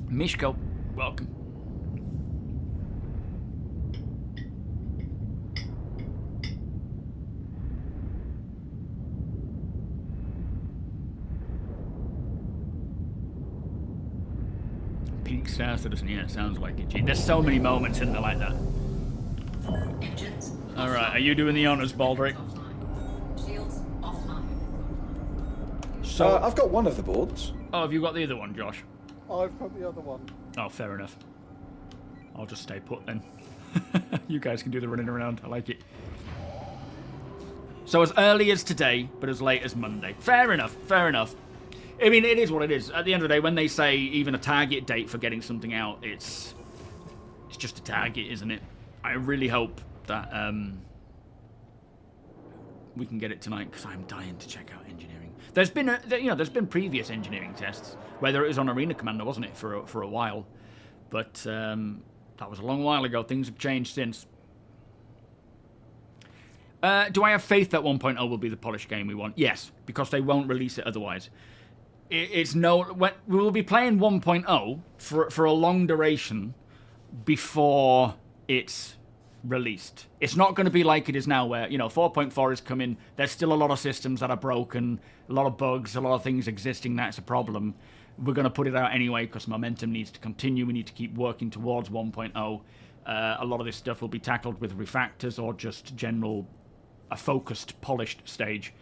Mishko, welcome. Peak Star Citizen, yeah, it sounds like it. Gee, there's so many moments in there like that. Alright, are you doing the honors, Baldrick? Shields offline. So I've got one of the boards. Oh, have you got the other one, Josh? I've got the other one. Oh, fair enough. I'll just stay put then. You guys can do the running around. I like it. So as early as today, but as late as Monday. Fair enough, fair enough. I mean, it is what it is. At the end of the day, when they say even a target date for getting something out, it's just a target, isn't it? I really hope that we can get it tonight, because I'm dying to check out engineering. There's been, there's been previous engineering tests, whether it was on Arena Commander, wasn't it, for a while, but that was a long while ago. Things have changed since. Do I have faith that 1.0 will be the polished game we want? Yes, because they won't release it otherwise. We will be playing 1.0 for a long duration before it's released. It's not going to be like it is now, where 4.4 is coming. There's still a lot of systems that are broken, a lot of bugs, a lot of things existing. That's a problem. We're going to put it out anyway because momentum needs to continue. We need to keep working towards 1.0. A lot of this stuff will be tackled with refactors or just a focused, polished stage.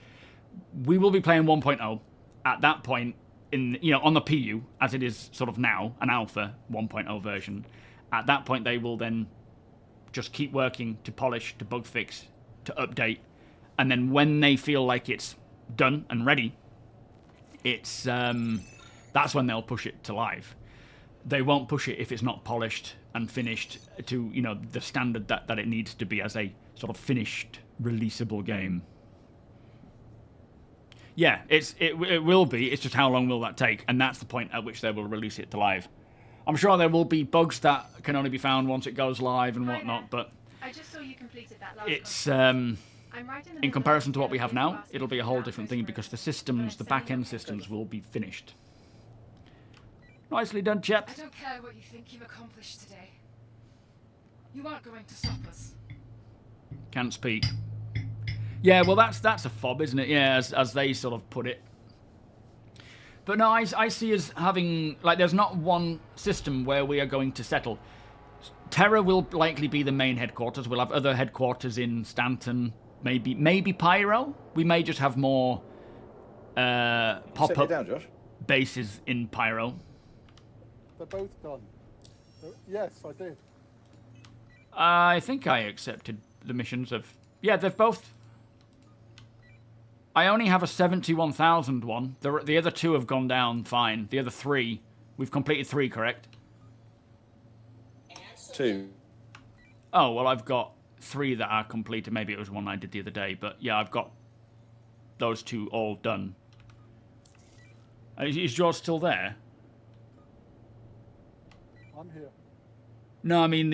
We will be playing 1.0 at that point on the PU, as it is sort of now, an alpha 1.0 version. At that point, they will then just keep working to polish, to bug fix, to update, and then when they feel like it's done and ready, it's that's when they'll push it to live. They won't push it if it's not polished and finished to the standard that it needs to be as a sort of finished, releasable game. Yeah, it will be. It's just how long will that take, and that's the point at which they will release it to live. I'm sure there will be bugs that can only be found once it goes live and whatnot, but I just saw you completed that last it's I'm right in the in middle comparison of to what we have now, asking it'll be a for whole that different first thing room. because the systems, the back-end systems, will be finished. Nicely done, chaps. I don't care what you think you've accomplished today. You aren't going to stop us. Can't speak. Yeah, well, that's a fob, isn't it? Yeah, as they sort of put it. But no, I see us having, there's not one system where we are going to settle. Terra will likely be the main headquarters. We'll have other headquarters in Stanton, maybe Pyro. We may just have more pop-up bases in Pyro. They're both done. Yes, I did. I think I accepted the missions of... Yeah, they've both... I only have a 71,000 one. The other two have gone down fine. The other three... We've completed 3, correct? 2. Oh, well, I've got 3 that are completed. Maybe it was one I did the other day. But, yeah, I've got those 2 all done. Is yours still there? I'm here. No, I mean,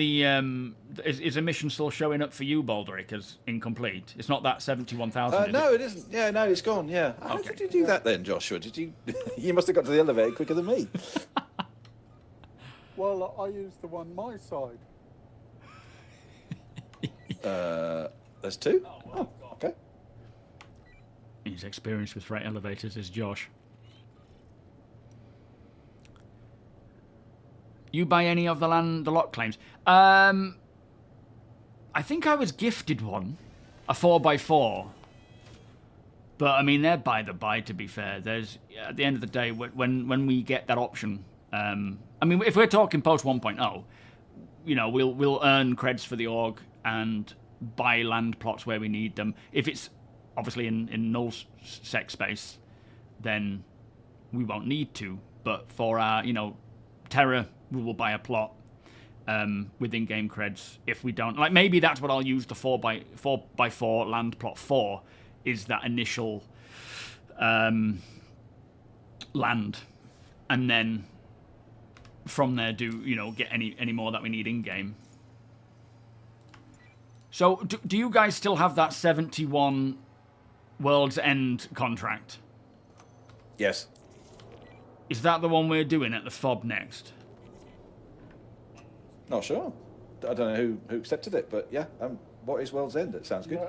is a mission still showing up for you, Baldric, as incomplete? It's not that 71,000, No, it isn't. Yeah, no, it's gone, yeah. How did you do that then, Joshua? Did you... You must have got to the elevator quicker than me. Well, I used the one my side. There's 2? Oh, okay. His experience with freight elevators is Josh. You buy any of the lot claims? I think I was gifted one, a 4x4. But I mean, they're by the by. To be fair, there's at the end of the day when we get that option. I mean, if we're talking post 1.0, we'll earn creds for the org and buy land plots where we need them. If it's obviously in null sec space, then we won't need to. But for our Terra, we will buy a plot with in-game creds. If we don't, maybe that's what I'll use the 4x4 land plot for, is that initial land, and then from there get any more that we need in-game. So do you guys still have that 71 World's End contract? Yes. Is that the one we're doing at the FOB next? Not sure. I don't know who accepted it, but yeah. What is World's End? It sounds good.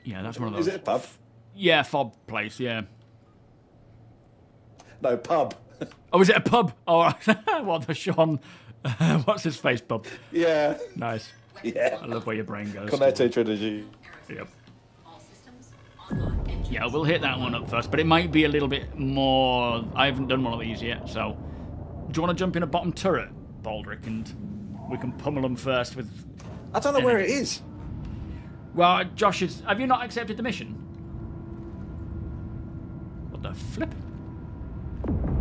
Yeah, that's one of those. Is it a pub? Yeah, FOB place, yeah. No, pub. Oh, is it a pub? Oh, what, the Sean... What's his face pub? Yeah. Nice. Yeah. I love where your brain goes. Cornetto Trilogy. Yep. Yeah, we'll hit that one up first, but it might be a little bit more... I haven't done one of these yet, so... Do you want to jump in a bottom turret, Baldric, and we can pummel them first with... I don't know where it is. Well, Josh is... Have you not accepted the mission? What the flip?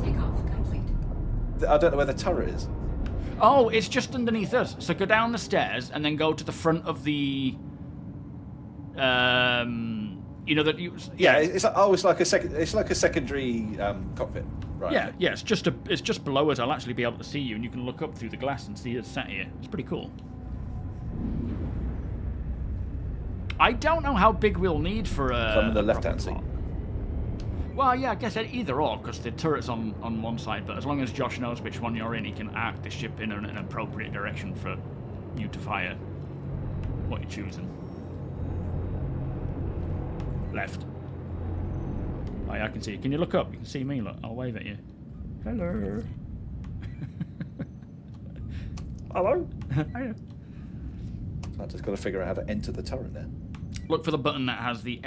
Takeoff complete. I don't know where the turret is. Oh, it's just underneath us. So go down the stairs and then go to the front of the... You know that you. Yeah, it's like a secondary cockpit, right? Yeah, yeah. It's just below us. I'll actually be able to see you, and you can look up through the glass and see us sat here. It's pretty cool. I don't know how big we'll need for a. From the left-hand seat. Well, yeah, I guess either or, because the turret's on one side. But as long as Josh knows which one you're in, he can arc the ship in an appropriate direction for you to fire what you're choosing. Left. Oh, yeah, I can see you. Can you look up? You can see me. Look, I'll wave at you. Hello. Hello. Hiya. I just got to figure out how to enter the turret there. Look for the button that has the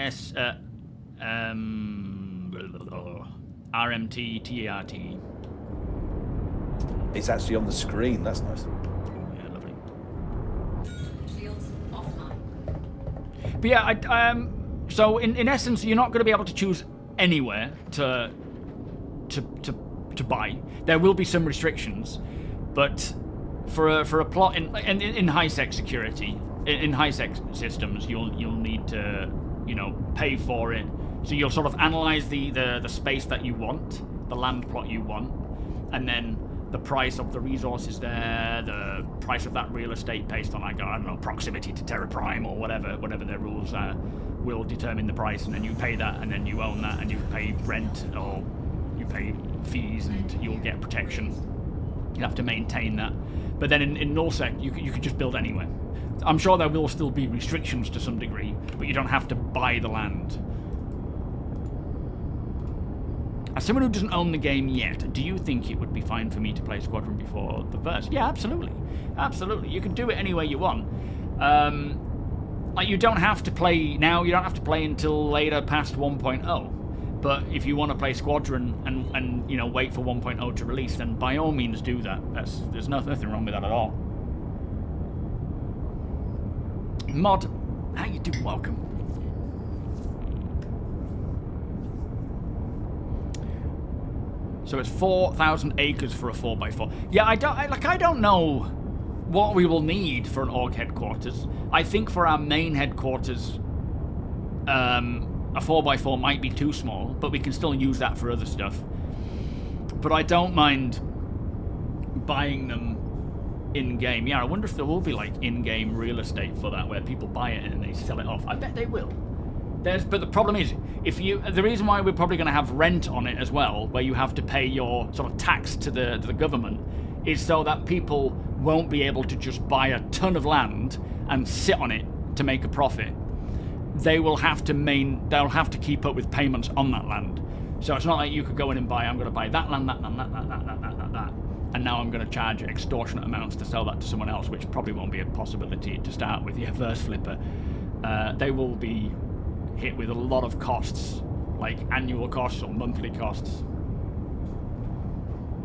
RMT TART. It's actually on the screen. That's nice. Yeah, lovely. Shields offline. But yeah, so in essence, you're not going to be able to choose anywhere to buy. There will be some restrictions, but for a plot in high-sec security, in high-sec systems, you'll need to pay for it. So you'll sort of analyze the space that you want, the land plot you want, and then the price of the resources there, the price of that real estate based on, I don't know, proximity to Terra Prime or whatever their rules are, will determine the price, and then you pay that, and then you own that, and you pay rent or you pay fees, and you'll get protection. You have to maintain that. But then in nullsec, you could just build anywhere. I'm sure there will still be restrictions to some degree, but you don't have to buy the land. As someone who doesn't own the game yet, do you think it would be fine for me to play Squadron before the verse? Yeah, absolutely. Absolutely. You can do it any way you want. Like, you don't have to play now, you don't have to play until later past 1.0. But if you want to play Squadron and wait for 1.0 to release, then by all means do that. There's nothing wrong with that at all. Mod, how you doing? Welcome. So it's 4,000 acres for a 4x4. Yeah, I don't know what we will need for an org headquarters. I think for our main headquarters, a 4x4 might be too small, but we can still use that for other stuff. But I don't mind buying them in-game. Yeah, I wonder if there will be like in-game real estate for that, where people buy it and they sell it off. I bet they will. But the problem is, the reason why we're probably going to have rent on it as well, where you have to pay your sort of tax to the government, is so that people won't be able to just buy a ton of land and sit on it to make a profit. They'll have to keep up with payments on that land. So it's not like you could go in and buy, I'm going to buy that land, that, and now I'm going to charge extortionate amounts to sell that to someone else, which probably won't be a possibility to start with. Yeah, Verse Flipper. They will be hit with a lot of costs, like annual costs or monthly costs.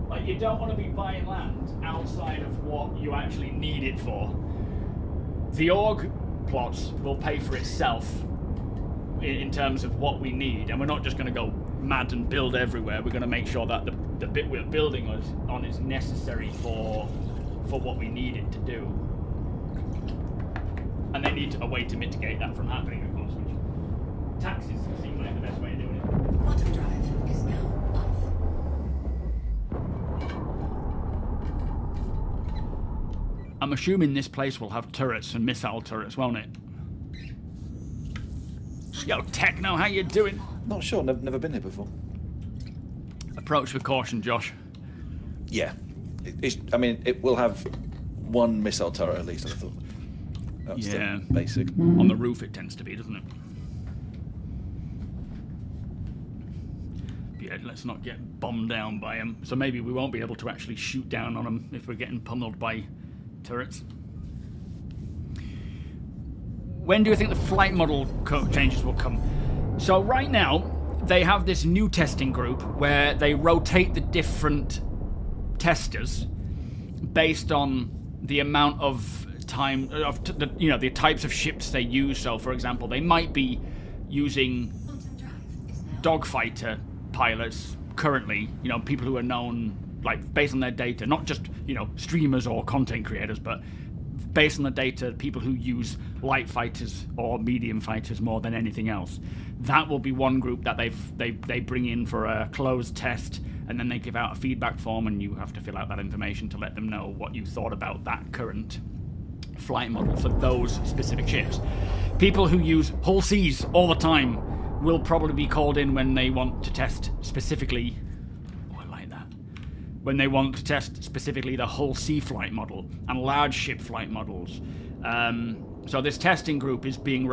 Like, you don't want to be buying land outside of what you actually need it for. The org plots will pay for itself in terms of what we need, and we're not just going to go mad and build everywhere. We're going to make sure that the bit we're building on is necessary for what we need it to do. And they need a way to mitigate that from happening, of course, which taxes seem like the best way of doing it. Quantum drive is now off. I'm assuming this place will have turrets and missile turrets, won't it? Yo, Techno, how you doing? Not sure, never been here before. Approach with caution, Josh. Yeah. It will have one missile turret at least, I thought. That's yeah. Basic. On the roof it tends to be, doesn't it? Yeah, let's not get bombed down by them. So maybe we won't be able to actually shoot down on them if we're getting pummeled by turrets. When do you think the flight model changes will come? So right now, they have this new testing group where they rotate the different testers based on the amount of time of the types of ships they use. So, for example, they might be using dogfighter pilots currently. People who are known, like, based on their data, not just streamers or content creators, but based on the data, people who use light fighters or medium fighters more than anything else. That will be one group that they bring in for a closed test, and then they give out a feedback form, and you have to fill out that information to let them know what you thought about that current flight model for those specific ships. People who use hull Cs all the time will probably be called in when they want to test specifically. Oh, I like that. When they want to test specifically the hull C flight model and large ship flight models. So this testing group is being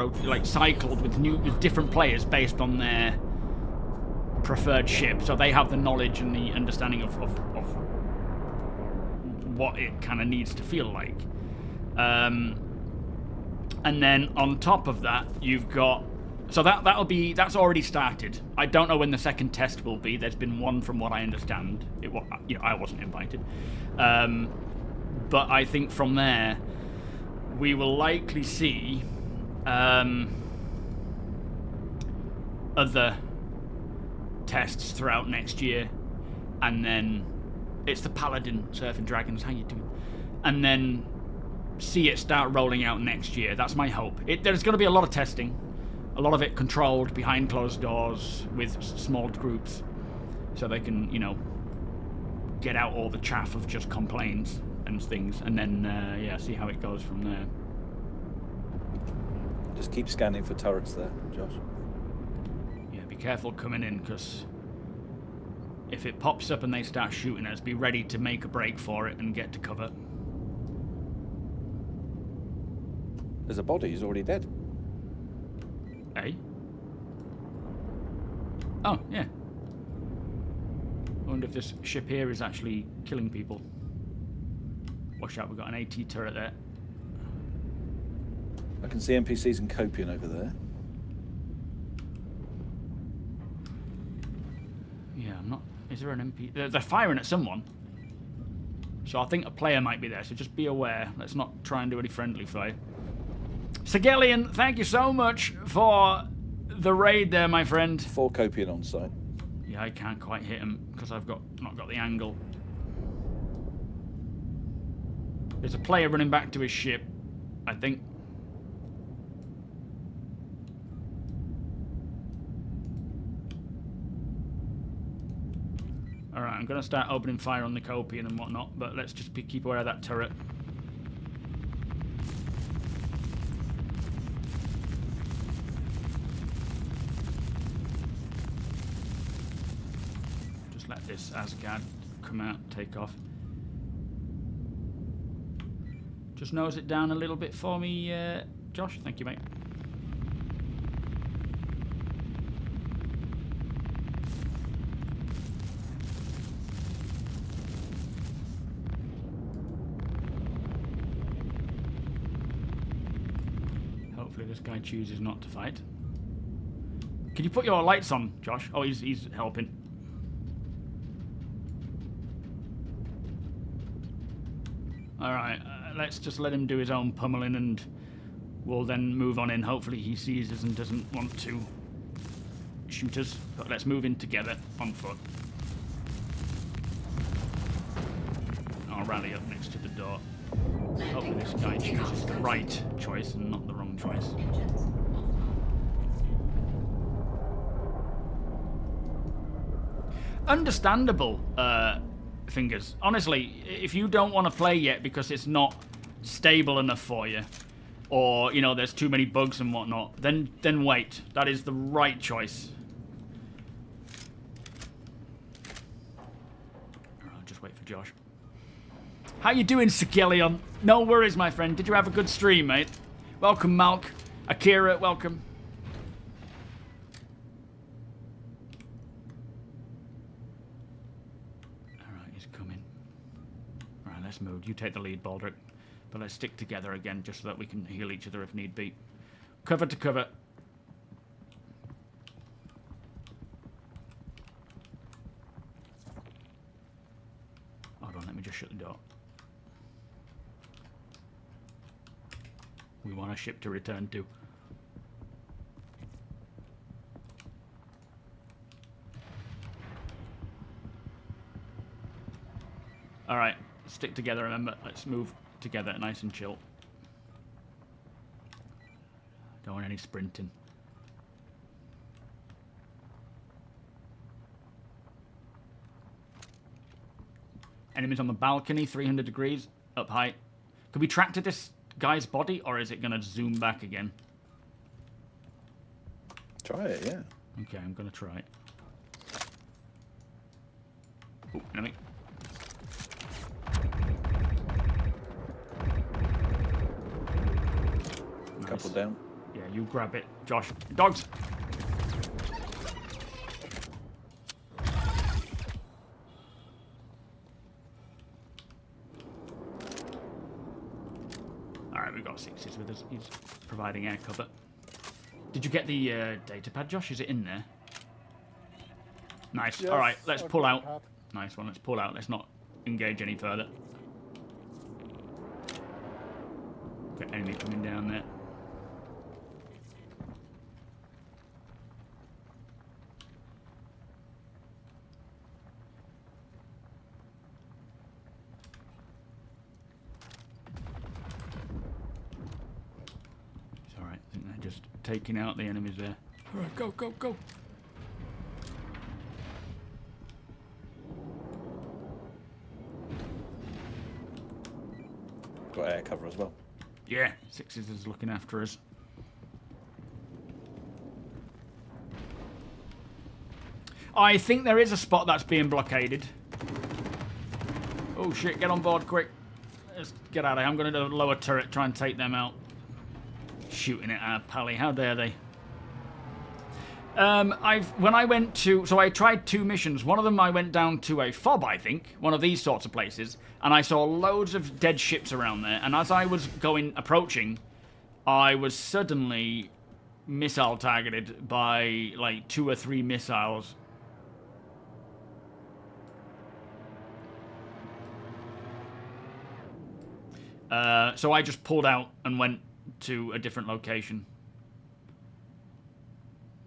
cycled with different players based on their preferred ship, so they have the knowledge and the understanding of what it kind of needs to feel like. And then on top of that, you've got, so that's already started. I don't know when the second test will be. There's been one, from what I understand. I wasn't invited, but I think from there we will likely see other tests throughout next year, and then it's the Paladin Surfing Dragons. How you doing? And then see it start rolling out next year. That's my hope. There's going to be a lot of testing, a lot of it controlled behind closed doors with small groups, so they can, get out all the chaff of just complaints and things, and then see how it goes from there. Just keep scanning for turrets there, Josh. Yeah, be careful coming in, because if it pops up and they start shooting us, be ready to make a break for it and get to cover. There's a body, he's already dead. Eh? Oh, yeah. I wonder if this ship here is actually killing people. Watch out, we've got an AT turret there. I can see NPCs and Copian over there. Yeah, I'm not... Is there an MP... They're firing at someone. So I think a player might be there, so just be aware. Let's not try and do any friendly fire. Sigelian, thank you so much for the raid there, my friend. 4 Copian on site. Yeah, I can't quite hit him because I've not got the angle. There's a player running back to his ship, I think. Alright, I'm going to start opening fire on the Copian and whatnot, but let's just keep aware of that turret. Just let this Asgard come out, take off. Just nose it down a little bit for me, Josh. Thank you, mate. Hopefully this guy chooses not to fight. Can you put your lights on, Josh? Oh, he's helping. Alright, let's just let him do his own pummeling, and we'll then move on in. Hopefully he sees us and doesn't want to shoot us. But let's move in together on foot. I'll rally up next to the door. Hopefully this guy chooses the right choice and not the wrong choice. Understandable, Fingers. Honestly, if you don't want to play yet because it's not stable enough for you, or, there's too many bugs and whatnot, then wait. That is the right choice. I'll just wait for Josh. How you doing, Sigelion? No worries, my friend. Did you have a good stream, mate? Welcome, Malk. Akira, welcome. Alright, he's coming. Alright, let's move. You take the lead, Baldric. But let's stick together again, just so that we can heal each other if need be. Cover to cover. Hold on, let me just shut the door. We want a ship to return to. Alright, stick together, remember. Let's move together, nice and chill. doing any sprinting. Enemies on the balcony, 300 degrees, up high. Could we track to this guy's body, or is it going to zoom back again? Try it, yeah. Okay, I'm going to try it. Oh, enemy. Nice. Couple down. Yeah, you grab it, Josh. Dogs! Alright, we've got 6s with us. He's providing air cover. Did you get the data pad, Josh? Is it in there? Nice. Yes, Alright, let's I've pull got out. the pad. Nice one, let's pull out. Let's not engage any further. Got enemy coming down there. It's alright, I think they're just taking out the enemies there. Alright, go, go, go! Got air cover as well. Yeah, 6s is looking after us. I think there is a spot that's being blockaded. Oh shit, get on board quick. Let's get out of here. I'm going to do a lower turret, try and take them out. Shooting it at Pally, how dare they? When I went to, so I tried 2 missions. One of them I went down to a fob, I think, one of these sorts of places, and I saw loads of dead ships around there. And as I was approaching, I was suddenly missile targeted by like 2 or 3 missiles. So I just pulled out and went to a different location.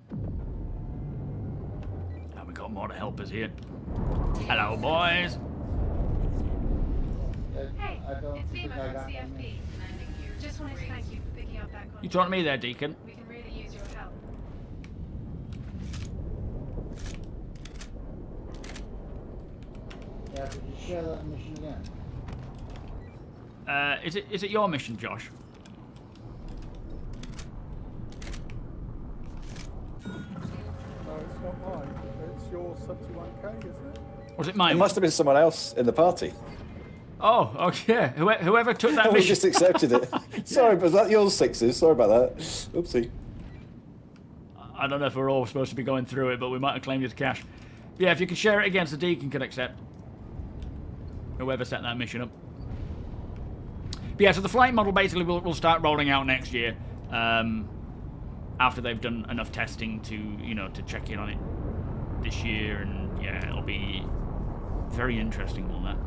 And we got more to help us here. Hello, boys. Hey, I don't it's think Lima I from got CFP. Landing gear. Just wanted to thank you for picking up that contract. You talking to me there, Deacon? We can really use your help. Yeah, could you share that mission again? Is it your mission, Josh? No, it's not mine. It's your 71k, isn't it? Was it It mine? must have been someone else in the party. Oh, okay. Whoever took that We mission. just accepted it. Sorry, but was that yours, 6s? Sorry about that. Oopsie. I don't know if we're all supposed to be going through it, but we might have claimed his cash. Yeah, if you can share it against the Deacon can accept. Whoever set that mission up. But yeah, so the flight model basically will start rolling out next year. After they've done enough testing to, you know, to check in on it this year. And yeah, it'll be very interesting, all that.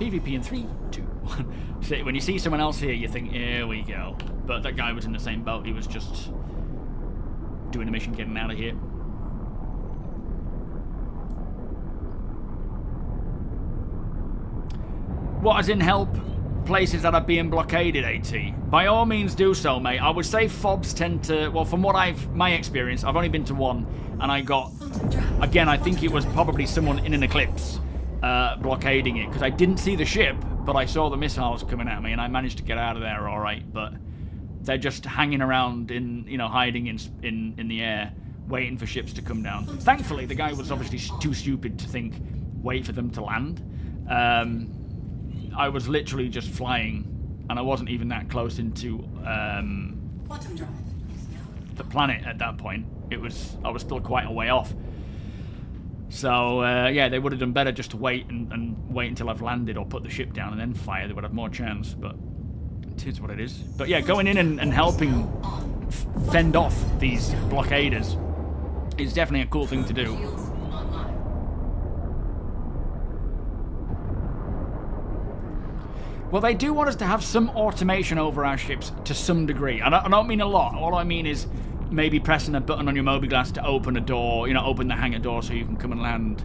PvP in 3, 2, 1. So when you see someone else here, you think, here we go. But that guy was in the same boat. He was just doing a mission, getting out of here. What as in help places that are being blockaded, AT? By all means do so, mate. I would say fobs tend to, well, from what my experience, I've only been to one, and I got, again, I think it was probably someone in an eclipse blockading it, because I didn't see the ship, but I saw the missiles coming at me, and I managed to get out of there all right, but they're just hanging around in, you know, hiding in the air, waiting for ships to come down. Thankfully, the guy was obviously too stupid to think, wait for them to land. I was literally just flying, and I wasn't even that close into the planet at that point. I was still quite a way off. So yeah, they would have done better just to wait and wait until I've landed or put the ship down and then fire. They would have more chance, but it is what it is. But yeah, going in and helping fend off these blockaders is definitely a cool thing to do. Well, they do want us to have some automation over our ships to some degree. I don't mean a lot. All I mean is maybe pressing a button on your MobiGlass to open a door, you know, open the hangar door so you can come and land.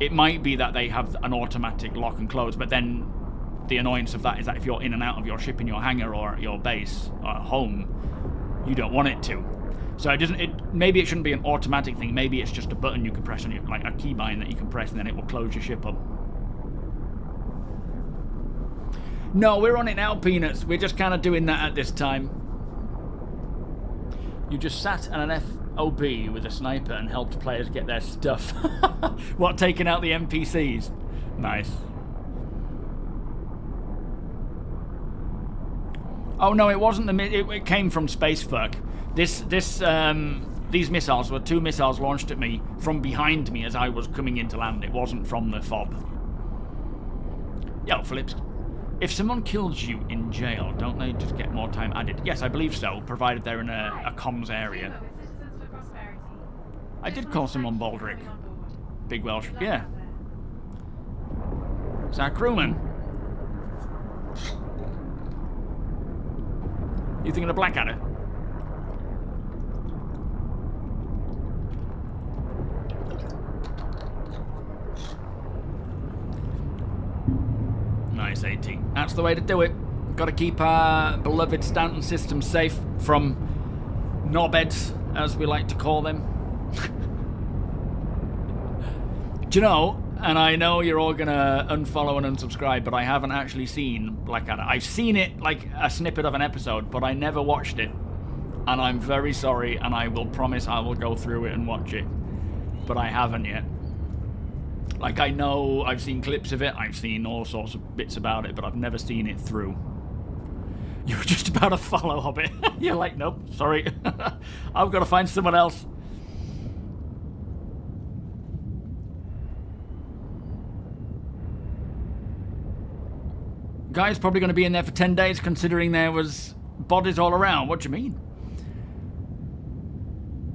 It might be that they have an automatic lock and close, but then the annoyance of that is that if you're in and out of your ship in your hangar or your base or home, you don't want it to. So it doesn't. Maybe it shouldn't be an automatic thing. Maybe it's just a button you can press on your, like a keybind that you can press, and then it will close your ship up. No, we're on it now, Peanuts. We're just kind of doing that at this time. You just sat at an FOB with a sniper and helped players get their stuff. What, taking out the NPCs? Nice. Oh no, it wasn't it came from Spacefuck. These missiles were 2 missiles launched at me from behind me as I was coming into land. It wasn't from the FOB. Yo, Phillips. If someone kills you in jail, don't they just get more time added? Yes, I believe so, provided they're in a comms area. I did call someone Baldric. Big Welsh. Yeah. It's our crewman. You thinking of Blackadder? Nice 18. That's the way to do it. Got to keep our beloved Stanton system safe from knobheads, as we like to call them. Do you know, and I know you're all going to unfollow and unsubscribe, but I haven't actually seen Blackadder. I've seen it, like a snippet of an episode, but I never watched it. And I'm very sorry, and I will promise I will go through it and watch it. But I haven't yet. Like, I know I've seen clips of it, I've seen all sorts of bits about it, but I've never seen it through. You were just about to follow Hobbit. You're like, nope, sorry. I've got to find someone else. Guy's probably going to be in there for 10 days, considering there was bodies all around. What do you mean?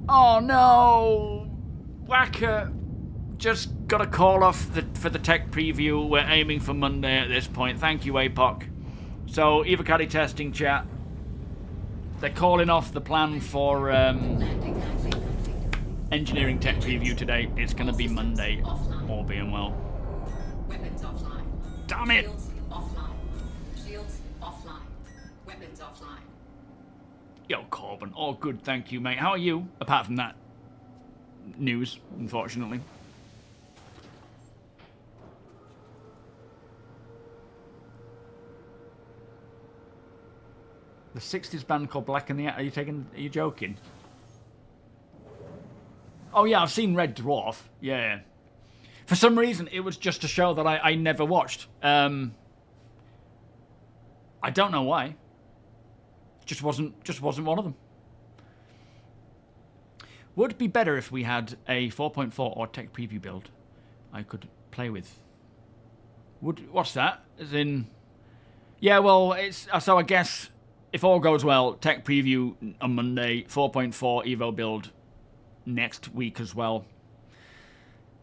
Oh, no. Whacker. Just got a call off for the tech preview. We're aiming for Monday at this point. Thank you, APOC. So, Evocati testing chat. They're calling off the plan for engineering tech preview today. It's going to be Monday, all being well. Weapons offline. Damn it! Shields offline. Shields offline. Weapons offline. Yo, Corbin. All good, thank you, mate. How are you? Apart from that news, unfortunately. The 60s band called Black in the... Are you joking? Oh yeah, I've seen Red Dwarf. Yeah. For some reason, it was just a show that I never watched. I don't know why. Just wasn't one of them. Would be better if we had a 4.4 or tech preview build I could play with. What's that? As in... Yeah, well, it's... So I guess... If all goes well, tech preview on Monday, 4.4 Evo build next week as well.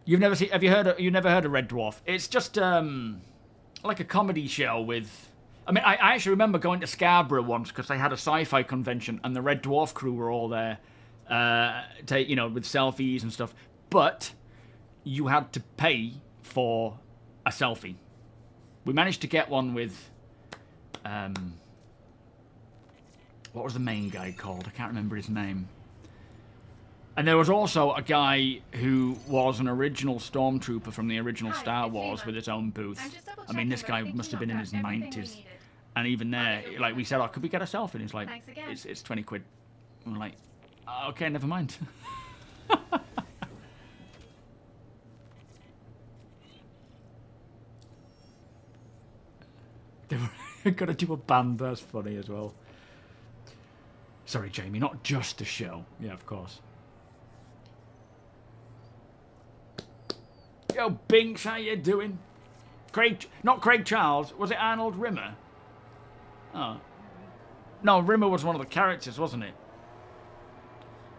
You've never seen? Have you heard? You never heard of Red Dwarf? It's just like a comedy show with. I mean, I actually remember going to Scarborough once because they had a sci-fi convention and the Red Dwarf crew were all there, with selfies and stuff. But you had to pay for a selfie. We managed to get one with. What was the main guy called? I can't remember his name. And there was also a guy who was an original stormtrooper from the original Star Wars with his own booth. I mean, this guy must have been in his 90s. And even there, like, we said, oh, could we get a selfie? And he's like, it's 20 quid. And we're like, okay, never mind. They were going to do a band, that's funny as well. Sorry, Jamie, not just a show. Yeah, of course. Yo, Binks, how you doing? Not Craig Charles. Was it Arnold Rimmer? Oh. No, Rimmer was one of the characters, wasn't it?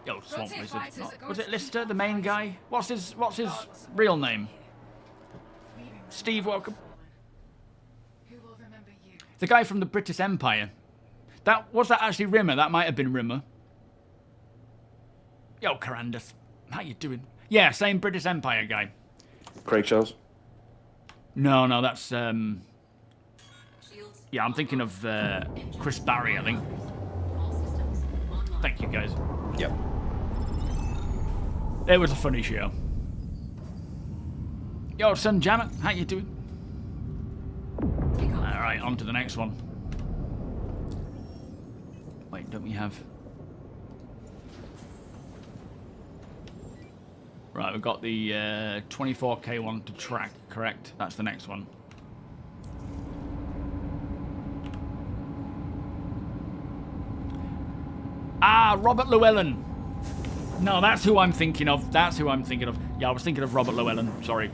Yo, Swamp Wizard. Was it Lister, the main guy? What's his real name? Steve, welcome. The guy from the British Empire. Was that actually Rimmer? That might have been Rimmer. Yo, Carandus. How you doing? Yeah, same British Empire guy. Craig Charles? No, that's Yeah, I'm thinking of Chris Barry, I think. All systems online. Thank you, guys. Yep. It was a funny show. Yo, son Janet, how you doing? Take off. Alright, on to the next one. Wait, don't we have... Right, we've got the 24K one to track, correct? That's the next one. Ah, Robert Llewellyn. No, that's who I'm thinking of. That's who I'm thinking of. Yeah, I was thinking of Robert Llewellyn. Sorry.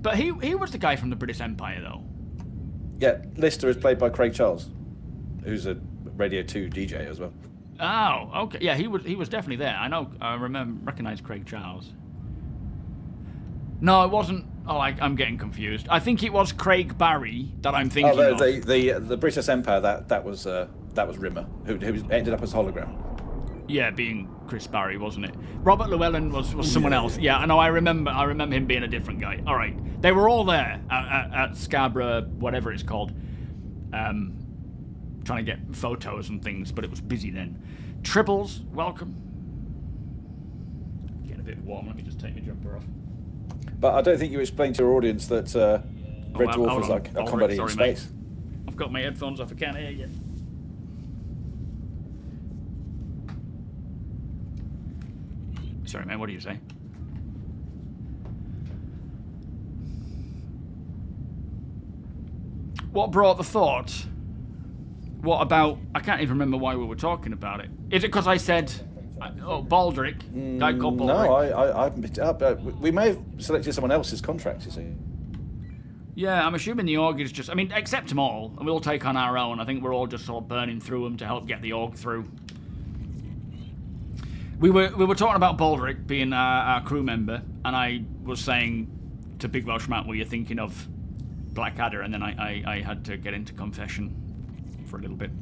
But he was the guy from the British Empire, though. Yeah, Lister is played by Craig Charles, who's a Radio 2 DJ as well. Oh, okay. Yeah, he was definitely there. I know. I recognize Craig Charles. No, it wasn't. Oh, I'm getting confused. I think it was Craig Barry that I'm thinking of. The British Empire. That was Rimmer, who ended up as hologram. Yeah, being Chris Barry, wasn't it? Robert Llewellyn was someone else. Yeah, I know. I remember him being a different guy. All right, they were all there at Scarborough, whatever it's called, trying to get photos and things, but it was busy then. Tribbles, welcome. Getting a bit warm. Let me just take my jumper off. But I don't think you explained to your audience that Red Dwarf was like a comedy in space. Mate. I've got my headphones off. I can't hear you. Sorry, mate, what do you say? What brought the thought? What about... I can't even remember why we were talking about it. Is it because I said... Oh, Baldric? Guy called Baldric? No, we may have selected someone else's contract, you see. Yeah, I'm assuming the org is just... I mean, accept them all, and we'll take on our own. I think we're all just sort of burning through them to help get the org through. We were talking about Baldric being our crew member, and I was saying to Big Welsh Matt, were you thinking of Blackadder? And then I had to get into confession for a little bit.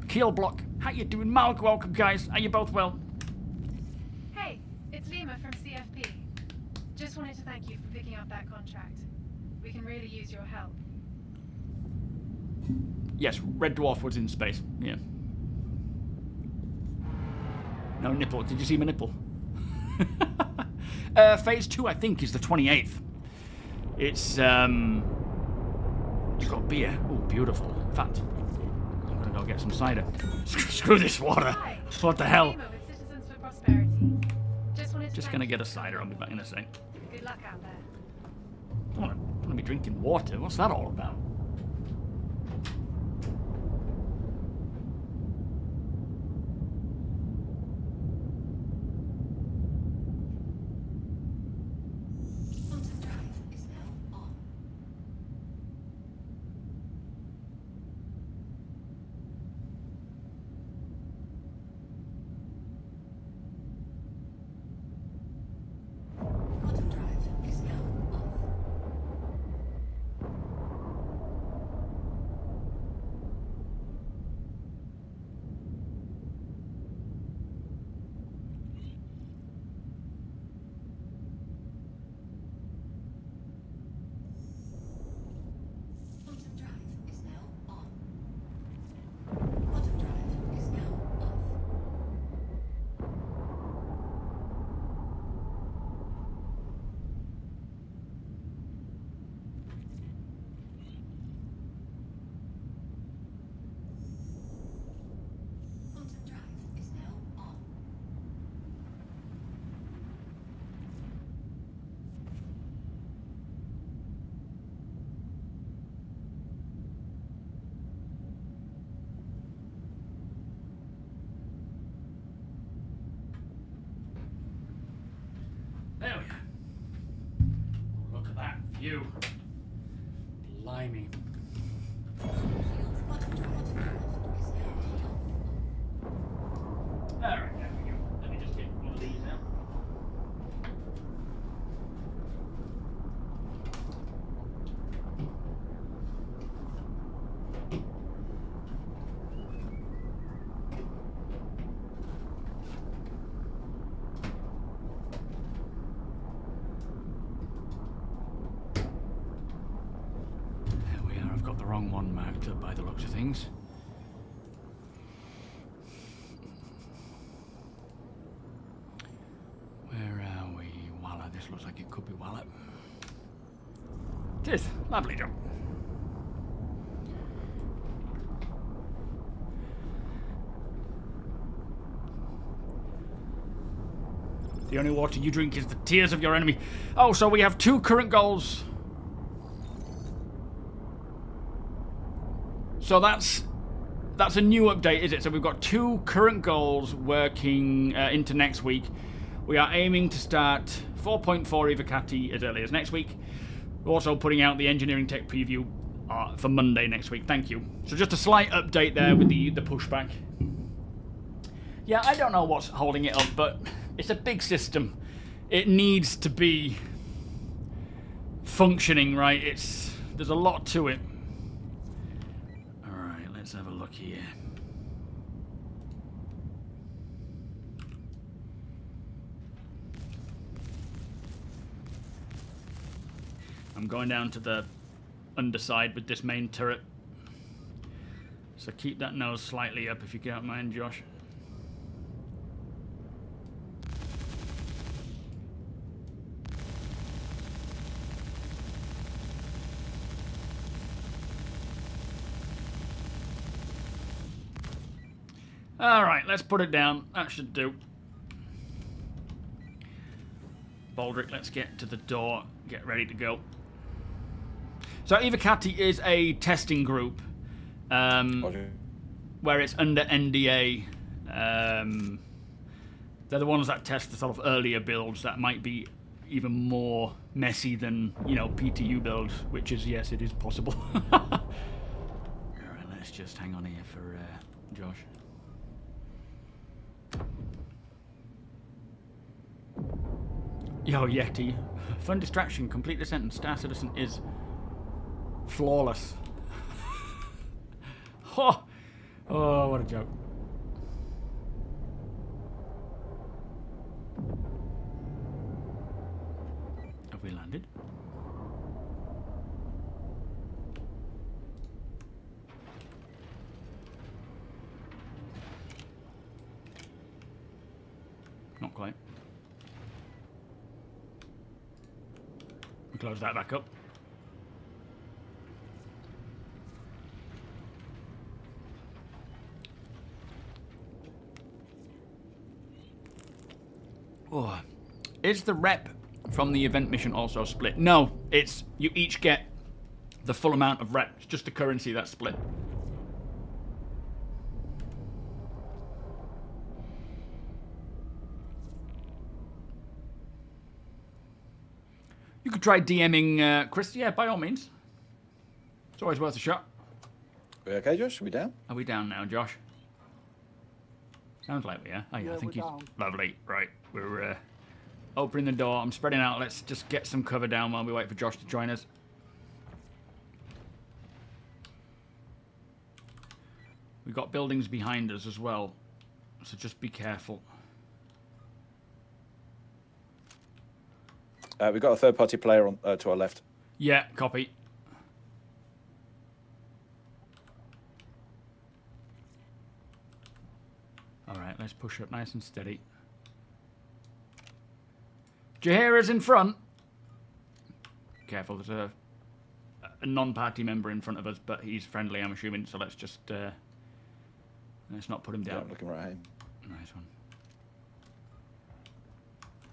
Keel Block, how you doing? Malk, welcome, guys. Are you both well? Hey, it's Lima from CFP. Just wanted to thank you for picking up that contract. We can really use your help. Yes, Red Dwarf was in space. Yeah. No nipple. Did you see my nipple? Phase 2, I think, is the 28th. It's, you've got beer. Oh, beautiful. In fact, I'm gonna go get some cider. Screw this water. Hi, What the hell? Lima with Citizens for Prosperity. Just gonna get a cider. I'll be back in a sec. Good luck out there. I want to be drinking water. What's that all about? Quantum drive is now on. Quantum drive is now off. Quantum drive is now on. Quantum drive is now off. Quantum drive is now on. There we are. Look at that view. Blimey. Quantum drive is now off. Alright, there we go. Let me just get one of these out. There we wrong one marked up by the looks of things. Where are we? Walla. This looks like it could be Walla. It is. Lovely job. The only water you drink is the tears of your enemy. Oh, so we have 2 current goals. So that's a new update, is it? So we've got 2 current goals working into next week. We are aiming to start 4.4 Ivacati as early as next week. We're also putting out the engineering tech preview for Monday next week. Thank you. So just a slight update there with the pushback. Yeah, I don't know what's holding it up, but it's a big system. It needs to be functioning, right? There's a lot to it. Alright, let's have a look here. I'm going down to the underside with this main turret. So keep that nose slightly up if you don't mind, Josh. Alright, let's put it down. That should do. Baldric, let's get to the door. Get ready to go. So Ivacati is a testing group where it's under NDA. They're the ones that test the sort of earlier builds that might be even more messy than, you know, PTU builds, which is, yes, it is possible. Alright, let's just hang on here for Josh. Yo, Yeti. Fun distraction. Complete the sentence. Star Citizen is flawless. Oh, what a joke. Have we landed? Not quite. Close that back up. Oh. Is the rep from the event mission also split? No, it's you each get the full amount of rep. It's just the currency that's split. You could try DMing Chris. Yeah, by all means. It's always worth a shot. We okay, Josh? Are we down? Are we down now, Josh? Sounds like we are. Oh, yeah, I think he's down. lovely. Right, we're opening the door. I'm spreading out. Let's just get some cover down while we wait for Josh to join us. We've got buildings behind us as well, so just be careful. We've got a third-party player on to our left. Yeah, copy. All right, let's push up nice and steady. Jahira's in front. Careful, there's a non-party member in front of us, but he's friendly, I'm assuming, so let's just... let's not put him down. Yeah, I'm looking right at him. Nice one.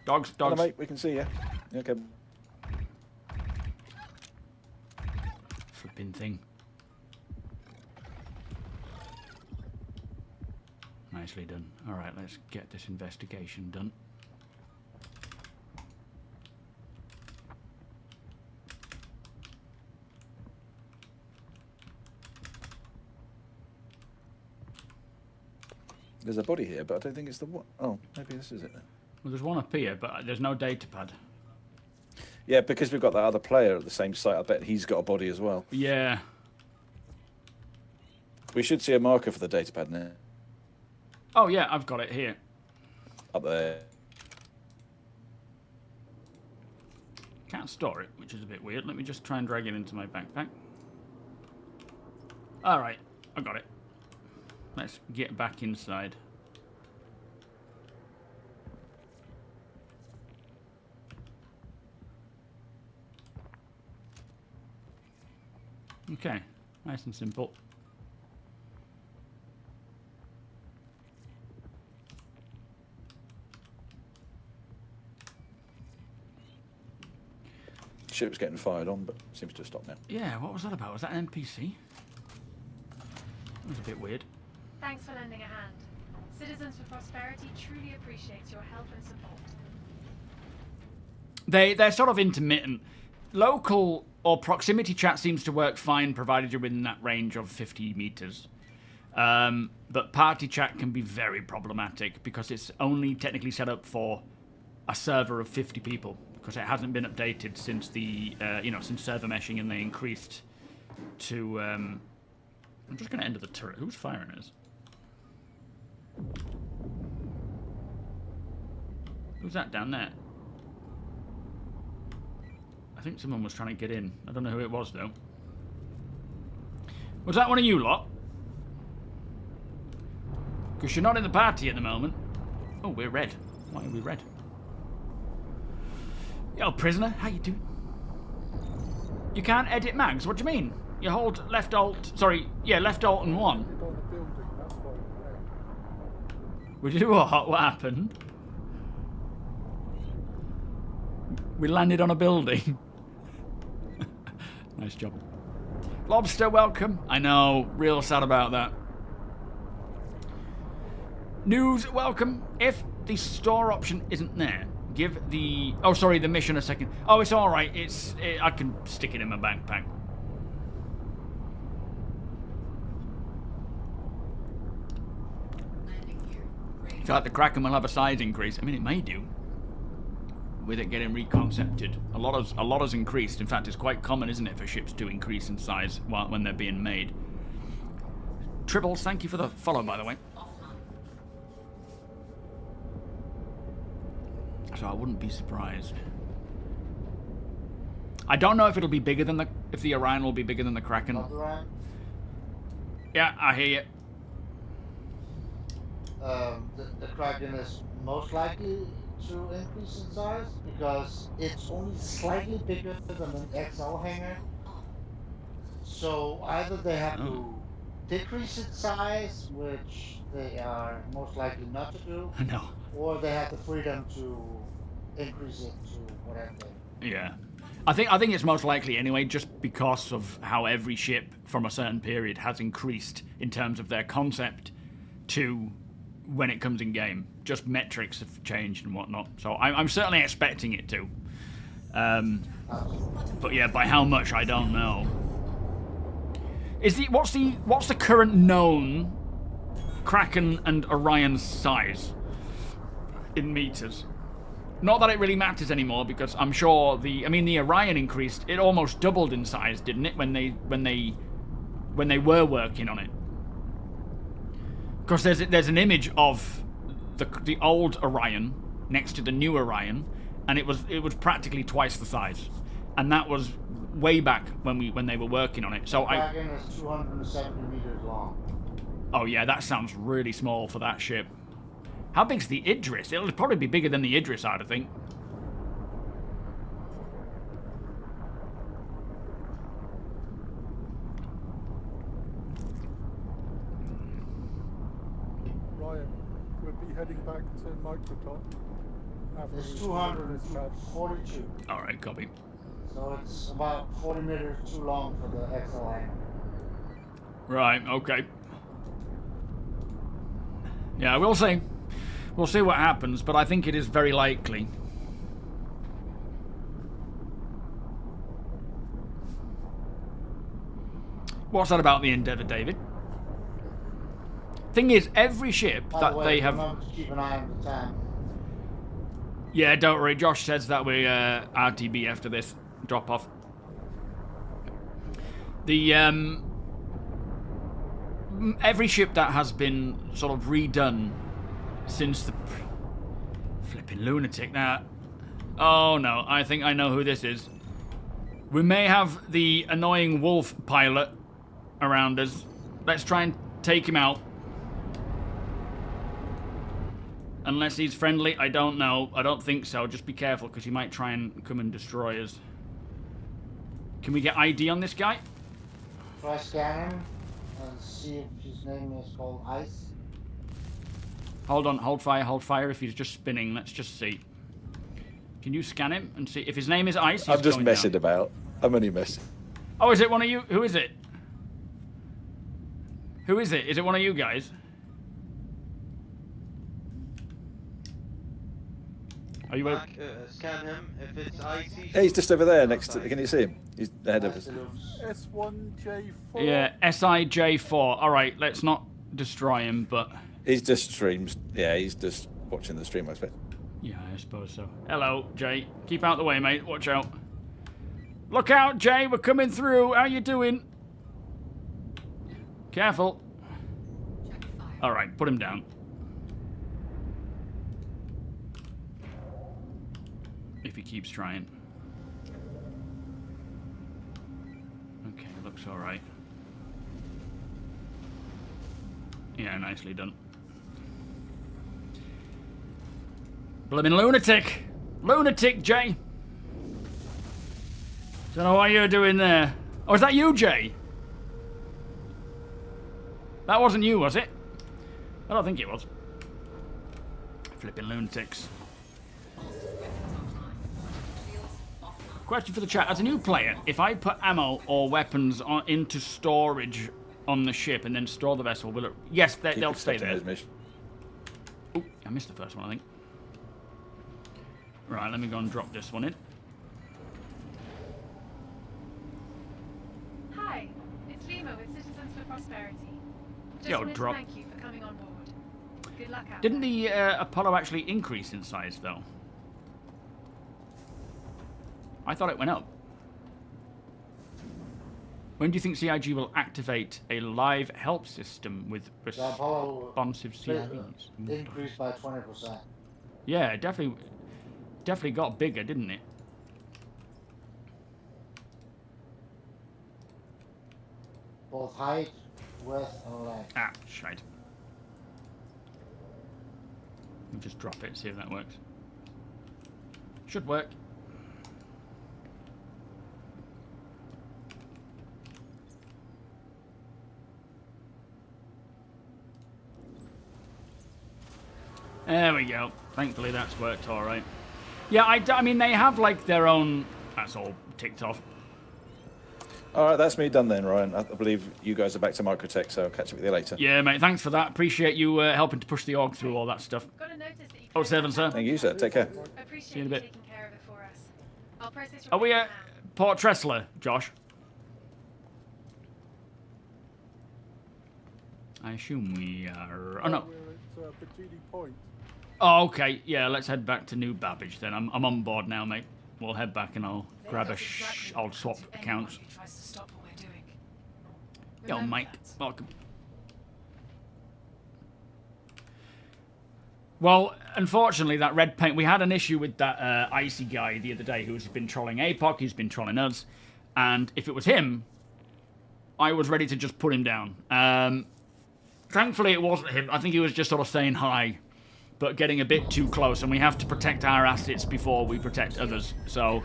Dogs, dogs. Hello, mate, we can see you. Okay. Flipping thing. Nicely done. Alright, let's get this investigation done. There's a body here, but I don't think it's the one. Oh, maybe this is it then. Well, there's one up here, but there's no data pad. Yeah, because we've got that other player at the same site. I bet he's got a body as well. Yeah. We should see a marker for the data pad now. Oh, yeah, I've got it here. Up there. Can't store it, which is a bit weird. Let me just try and drag it into my backpack. Alright, I got it. Let's get back inside. Okay, nice and simple. Ship's getting fired on, but seems to have stopped now. Yeah, what was that about? Was that an NPC? That was a bit weird. Thanks for lending a hand. Citizens for Prosperity truly appreciates your help and support. They're sort of intermittent. Local or proximity chat seems to work fine, provided you're within that range of 50 meters. But party chat can be very problematic because it's only technically set up for a server of 50 people, because it hasn't been updated since the since server meshing, and they increased to. I'm just going to enter the turret. Who's firing us? Who's that down there? I think someone was trying to get in. I don't know who it was, though. Was that one of you lot? Because you're not in the party at the moment. Oh, we're red. Why are we red? Yo, prisoner, how you doing? You can't edit mags? What do you mean? You hold left alt... Sorry, yeah, left alt and 1. On the building, that's why we're red. We do what? What happened? We landed on a building. Nice job. Lobster, welcome. I know, real sad about that. News, welcome. If the store option isn't there, give the... Oh, sorry, the mission a second. Oh, it's alright. I can stick it in my backpack. I feel like the Kraken will have a size increase. I mean, it may do. With it getting reconcepted. A lot has increased. In fact, it's quite common, isn't it, for ships to increase in size when they're being made. Tribbles, thank you for the follow, by the way. So I wouldn't be surprised. I don't know if it'll be bigger than if the Orion will be bigger than the Kraken. Orion? Yeah, I hear you. The Kraken is most likely to increase in size because it's only slightly bigger than an XL hangar. So either they have to decrease its size, which they are most likely not to do, No. or they have the freedom to increase it to whatever they... Yeah. I think it's most likely anyway, just because of how every ship from a certain period has increased in terms of their concept to when it comes in game. Just metrics have changed and whatnot. So I'm certainly expecting it to. But yeah, by how much I don't know. What's the current known Kraken and Orion size in meters? Not that it really matters anymore, because I'm sure the Orion increased. It almost doubled in size, didn't it, when they were working on it? Because there's an image of the old Orion next to the new Orion, and it was practically twice the size, and that was way back when they were working on it. So Kraken is 270 meters long. Oh yeah, that sounds really small for that ship. How big's the Idris? It'll probably be bigger than the Idris, I'd think. Ryan, we'll be heading back to Microtop. It's 242. Alright, copy. So it's about 40 meters too long for the XL hangar. Right, okay. Yeah, we'll see. We'll see what happens, but I think it is very likely. What's that about the Endeavour, David? Thing is, every ship that they have... Remember to keep an eye on the time. Yeah, don't worry. Josh says that we RTB after this drop-off. The, every ship that has been sort of redone since the... Flipping lunatic, now. Oh, no. I think I know who this is. We may have the annoying wolf pilot around us. Let's try and take him out. Unless he's friendly, I don't know. I don't think so. Just be careful, because he might try and come and destroy us. Can we get ID on this guy? Try scan him and see if his name is called Ice. Hold on, hold fire. If he's just spinning, let's just see. Can you scan him and see if his name is Ice? I'm just messing about. I'm only messing. Oh, is it one of you? Who is it? Who is it? Is it one of you guys? Are you? Scan him. If it's icy. Hey, he's just over there next to. Can you see him? He's ahead of us. S1J4. Yeah, SIJ4. All right, let's not destroy him, but He's just streams. Yeah, he's just watching the stream, I expect. yeah, I suppose so. Hello, Jay. Keep out the way, mate. Watch out. Look out, Jay. We're coming through. How you doing? Careful. All right, put him down. If he keeps trying. Okay, looks all right. Yeah, nicely done. Blimmin' lunatic! Lunatic, Jay! Don't know what you're doing there. Oh, is that you, Jay? That wasn't you, was it? I don't think it was. Flipping lunatics. Question for the chat. As a new player, if I put ammo or weapons into storage on the ship and then store the vessel, will it... Yes, they'll stay there. Oh, I missed the first one, I think. Right, let me go and drop this one in. Hi, it's Lima with Citizens for Prosperity. Just Yo, wanted drop. to thank you for coming on board. Good luck out Didn't there. the Apollo actually increase in size, though? I thought it went up. When do you think CIG will activate a live help system with The Apollo responsive CVs? increased by 20%. Yeah, definitely got bigger, didn't it? Both height, width, and length. Ah, shite. Let me just drop it, see if that works. Should work. There we go. Thankfully that's worked all right. Yeah, I mean, they have like their own... That's all ticked off. All right, that's me done then, Ryan. I believe you guys are back to Microtech, so I'll catch up with you later. Yeah, mate, thanks for that. Appreciate you helping to push the org through all that stuff. Got a notice that you Oh, seven, sir. Thank you, sir. Take care. appreciate See you in a you bit. taking care of it for us. I'll process your Are we payment at now. Port Tressler, Josh? I assume we are... Oh, no. We're at Bajini Point. Oh, okay. Yeah, let's head back to New Babbage then. I'm on board now, mate. We'll head back and I'll grab a I'll swap accounts. Anyone who tries to stop what we're doing. Yo, Remember Mike. that. Welcome. Well, unfortunately, that red paint... We had an issue with that icy guy the other day who's been trolling APOC, who's been trolling us. And if it was him, I was ready to just put him down. Thankfully, it wasn't him. I think he was just sort of saying hi, but getting a bit too close. And we have to protect our assets before we protect others. So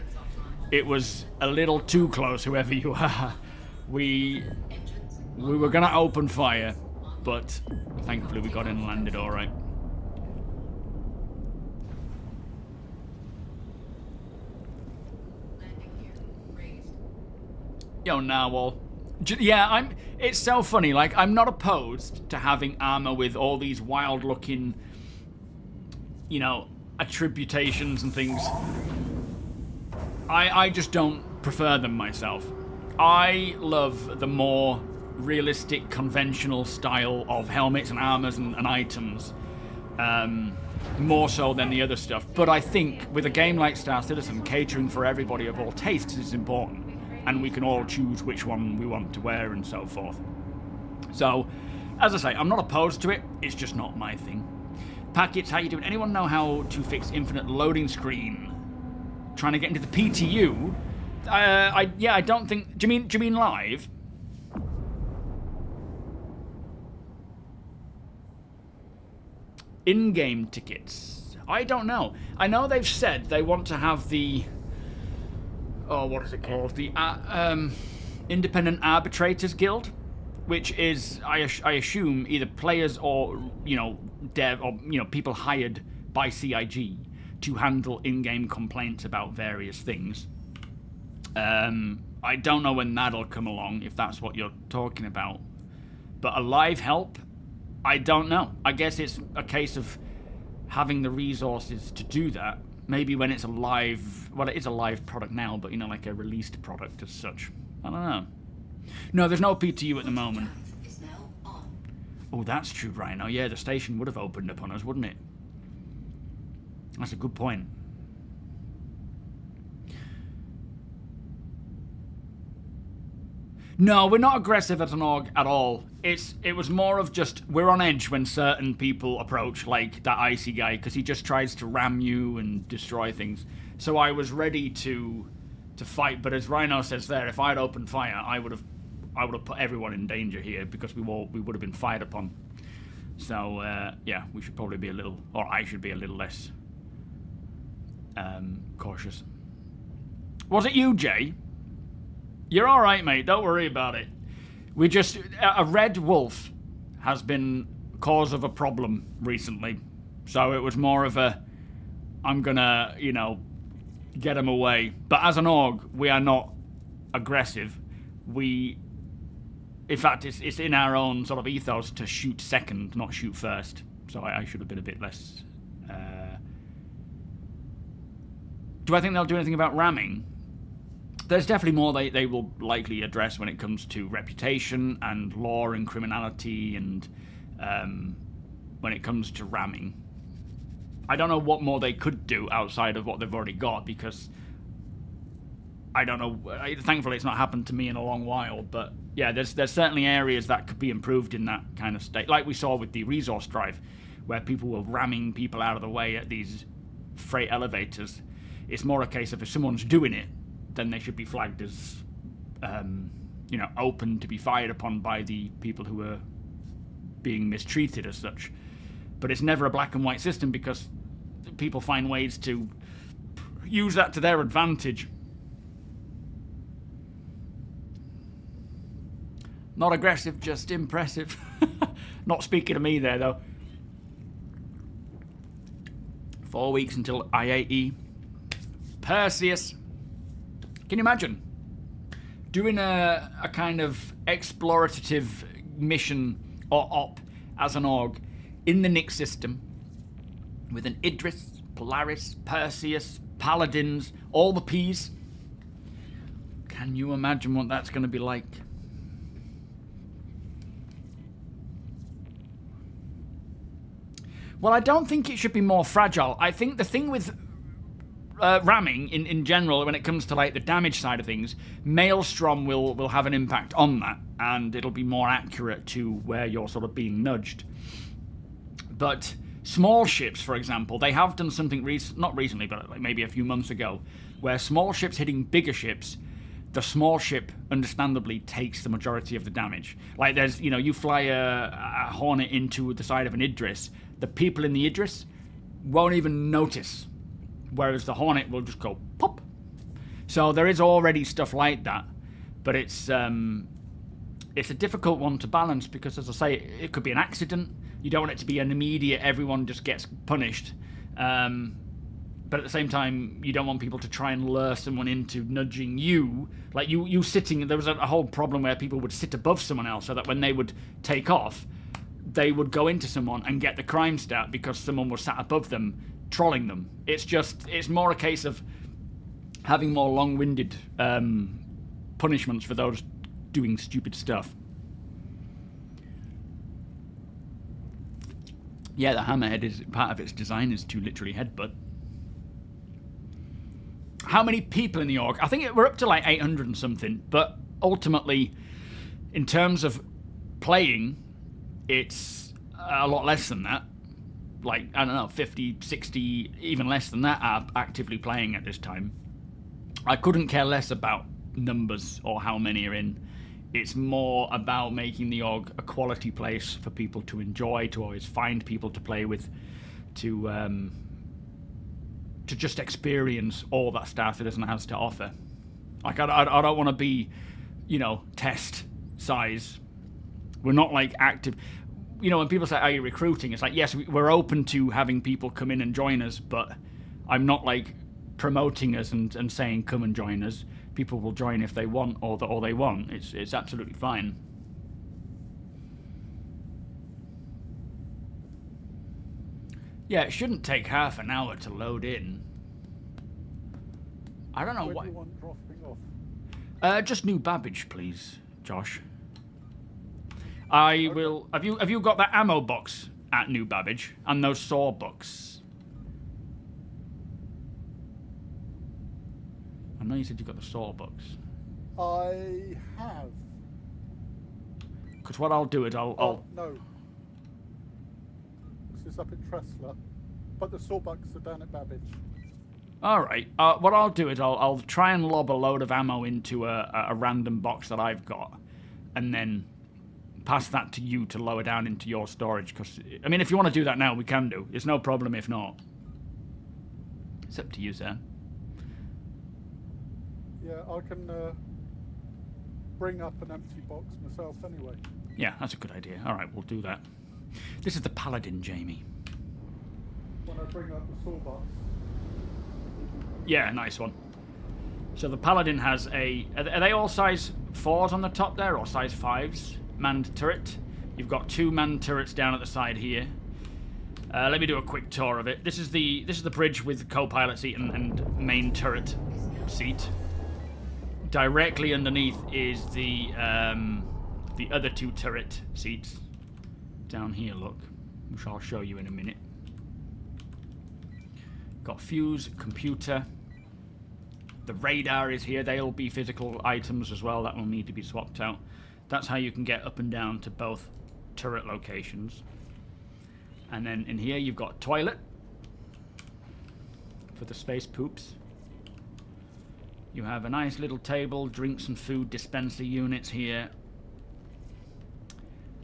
it was a little too close, whoever you are. We were going to open fire, but thankfully we got in and landed all right. Yo, Narwhal. Yeah, it's so funny. Like, I'm not opposed to having armor with all these wild-looking, you know, attributations and things. I just don't prefer them myself. I love the more realistic, conventional style of helmets and armors and items. More so than the other stuff. But I think with a game like Star Citizen, catering for everybody of all tastes is important. And we can all choose which one we want to wear and so forth. So, as I say, I'm not opposed to it. It's just not my thing. Packets, how you doing? Anyone know how to fix infinite loading screen? Trying to get into the PTU? I don't think... Do you mean live? in-game tickets. I don't know. I know they've said they want to have the... Oh, what is it called? The Independent Arbitrators Guild, which is, I assume, either players or, dev or, people hired by CIG to handle in-game complaints about various things. I don't know when that'll come along, if that's what you're talking about. But a live help? I don't know. I guess it's a case of having the resources to do that. Maybe when it's a live... Well, it is a live product now, but, like a released product as such. I don't know. No, there's no PTU at the moment. Oh, that's true, Rhino. Yeah, the station would have opened up on us, wouldn't it? That's a good point. No, we're not aggressive as an org at all. It was more of just, we're on edge when certain people approach, like that icy guy, because he just tries to ram you and destroy things. So I was ready to fight, but as Rhino says there, if I'd opened fire, I would have put everyone in danger here, because we would have been fired upon. So yeah, we should probably be a little, or I should be a little less cautious. Was it you, Jay? You're all right, mate. Don't worry about it. We just... A red wolf has been cause of a problem recently. So it was more of a... I'm gonna, get him away. But as an org, we are not aggressive. In fact, it's in our own sort of ethos to shoot second, not shoot first. So I should have been a bit less... Do I think they'll do anything about ramming? There's definitely more they will likely address when it comes to reputation and law and criminality and when it comes to ramming. I don't know what more they could do outside of what they've already got, because I don't know. Thankfully, it's not happened to me in a long while, but yeah, there's certainly areas that could be improved in that kind of state, like we saw with the resource drive, where people were ramming people out of the way at these freight elevators. It's more a case of if someone's doing it, then they should be flagged as, open to be fired upon by the people who are being mistreated as such. But it's never a black and white system, because people find ways to use that to their advantage. Not aggressive, just impressive. Not speaking to me there, though. 4 weeks until IAE. Perseus. Can you imagine doing a kind of explorative mission or op as an org in the Nyx system with an Idris, Polaris, Perseus, Paladins, all the Ps? Can you imagine what that's going to be like? Well, I don't think it should be more fragile. I think the thing with ramming in general, when it comes to like the damage side of things, Maelstrom will have an impact on that, and it'll be more accurate to where you're sort of being nudged. But small ships, for example, they have done something not recently, but like maybe a few months ago, where small ships hitting bigger ships, the small ship understandably takes the majority of the damage. Like there's, you fly a Hornet into the side of an Idris, the people in the Idris won't even notice, whereas the Hornet will just go pop. So there is already stuff like that, but it's a difficult one to balance, because, as I say, it could be an accident. You don't want it to be an immediate, everyone just gets punished. But at the same time, you don't want people to try and lure someone into nudging you. Like you sitting, there was a whole problem where people would sit above someone else, so that when they would take off, they would go into someone and get the crime stat because someone was sat above them, trolling them. It's more a case of having more long-winded punishments for those doing stupid stuff. Yeah, the hammerhead is part of its design is to literally headbutt. How many people in the org? I think we're up to like 800 and something, but ultimately, in terms of playing, it's a lot less than that. Like, I don't know, 50, 60, even less than that are actively playing at this time. I couldn't care less about numbers or how many are in. It's more about making the org a quality place for people to enjoy, to always find people to play with. to just experience all that Star Citizen has to offer. Like, I don't want to be, you know, test size. We're not like active. You know, when people say, are you recruiting? It's like, yes, we're open to having people come in and join us, but I'm not like promoting us and saying, come and join us. People will join if they want or they won't. It's absolutely fine. Yeah, it shouldn't take half an hour to load in. I don't know Where why. do you want dropping off? Just New Babbage, please, Josh. I will. Have you got that ammo box at New Babbage and those saw books? I know you said you got the saw books. I have. Because what I'll do is Oh, no. This is up at Tressler. But the sawbucks are down at Babbage. All right. What I'll do is I'll try and lob a load of ammo into a random box that I've got, and then pass that to you to lower down into your storage. Because I mean, if you want to do that now, we can do. It's no problem if not. It's up to you, sir. Yeah, I can bring up an empty box myself anyway. Yeah, that's a good idea. All right, we'll do that. This is the Paladin, Jamie. When I bring up the sawbucks. Yeah, nice one. So the Paladin has a... Are they all size 4s on the top there, or size 5s? Manned turret. You've got 2 manned turrets down at the side here. Let me do a quick tour of it. This is the bridge with co-pilot seat and main turret seat. Directly underneath is the other 2 turret seats. Down here, look. Which I'll show you in a minute. Got fuse, computer. The radar is here. They'll be physical items as well. That will need to be swapped out. That's how you can get up and down to both turret locations. And then in here you've got toilet for the space poops. You have a nice little table, drinks and food dispenser units here.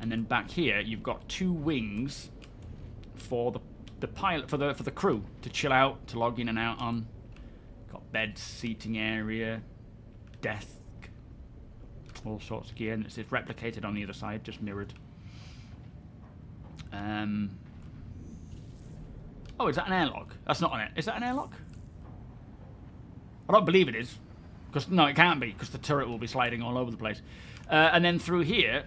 And then back here you've got 2 wings for the pilot, for the crew to chill out, to log in and out on. Got beds, seating area, desk, all sorts of gear, and it's replicated on the other side, just mirrored. Oh, is that an airlock? That's not an air. Is that an airlock? I don't believe it is. Because no, it can't be, because the turret will be sliding all over the place. And then through here,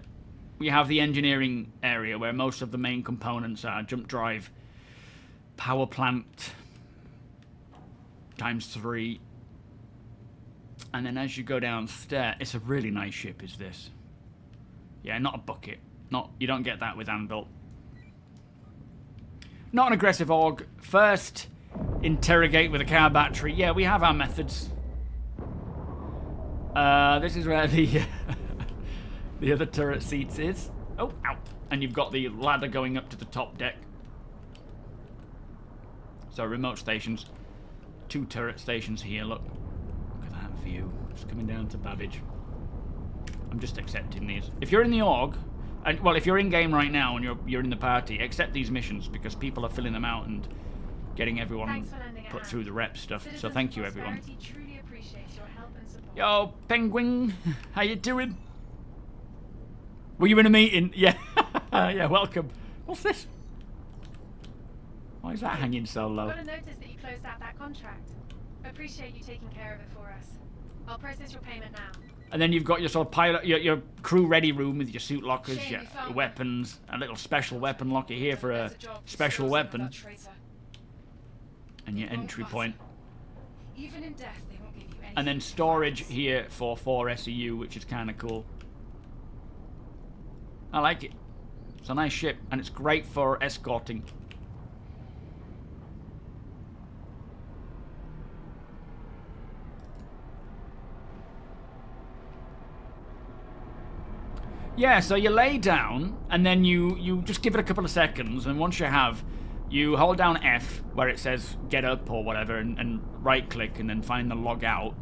we have the engineering area where most of the main components are. Jump drive, power plant, ×3. And then as you go downstairs, it's a really nice ship, is this. Yeah, not a bucket. You don't get that with Anvil. Not an aggressive org. First, interrogate with a car battery. Yeah, we have our methods. This is where the the other turret seats is. Oh, ow. And you've got the ladder going up to the top deck. So remote stations. 2 turret stations here, look. Look at that view. Just coming down to Babbage. I'm just accepting these. If you're in the org, and well, if you're in game right now and you're in the party, accept these missions because people are filling them out and getting everyone put through the rep stuff. So thank you, everyone. Truly appreciate your help and support. Yo, Penguin, how you doing? Were you in a meeting? Yeah, yeah. Welcome. What's this? Why is that hanging so low? Got a notice that you closed out that contract. Appreciate you taking care of it for us. I'll process your payment now. And then you've got your sort of pilot, your crew ready room with your suit lockers, Shame your we found weapons, a little special weapon locker here for a special weapon, and your entry point. Even in death, they won't give you any. And then storage here for 4 SEU, which is kind of cool. I like it. It's a nice ship, and it's great for escorting. Yeah, so you lay down, and then you just give it a couple of seconds, and once you have, you hold down F, where it says get up or whatever, and right-click, and then find the log out,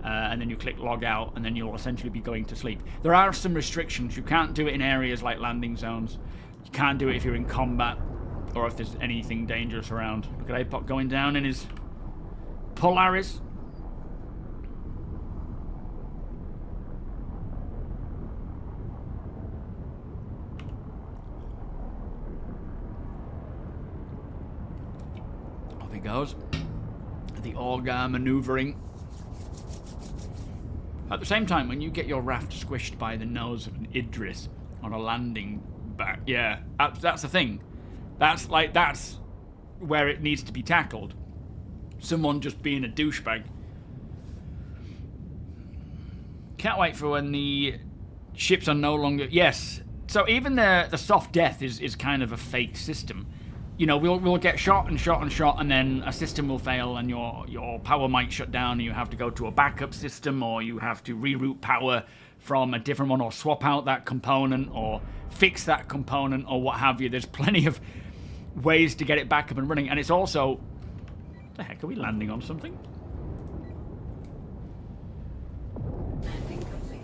and then you click log out, and then you'll essentially be going to sleep. There are some restrictions. You can't do it in areas like landing zones. You can't do it if you're in combat or if there's anything dangerous around. Look at Apoc going down in his Polaris. Off he goes. The Augar maneuvering. At the same time, when you get your raft squished by the nose of an Idris on a landing back, yeah, that's the thing. That's where it needs to be tackled. Someone just being a douchebag. Can't wait for when the ships are no longer... Yes, so even the soft death is kind of a fake system. You know, we'll get shot and shot and shot, and then a system will fail, and your power might shut down, and you have to go to a backup system, or you have to reroute power from a different one, or swap out that component, or fix that component, or what have you. There's plenty of ways to get it back up and running, and it's also... What the heck, are we landing on something?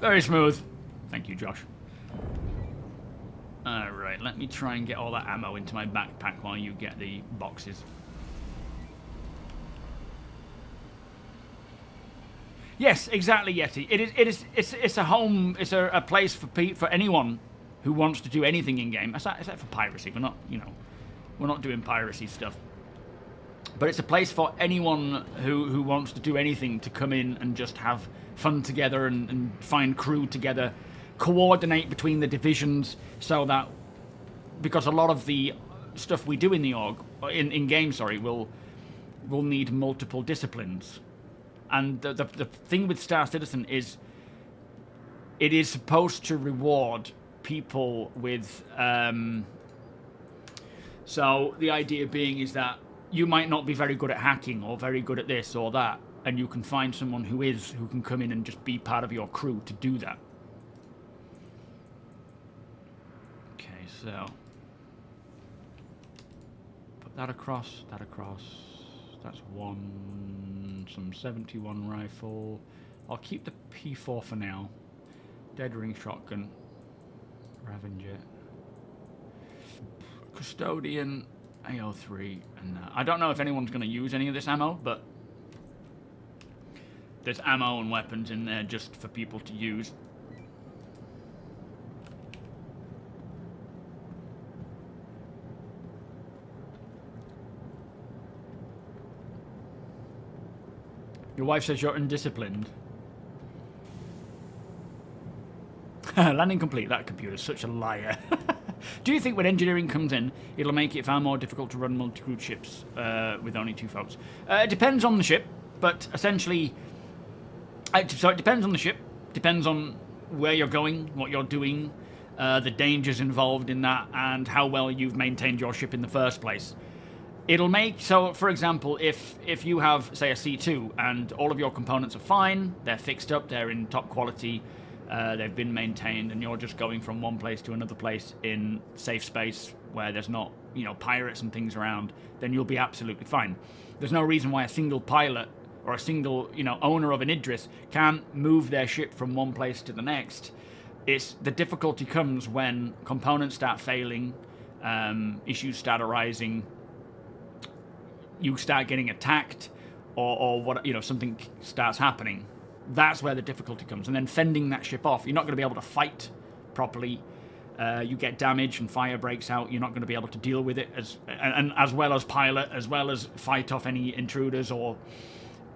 Very smooth. Thank you, Josh. Alright, let me try and get all that ammo into my backpack while you get the boxes. Yes, exactly, Yeti. It's a home, it's a place for anyone who wants to do anything in game. Except for piracy. We're not, you know, we're not doing piracy stuff. But it's a place for anyone who wants to do anything to come in and just have fun together and find crew together. Coordinate between the divisions so that, because a lot of the stuff we do in the org, in game, sorry, will need multiple disciplines. And the thing with Star Citizen is it is supposed to reward people with so the idea being is that you might not be very good at hacking or very good at this or that, and you can find someone who can come in and just be part of your crew to do that. So, put that across, that's some 71 rifle. I'll keep the P4 for now. Dead ring shotgun. Ravenger. Custodian, AO3, and I don't know if anyone's going to use any of this ammo, but there's ammo and weapons in there just for people to use. Your wife says you're undisciplined. Landing complete. That computer's such a liar. Do you think when engineering comes in, it'll make it far more difficult to run multi-crewed ships with only 2 folks? It depends on the ship, but essentially... so it depends on the ship, depends on where you're going, what you're doing, the dangers involved in that, and how well you've maintained your ship in the first place. It'll make, so for example, if you have, say, a C2 and all of your components are fine, they're fixed up, they're in top quality, they've been maintained, and you're just going from one place to another place in safe space where there's not, you know, pirates and things around, then you'll be absolutely fine. There's no reason why a single pilot or a single, you know, owner of an Idris can't move their ship from one place to the next. It's the difficulty comes when components start failing, issues start arising, you start getting attacked, or what, you know, something starts happening. That's where the difficulty comes. And then fending that ship off, you're not going to be able to fight properly. You get damage and fire breaks out. You're not going to be able to deal with it as well as pilot, as well as fight off any intruders or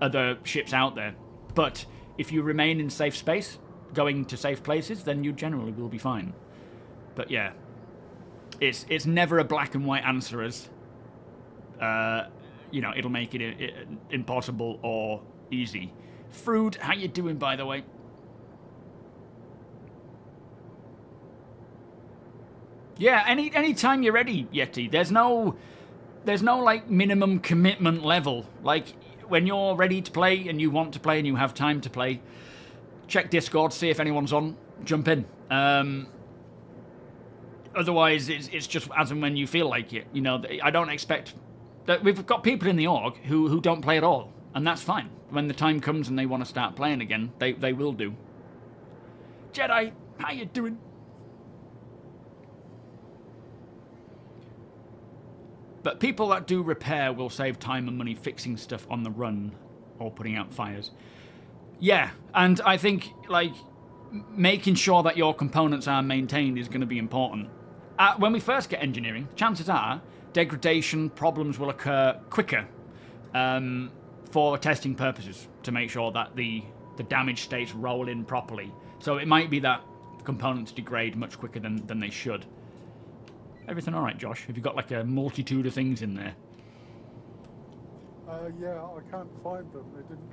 other ships out there. But if you remain in safe space, going to safe places, then you generally will be fine. But yeah, it's never a black and white answer as you know, it'll make it impossible or easy. Fruit, how you doing, by the way? Yeah, any time you're ready, Yeti. There's no like minimum commitment level. Like when you're ready to play and you want to play and you have time to play, check Discord, see if anyone's on, jump in. Otherwise, it's just as and when you feel like it. You know, I don't expect that. We've got people in the org who don't play at all, and that's fine. When the time comes and they want to start playing again, they will do. Jedi, how you doing? But people that do repair will save time and money fixing stuff on the run or putting out fires. Yeah, and I think, like, making sure that your components are maintained is going to be important. When we first get engineering, chances are degradation problems will occur quicker for testing purposes to make sure that the damage states roll in properly. So it might be that components degrade much quicker than they should. Everything all right, Josh? Have you got like a multitude of things in there? Yeah, I can't find them. They didn't.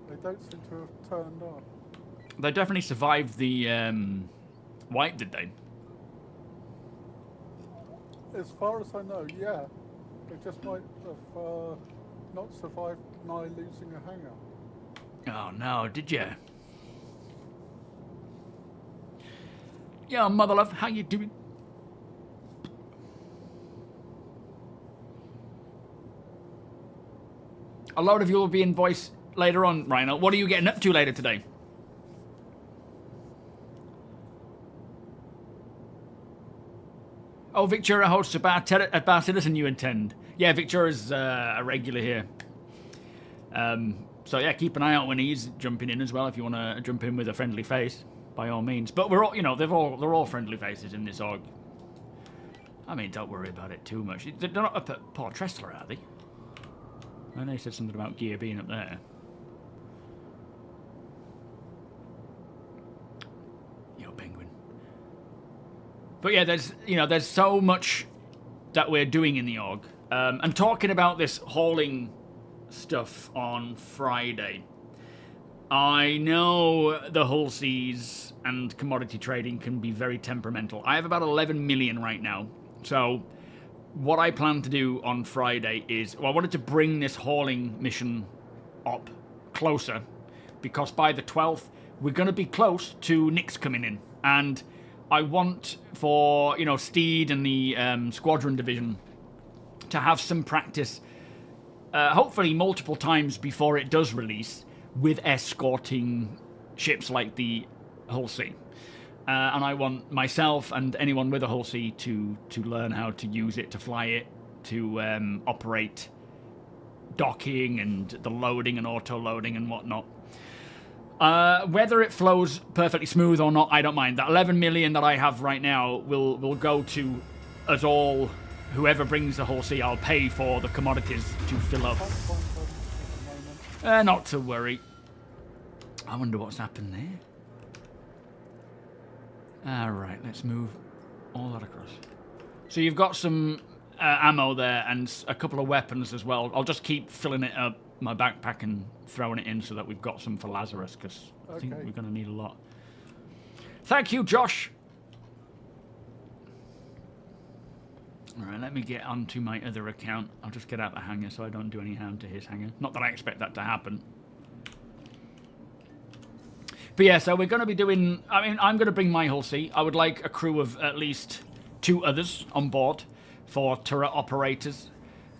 They don't seem to have turned on. They definitely survived the wipe, did they? As far as I know, yeah. They just might have not survived my losing a hangar. Oh no, did you? Yeah, mother love, how you doing? A lot of you will be in voice later on, Rhino. What are you getting up to later today? Oh, Victoria hosts a bar citizen you attend. Yeah, Victoria's a regular here. So yeah, keep an eye out when he's jumping in as well. If you want to jump in with a friendly face, by all means. But we're all, you know, they're all friendly faces in this org. I mean, don't worry about it too much. They're not up at Port Tressler, are they? I know he said something about gear being up there. Yo, penguin. But yeah, there's so much that we're doing in the org. And talking about this hauling stuff on Friday, I know the hull seas and commodity trading can be very temperamental. I have about 11 million right now. So what I plan to do on Friday is, well, I wanted to bring this hauling mission up closer, because by the 12th, we're going to be close to Nix coming in. And I want for, you know, Steed and the Squadron division to have some practice, hopefully multiple times before it does release, with escorting ships like the Hull Sea. And I want myself and anyone with a Hull Sea to learn how to use it, to fly it, to operate docking and the loading and auto-loading and whatnot. Whether it flows perfectly smooth or not, I don't mind. That 11 million that I have right now will go to us all. Whoever brings the Hull Sea, I'll pay for the commodities to fill up. Not to worry. I wonder what's happened there. Alright, let's move all that across. So you've got some ammo there and a couple of weapons as well. I'll just keep filling it up, my backpack, and throwing it in so that we've got some for Lazarus, because I think we're going to need a lot. Thank you, Josh. Alright, let me get onto my other account. I'll just get out the hangar so I don't do any harm to his hangar. Not that I expect that to happen. But yeah, so we're going to be doing... I mean, I'm going to bring my Hull Sea. I would like a crew of at least 2 others on board for turret operators.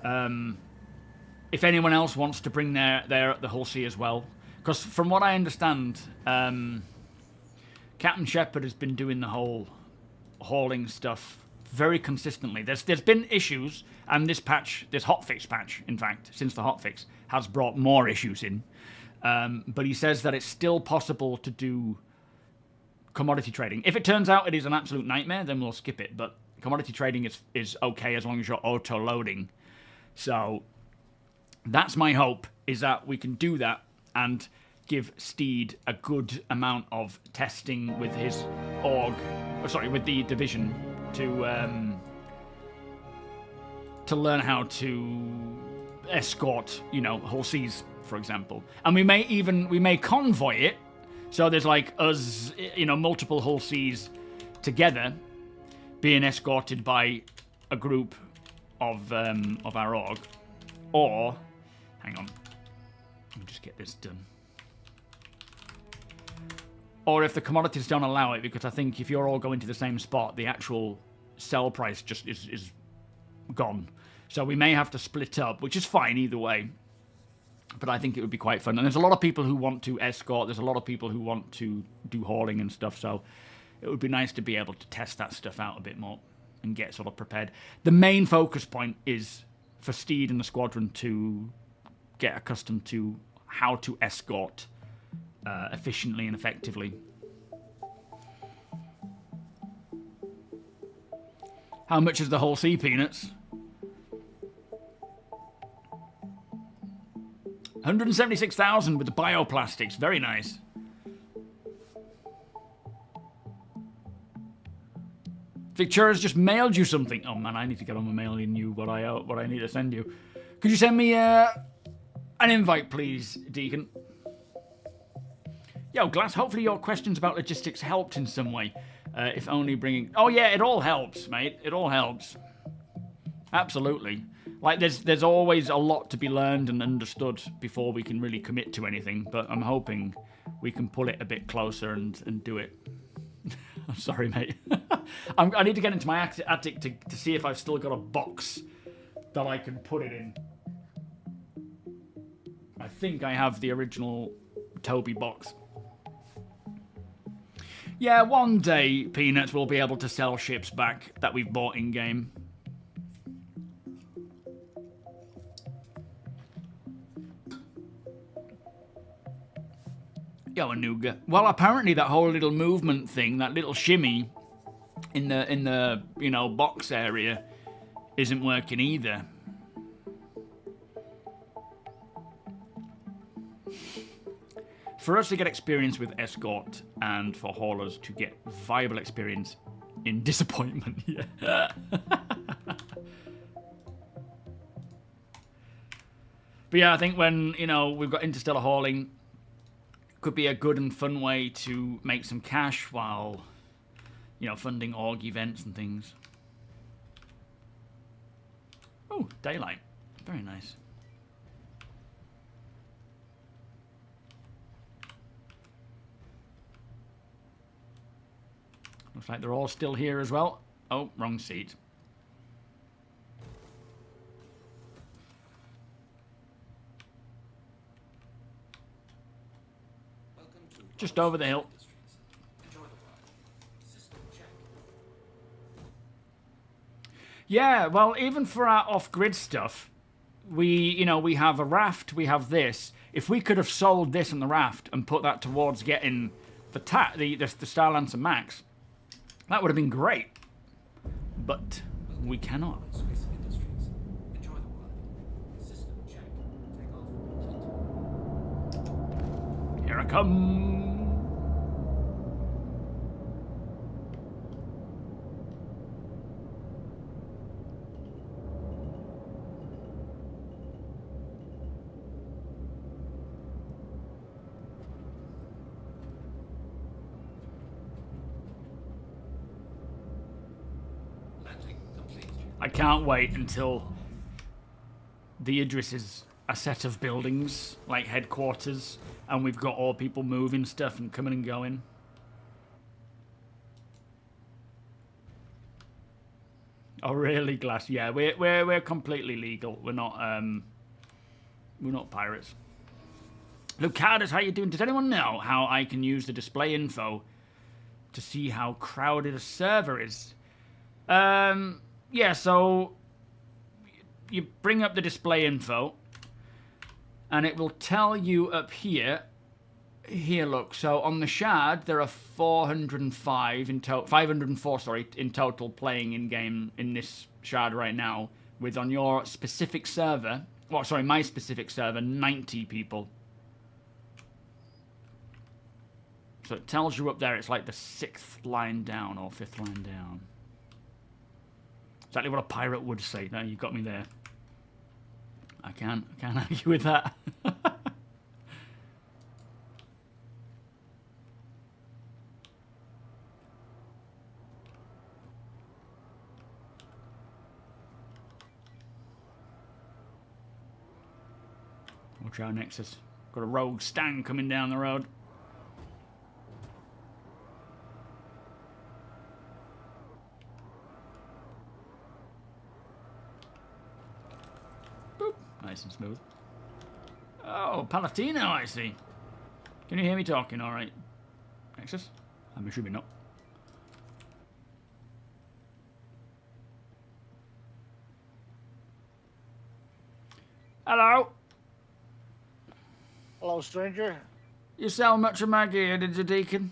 If anyone else wants to bring their the Hull Sea as well. Because from what I understand, Captain Shepard has been doing the whole hauling stuff very consistently. There's been issues, and this hotfix patch, in fact, since the hotfix, has brought more issues in. But he says that it's still possible to do commodity trading. If it turns out it is an absolute nightmare, then we'll skip it. But commodity trading is okay as long as you're auto-loading. So that's my hope, is that we can do that and give Steed a good amount of testing with his with the division to learn how to escort, you know, Hull Seas, for example. And we may convoy it, so there's like us, you know, multiple Hull Seas together being escorted by a group of our org. Or, hang on, let me just get this done. Or if the commodities don't allow it, because I think if you're all going to the same spot, the actual sell price just is gone. So we may have to split up, which is fine either way. But I think it would be quite fun. And there's a lot of people who want to escort. There's a lot of people who want to do hauling and stuff. So it would be nice to be able to test that stuff out a bit more. and get sort of prepared. The main focus point is for Steed and the squadron to get accustomed to how to escort efficiently and effectively. How much is the whole sea, Peanuts? 176,000 with the bioplastics. Very nice. Victoria's just mailed you something. Oh man, I need to get on with mailing you what I need to send you. Could you send me an invite, please, Deacon? Yo, Glass, hopefully your questions about logistics helped in some way. If only bringing... Oh yeah, it all helps, mate. It all helps. Absolutely. Like, there's always a lot to be learned and understood before we can really commit to anything, but I'm hoping we can pull it a bit closer and do it. I'm sorry, mate. I need to get into my attic to see if I've still got a box that I can put it in. I think I have the original TOBII box. Yeah, one day, Peanuts will be able to sell ships back that we've bought in-game. Yo, Anuga. Well, apparently that whole little movement thing, that little shimmy in the you know, box area isn't working either. For us to get experience with escort and for haulers to get viable experience in disappointment, yeah. But yeah, I think when, you know, we've got interstellar hauling, could be a good and fun way to make some cash while, you know, funding org events and things. Oh, daylight. Very nice. Looks like they're all still here as well. Oh, wrong seat. Just over the hill. Yeah, well, even for our off-grid stuff, we have a raft, we have this. If we could have sold this on the raft and put that towards getting the Starlancer Max, that would have been great. But we cannot. Here I come. I can't wait until the Idris is a set of buildings, like headquarters, and we've got all people moving stuff and coming and going. Oh really, Glass? Yeah, we're completely legal. We're not pirates. Lucadus, how you doing? Does anyone know how I can use the display info to see how crowded a server is? Yeah, so you bring up the display info and it will tell you up here. Here, look. So on the shard, there are 405 in total, 504, sorry, in total playing in game in this shard right now. With on your specific server, well, sorry, my specific server, 90 people. So it tells you up there. It's like the 6th line down or 5th line down. Exactly what a pirate would say. No, you got me there. I can't argue with that. Watch out, Nexus. Got a rogue Stang coming down the road. Nice and smooth. Oh, Palatino, I see. Can you hear me talking all right? Nexus? I'm assuming not. Hello. Hello, stranger. You sell much of my gear, did you, Deacon?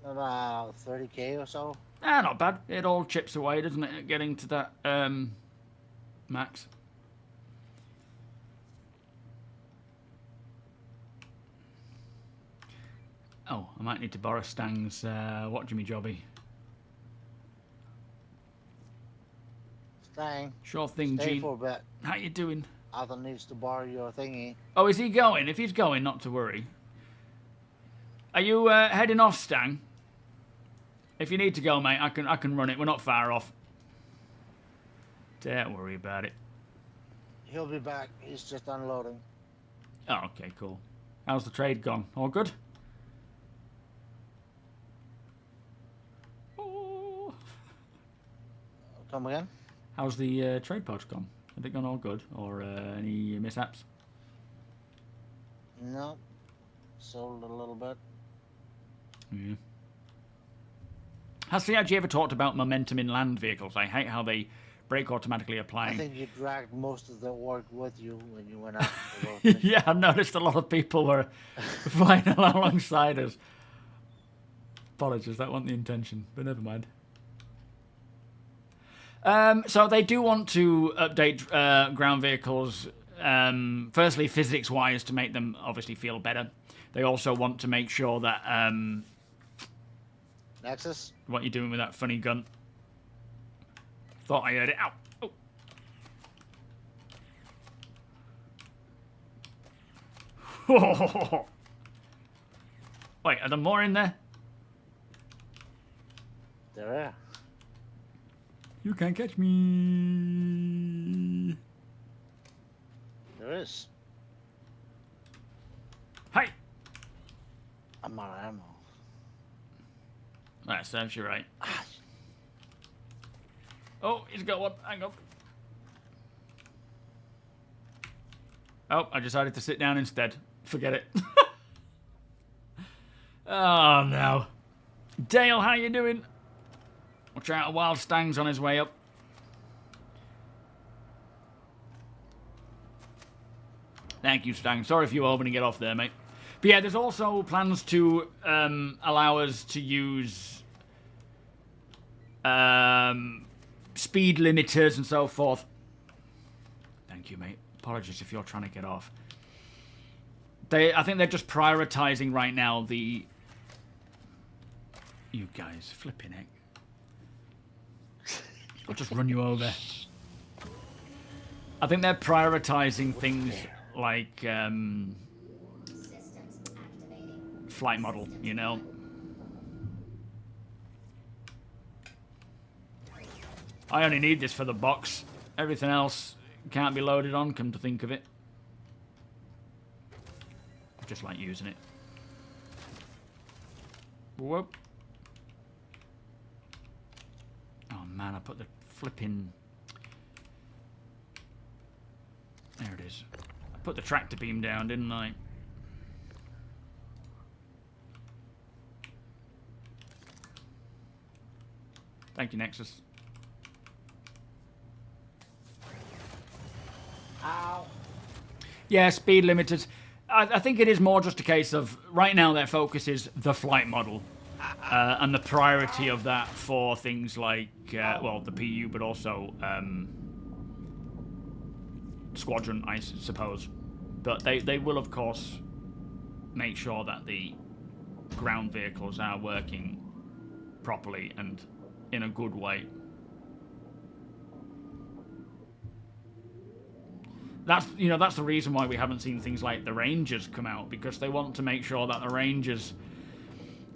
About 30k or so. Ah, not bad. It all chips away, doesn't it, getting to that max. Oh, I might need to borrow Stang's What Jimmy Jobby. Stang. Sure thing, Stay Gene. for a bit. How you doing? Arthur needs to borrow your thingy. Oh, is he going? If he's going, not to worry. Are you heading off, Stang? If you need to go, mate, I can run it. We're not far off. Don't worry about it. He'll be back. He's just unloading. Oh, okay, cool. How's the trade gone? All good? Oh. Come again? How's the trade post gone? Have it gone all good? Or any mishaps? No. Sold a little bit. Yeah. Has CIG ever talked about momentum in land vehicles? I hate how they brake automatically applying. I think you dragged most of the org with you when you went out. To the Yeah, I noticed a lot of people were flying alongside us. Apologies, that wasn't the intention, but never mind. So they do want to update ground vehicles, firstly physics-wise, to make them obviously feel better. They also want to make sure that... Nexus? What are you doing with that funny gun? Thought I heard it. Ow! Oh. Wait, are there more in there? There are. You can't catch me. There is. Hey! I'm out of ammo. That serves you right. Oh, he's got one. Hang on. Oh, I decided to sit down instead. Forget it. Oh, no. Dale, how you doing? Watch out, a wild Stang's on his way up. Thank you, Stang. Sorry if you were hoping to get off there, mate. But yeah, there's also plans to allow us to use speed limiters and so forth. Thank you, mate. Apologies if you're trying to get off. I think they're just prioritizing right now the... You guys, flipping heck. I'll just run you over. I think they're prioritizing things like flight model, you know. I only need this for the box. Everything else can't be loaded on, come to think of it. I just like using it. Whoop. Oh man, I put the flipping... There it is. I put the tractor beam down, didn't I? Thank you, Nexus. Ow. Yeah, speed limiters. I think it is more just a case of, right now their focus is the flight model. And the priority of that for things like, well, the PU, but also Squadron, I suppose. But they will, of course, make sure that the ground vehicles are working properly and in a good way. That's the reason why we haven't seen things like the Rangers come out, because they want to make sure that the Rangers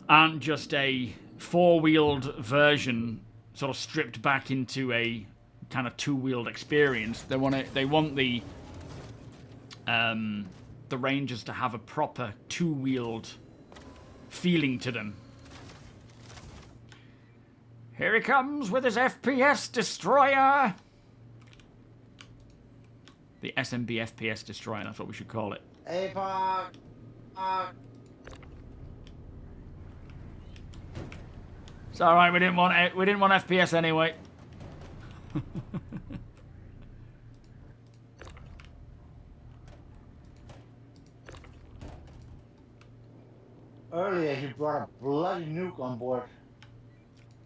aren't just a four-wheeled version, sort of stripped back into a kind of two-wheeled experience. They want the Rangers to have a proper two-wheeled feeling to them. Here he comes with his FPS destroyer. The SMB FPS destroyer, that's what we should call it. Hey, Park. It's all right. We didn't want FPS anyway. Earlier, he brought a bloody nuke on board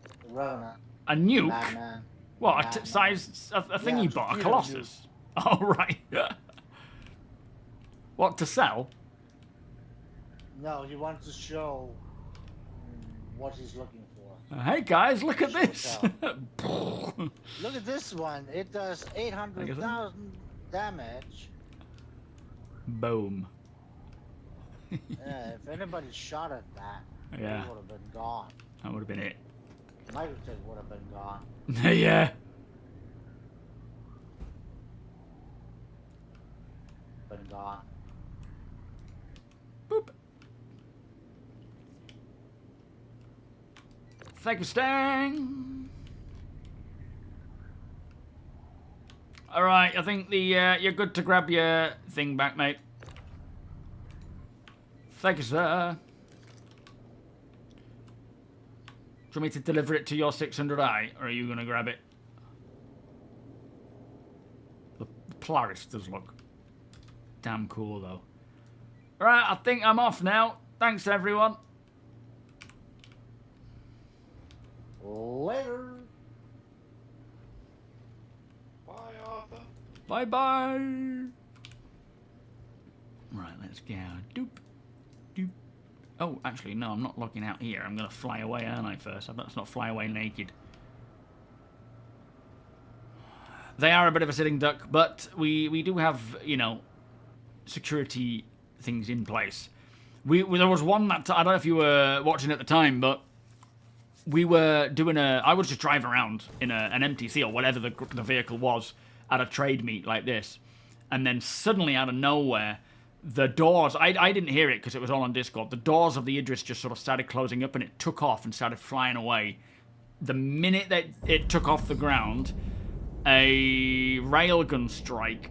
the Revenant. A nuke? Madman. What, Madman. size, a thing Yeah, you bought, a torpedo Colossus? Oh, right. What, to sell? No, he wants to show what he's looking for. Hey guys, look at this! Look at this one. It does 800,000 damage. Boom. Yeah, if anybody shot at that, Yeah. he would have been gone. That would have been it. Microtech would have been gone. Yeah. Been gone. Boop. Thank you, Stang. Alright, I think the you're good to grab your thing back, mate. Thank you, sir. Do you want me to deliver it to your 600i, or are you going to grab it? The Polaris does look damn cool, though. Alright, I think I'm off now. Thanks, everyone. Later. Bye, Arthur. Bye-bye. Right, let's go. Doop. Doop. Oh, actually, no, I'm not logging out here. I'm going to fly away, aren't I, first? Let's not fly away naked. They are a bit of a sitting duck, but we do have, you know, security things in place. There was one that, I don't know if you were watching at the time, but we were doing I was just driving around in an MTC or whatever the vehicle was at a trade meet like this. And then suddenly out of nowhere, the doors, I didn't hear it because it was all on Discord, the doors of the Idris just sort of started closing up and it took off and started flying away. The minute that it took off the ground, a railgun strike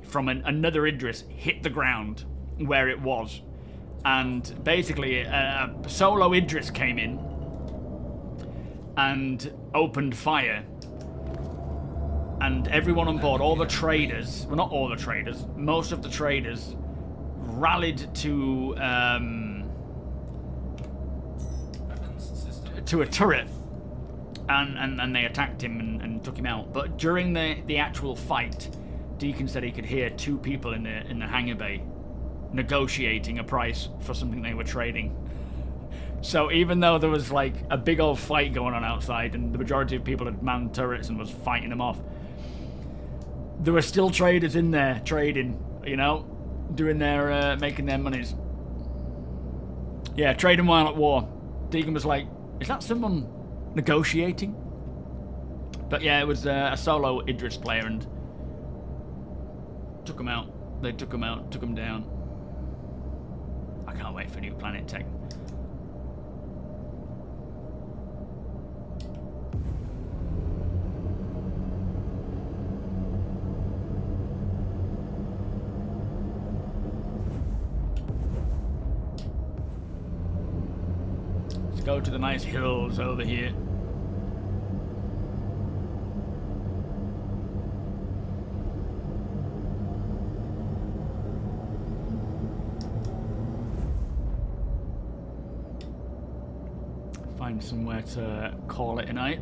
from another Idris hit the ground where it was. And basically a solo Idris came in and opened fire. And everyone on board, all the traders, well, not all the traders, most of the traders rallied to a turret, and they attacked him and took him out. But during the actual fight, Deacon said he could hear two people in the hangar bay negotiating a price for something they were trading. So even though there was like a big old fight going on outside and the majority of people had manned turrets and was fighting them off, there were still traders in there trading, you know, doing their making their monies. Yeah, trading while at war. Deacon was like, is that someone negotiating? But yeah, it was a solo Idris player and took him out. They took him out, took him down. I can't wait for new Planet Tech. Let's go to the nice hills over here. Find somewhere to call it a night.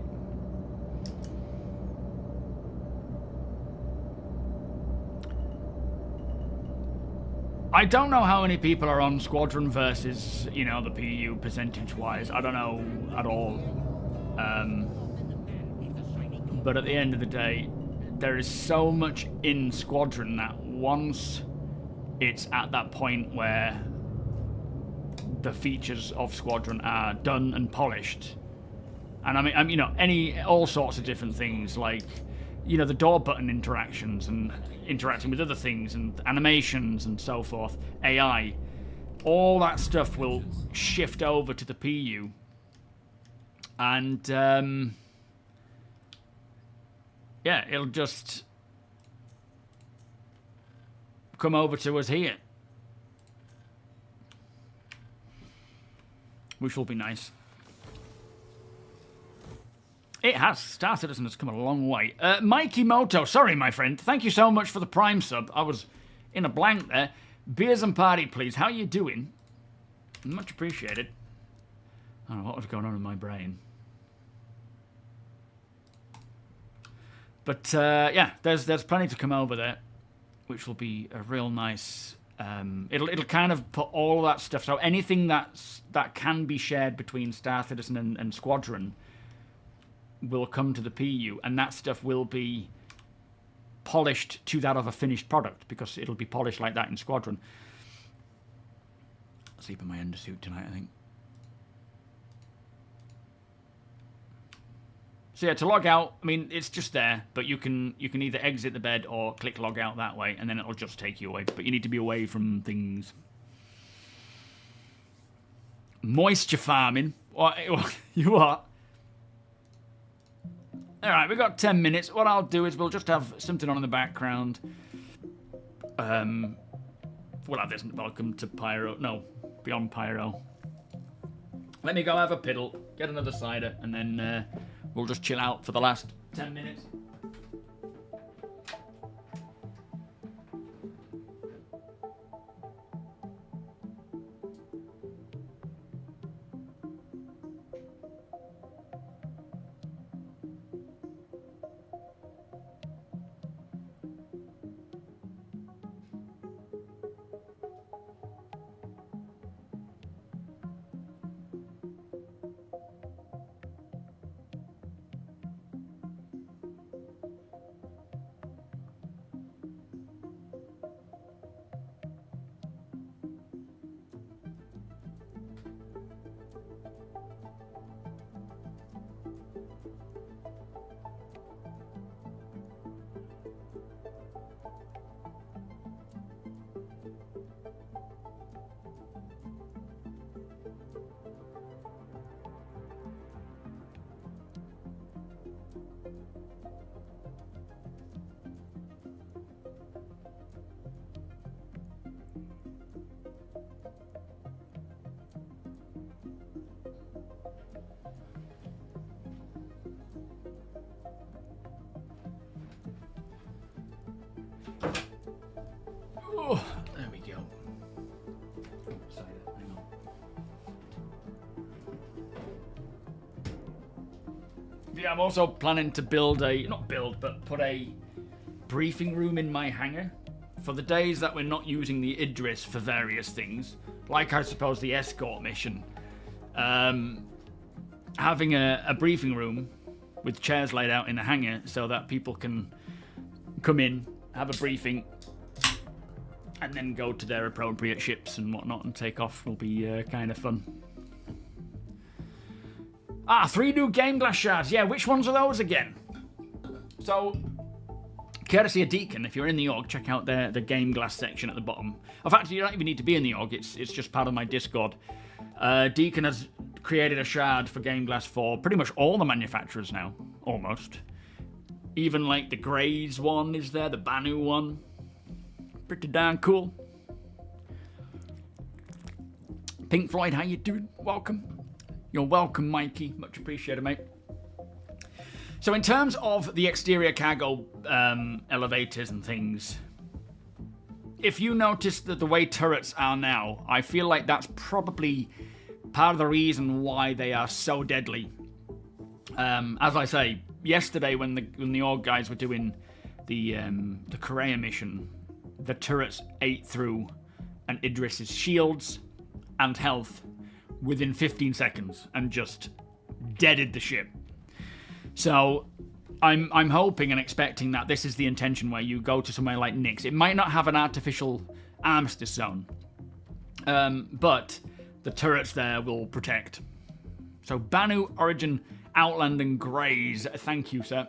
I don't know how many people are on Squadron versus, you know, the PU percentage-wise. I don't know at all. But at the end of the day, there is so much in Squadron that once it's at that point where the features of Squadron are done and polished, and I mean, you know, all sorts of different things like, you know, the door button interactions and interacting with other things and animations and so forth, AI, all that stuff will shift over to the PU, and yeah, it'll just come over to us here, which will be nice. It has. Star Citizen has come a long way. Mikey Moto, sorry, my friend. Thank you so much for the Prime sub. I was in a blank there. Beers and party, please. How you doing? Much appreciated. I don't know what was going on in my brain. But yeah, there's plenty to come over there, which will be a real nice. It'll kind of put all of that stuff. So anything that can be shared between Star Citizen and Squadron will come to the PU, and that stuff will be polished to that of a finished product because it'll be polished like that in Squadron. I'll sleep in my undersuit tonight, I think. So yeah, to log out, I mean, it's just there, but you can either exit the bed or click log out that way, and then it'll just take you away. But you need to be away from things. Moisture farming? What? You what? Alright, we've got 10 minutes. What I'll do is we'll just have something on in the background. We'll have this Welcome to Pyro. No, Beyond Pyro. Let me go have a piddle, get another cider, and then we'll just chill out for the last 10 minutes. Oh, there we go. Hang on. Yeah, I'm also planning to build but put a briefing room in my hangar for the days that we're not using the Idris for various things, like I suppose the escort mission. Having a briefing room with chairs laid out in the hangar so that people can come in, have a briefing, and then go to their appropriate ships and whatnot and take off will be kind of fun. 3 new GAMEGLASS shards. Yeah, which ones are those again? So, courtesy of Deacon, if you're in the org, check out the GAMEGLASS section at the bottom. In fact, you don't even need to be in the org, it's just part of my Discord. Deacon has created a shard for GAMEGLASS for pretty much all the manufacturers now, almost. Even like the Greys one is there, the Banu one. Pretty darn cool. Pink Floyd, how you doing? Welcome. You're welcome, Mikey. Much appreciated, mate. So in terms of the exterior cargo elevators and things, if you notice that the way turrets are now, I feel like that's probably part of the reason why they are so deadly. As I say, yesterday when the org guys were doing the Korea mission, the turrets ate through an Idris's shields and health within 15 seconds and just deaded the ship. So I'm hoping and expecting that this is the intention where you go to somewhere like Nyx. It might not have an artificial armistice zone, but the turrets there will protect. So Banu, Origin, Outland and Greys, thank you, sir.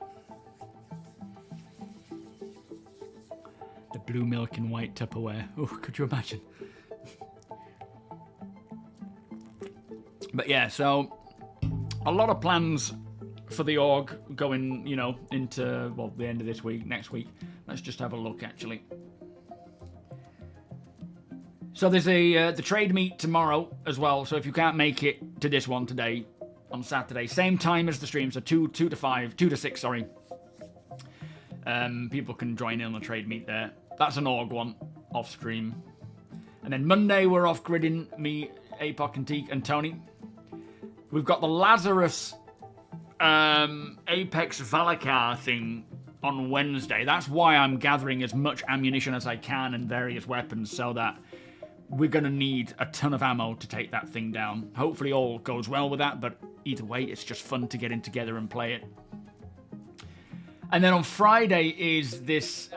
The blue milk and white Tupperware. Oh, could you imagine? But yeah, so a lot of plans for the org going, into, well, the end of this week, next week. Let's just have a look, actually. So there's the trade meet tomorrow as well. So if you can't make it to this one today, on Saturday, same time as the stream, so 2 to 6, sorry. People can join in on the trade meet there. That's an org one, off stream. And then Monday we're off gridding. Me, Apoc and Teak and Tony. We've got the Lazarus Apex Valakar thing on Wednesday. That's why I'm gathering as much ammunition as I can and various weapons, so that we're going to need a ton of ammo to take that thing down. Hopefully all goes well with that, but either way, it's just fun to get in together and play it. And then on Friday is this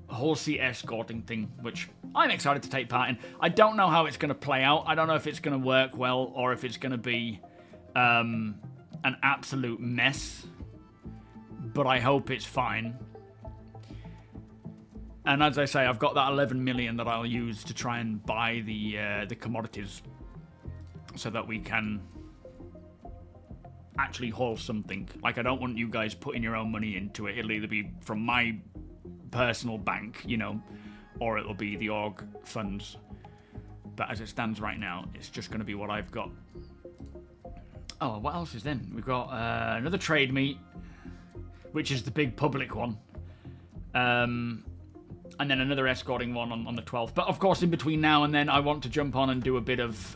horsey escorting thing, which I'm excited to take part in. I don't know how it's going to play out. I don't know if it's going to work well or if it's going to be an absolute mess. But I hope it's fine. And as I say, I've got that 11 million that I'll use to try and buy the commodities so that we can actually haul something. Like, I don't want you guys putting your own money into it. It'll either be from my personal bank, you know, or it'll be the org funds. But as it stands right now, it's just going to be what I've got. Oh, what else is then? We've got another trade meet, which is the big public one. And then another escorting one on the 12th. But of course, in between now and then, I want to jump on and do a bit of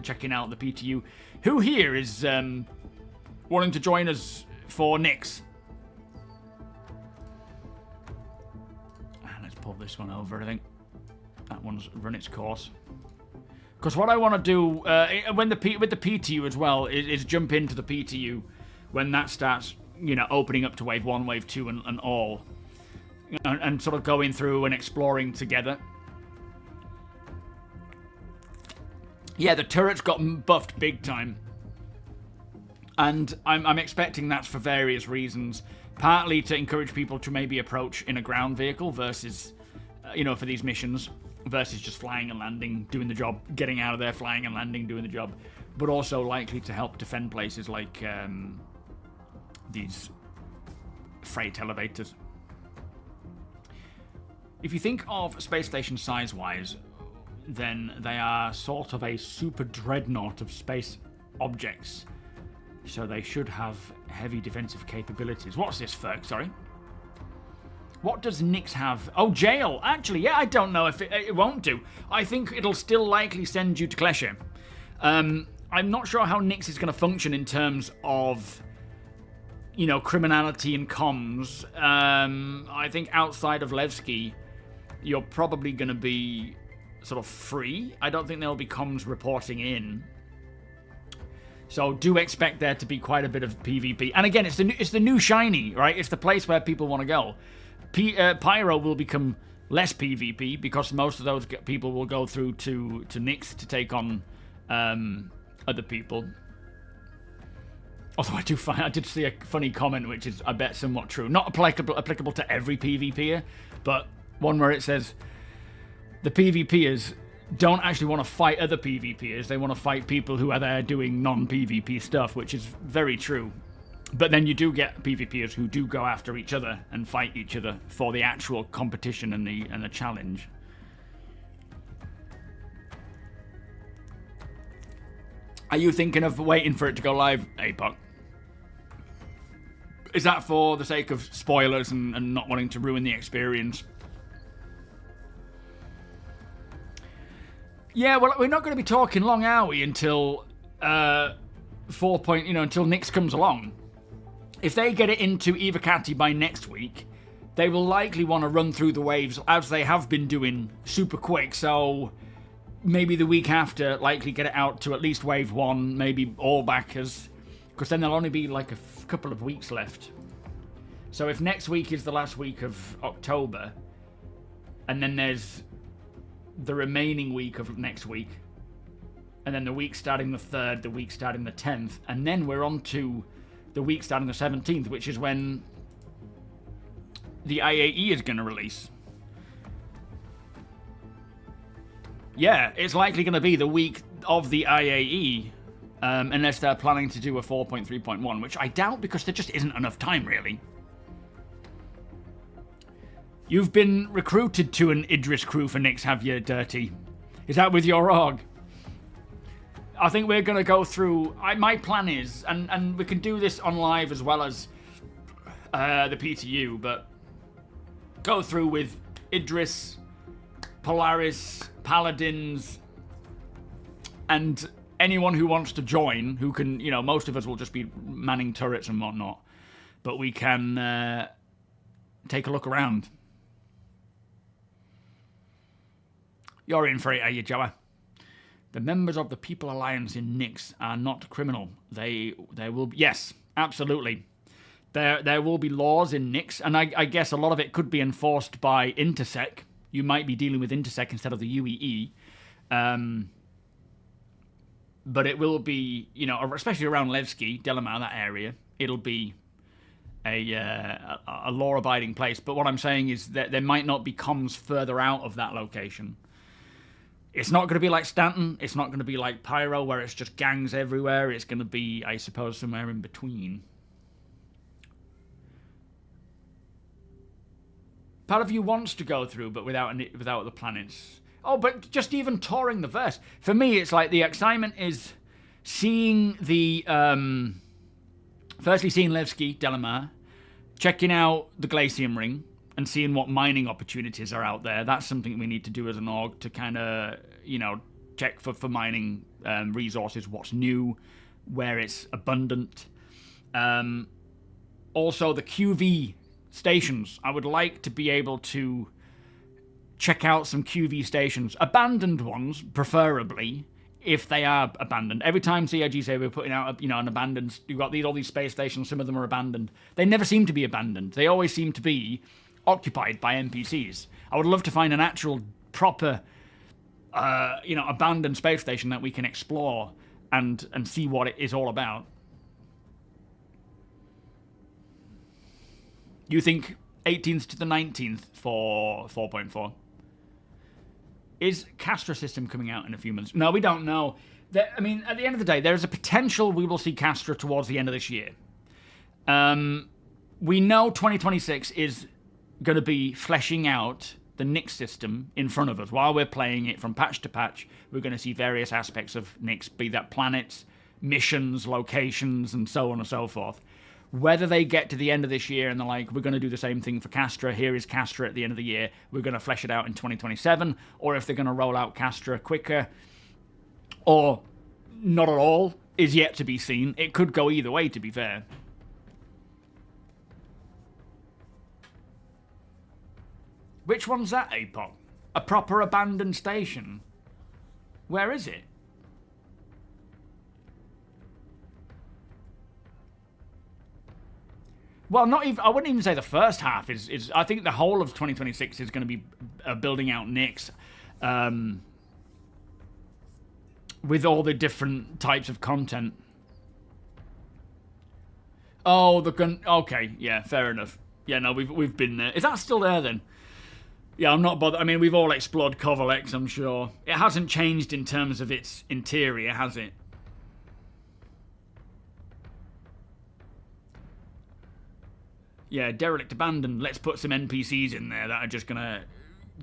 checking out the PTU. Who here is wanting to join us for Nix? Let's pull this one over, I think. That one's run its course. Because what I want to do with the PTU as well is jump into the PTU when that starts, you know, opening up to Wave 1, Wave 2 and all. And sort of going through and exploring together. Yeah, the turrets got buffed big time. And I'm expecting that's for various reasons. Partly to encourage people to maybe approach in a ground vehicle versus, you know, for these missions. Versus just flying and landing, doing the job, getting out of there, flying and landing, doing the job. But also likely to help defend places like these freight elevators. If you think of space station size-wise, then they are sort of a super dreadnought of space objects. So they should have heavy defensive capabilities. What's this, Ferg? Sorry. What does Nix have? Oh, jail. Actually, yeah, I don't know if it won't do. I think it'll still likely send you to Klesher. I'm not sure how Nix is going to function in terms of, you know, criminality and comms. I think outside of Levski, you're probably going to be sort of free. I don't think there'll be comms reporting in. So do expect there to be quite a bit of PvP. And again, it's the new shiny, right? It's the place where people want to go. Pyro will become less PvP because most of those people will go through to Nix to take on other people. Although I did see a funny comment, which is, I bet, somewhat true. Not applicable to every PvPer, but one where it says the PvPers don't actually want to fight other PvPers. They want to fight people who are there doing non-PvP stuff, which is very true. But then you do get PvPers who do go after each other and fight each other for the actual competition and the challenge. Are you thinking of waiting for it to go live, Apoc? Is that for the sake of spoilers and not wanting to ruin the experience? Yeah, well, we're not going to be talking long, are we, until until Nix comes along. If they get it into Ivakati by next week, they will likely want to run through the waves as they have been doing super quick. So maybe the week after, likely get it out to at least Wave 1, maybe all backers, because then there'll only be like a couple of weeks left. So if next week is the last week of October, and then there's the remaining week of next week, and then the week starting the 3rd, the week starting the 10th, and then we're on to the week starting the 17th, which is when the IAE is going to release. Yeah, it's likely going to be the week of the IAE, unless they're planning to do a 4.3.1, which I doubt because there just isn't enough time, really. You've been recruited to an Idris crew for Nix, have you, Dirty? Is that with your org? I think we're going to go through... my plan is, and we can do this on live as well as the PTU, but go through with Idris, Polaris, Paladins, and anyone who wants to join, who can, you know, most of us will just be manning turrets and whatnot, but we can take a look around. You're in for it, are you, Joa? The members of the People Alliance in Nyx are not criminal. They will be, yes, absolutely. There will be laws in Nyx, and I guess a lot of it could be enforced by Intersec. You might be dealing with Intersec instead of the UEE. But it will be, you know, especially around Levski, Delamar, that area, it'll be a law-abiding place. But what I'm saying is that there might not be comms further out of that location. It's not going to be like Stanton. It's not going to be like Pyro, where it's just gangs everywhere. It's going to be, I suppose, somewhere in between. Part of you wants to go through, but without the planets. Oh, but just even touring the verse. For me, it's like the excitement is seeing the... firstly, seeing Levski, Delamar, checking out the Glacium Ring, and seeing what mining opportunities are out there. That's something we need to do as an org to kind of, you know, check for mining resources, what's new, where it's abundant. Also, the QV stations. I would like to be able to check out some QV stations. Abandoned ones, preferably, if they are abandoned. Every time CIG say we're putting out, you know, an abandoned... You've got all these space stations, some of them are abandoned. They never seem to be abandoned. They always seem to be occupied by NPCs. I would love to find an actual proper, you know, abandoned space station that we can explore and see what it is all about. You think 18th to the 19th for 4.4? Is Castra system coming out in a few months? No, we don't know. I mean, at the end of the day, there is a potential we will see Castra towards the end of this year. We know 2026 is going to be fleshing out the Nyx system in front of us. While we're playing it from patch to patch, we're going to see various aspects of Nyx, be that planets, missions, locations, and so on and so forth. Whether they get to the end of this year and they're like, we're going to do the same thing for Castra, here is Castra at the end of the year, we're going to flesh it out in 2027, or if they're going to roll out Castra quicker, or not at all, is yet to be seen. It could go either way, to be fair. Which one's that, APOC? A proper abandoned station? Where is it? Well, not even. I wouldn't even say the first half is. I think the whole of 2026 is going to be building out Nyx, with all the different types of content. Oh, the gun. Okay, yeah, fair enough. Yeah, no, we've been there. Is that still there then? Yeah, I'm not bothered. I mean, we've all explored Kovalex, I'm sure. It hasn't changed in terms of its interior, has it? Yeah, derelict abandoned. Let's put some NPCs in there that are just going to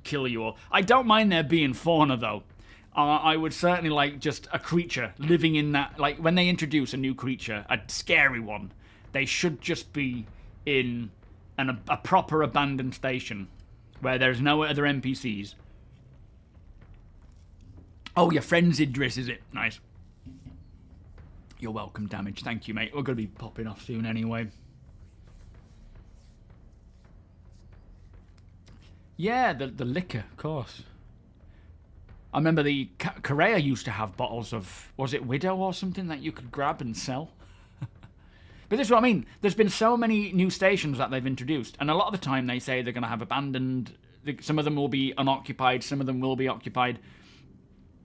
kill you all. I don't mind there being fauna, though. I would certainly like just a creature living in that... Like, when they introduce a new creature, a scary one, they should just be in a proper abandoned station where there's no other NPCs. Oh, your friend's Idris, is it? Nice. You're welcome, Damage. Thank you, mate. We're going to be popping off soon anyway. Yeah, the liquor, of course. I remember the Korea used to have bottles of, was it Widow or something that you could grab and sell? But this is what I mean. There's been so many new stations that they've introduced, and a lot of the time they say they're going to have abandoned. Some of them will be unoccupied, some of them will be occupied.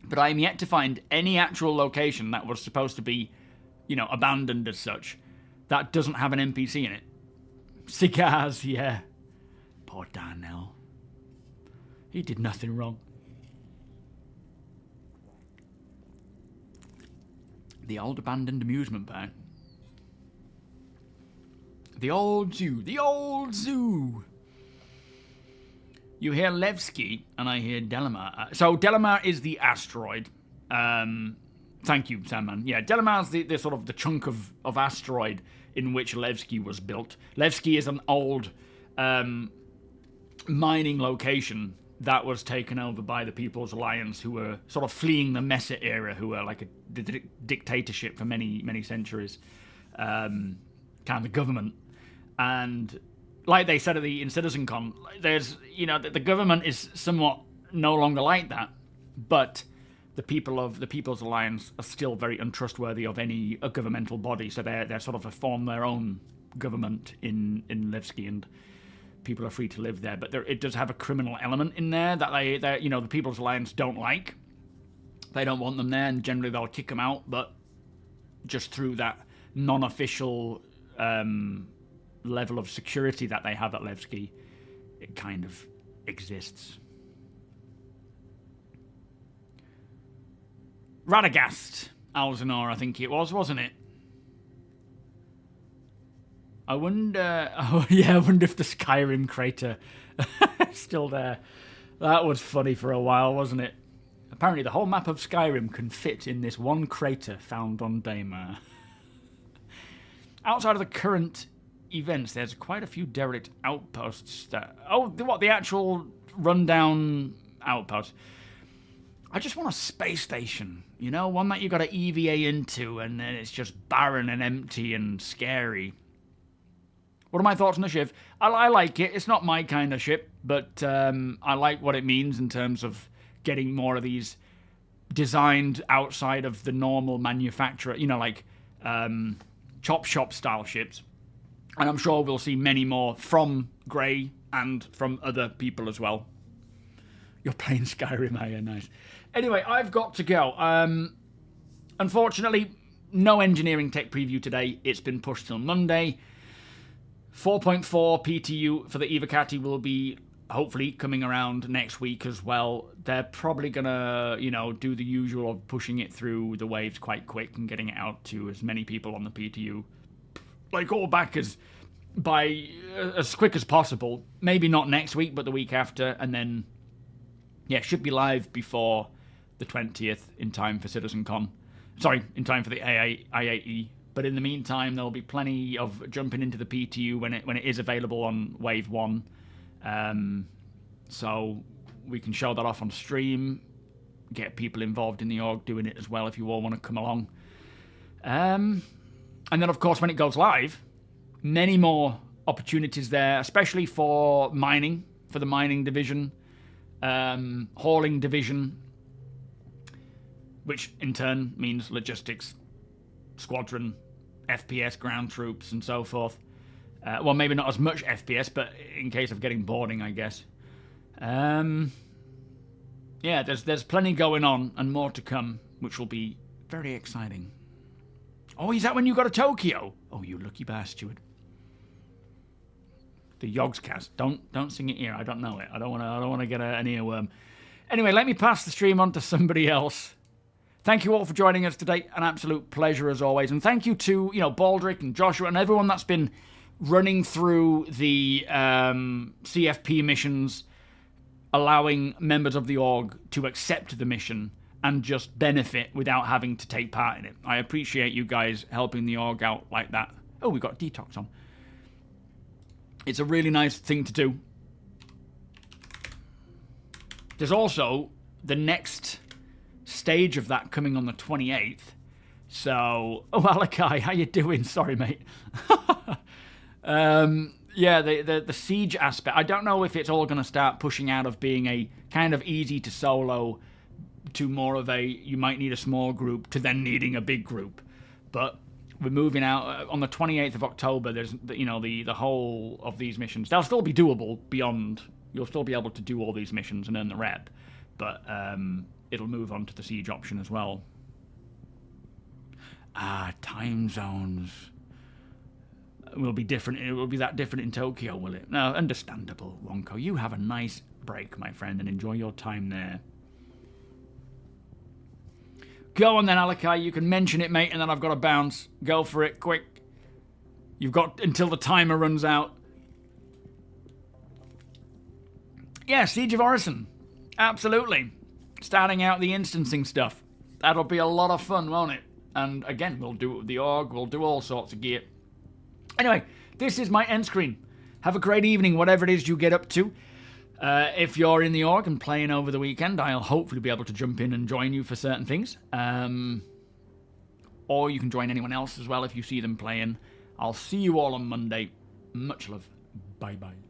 But I'm yet to find any actual location that was supposed to be, you know, abandoned as such, that doesn't have an NPC in it. Cigars, yeah. Poor Darnell. He did nothing wrong. The old abandoned amusement park. The old zoo. The old zoo. You hear Levski, and I hear Delamar. So Delamar is the asteroid. Thank you, Sandman. Yeah, Delamar's the sort of the chunk of asteroid in which Levski was built. Levski is an old mining location that was taken over by the People's Alliance, who were sort of fleeing the Messer era, who were like a dictatorship for many, many centuries, kind of the government. And like they said in CitizenCon, there's, the government is somewhat no longer like that, but the people of the People's Alliance are still very untrustworthy of any governmental body, so they're sort of form their own government in Levski, and people are free to live there. But it does have a criminal element in there that the People's Alliance don't like. They don't want them there, and generally they'll kick them out. But just through that non-official level of security that they have at Levski, it kind of exists. Radagast Alzanor, I think it was, wasn't it? I wonder... Oh, yeah, I wonder if the Skyrim crater is still there. That was funny for a while, wasn't it? Apparently the whole map of Skyrim can fit in this one crater found on Daymar. Outside of the current events, there's quite a few derelict outposts that... Oh, the actual rundown outposts? I just want a space station, one that you got to EVA into and then it's just barren and empty and scary. What are my thoughts on the ship? I like it. It's not my kind of ship, but I like what it means in terms of getting more of these designed outside of the normal manufacturer, like chop shop style ships. And I'm sure we'll see many more from Grey and from other people as well. You're playing Skyrim, are you? Nice. Anyway, I've got to go. Unfortunately, no engineering tech preview today. It's been pushed till Monday. 4.4 PTU for the Evocati will be hopefully coming around next week as well. They're probably going to, do the usual of pushing it through the waves quite quick and getting it out to as many people on the PTU, like all backers, by as quick as possible. Maybe not next week, but the week after. And then, yeah, should be live before the 20th in time for CitizenCon. Sorry, in time for the IAE. But in the meantime, there'll be plenty of jumping into the PTU when it is available on Wave 1. So we can show that off on stream, get people involved in the org doing it as well if you all want to come along. And then, of course, when it goes live, many more opportunities there, especially for mining, for the mining division, hauling division, which in turn means logistics, squadron, FPS, ground troops, and so forth. Well, maybe not as much FPS, but in case of getting boarding, I guess. Yeah, there's plenty going on and more to come, which will be very exciting. Oh, is that when you go to Tokyo? Oh, you lucky bastard. The Yogscast. Don't sing it here. I don't know it. I don't want to get an earworm. Anyway, let me pass the stream on to somebody else. Thank you all for joining us today. An absolute pleasure as always. And thank you to, Baldric and Joshua and everyone that's been running through the CFP missions, allowing members of the org to accept the mission and just benefit without having to take part in it. I appreciate you guys helping the org out like that. Oh, we got detox on. It's a really nice thing to do. There's also the next stage of that coming on the 28th. So, oh, Alakai, how you doing? Sorry, mate. Yeah, the siege aspect. I don't know if it's all going to start pushing out of being a kind of easy to solo to more of a, you might need a small group, to then needing a big group. But we're moving out on the 28th of October. There's, the whole of these missions. They'll still be doable beyond. You'll still be able to do all these missions and earn the rep. But it'll move on to the siege option as well. Time zones will be different. It will be that different in Tokyo, will it? No, understandable, Wonko. You have a nice break, my friend, and enjoy your time there. Go on then, Alakai. You can mention it, mate, and then I've got to bounce. Go for it, quick. You've got until the timer runs out. Yeah, Siege of Orison. Absolutely. Starting out the instancing stuff. That'll be a lot of fun, won't it? And again, we'll do it with the org. We'll do all sorts of gear. Anyway, this is my end screen. Have a great evening, whatever it is you get up to. If you're in the org and playing over the weekend, I'll hopefully be able to jump in and join you for certain things. Or you can join anyone else as well if you see them playing. I'll see you all on Monday. Much love. Bye-bye.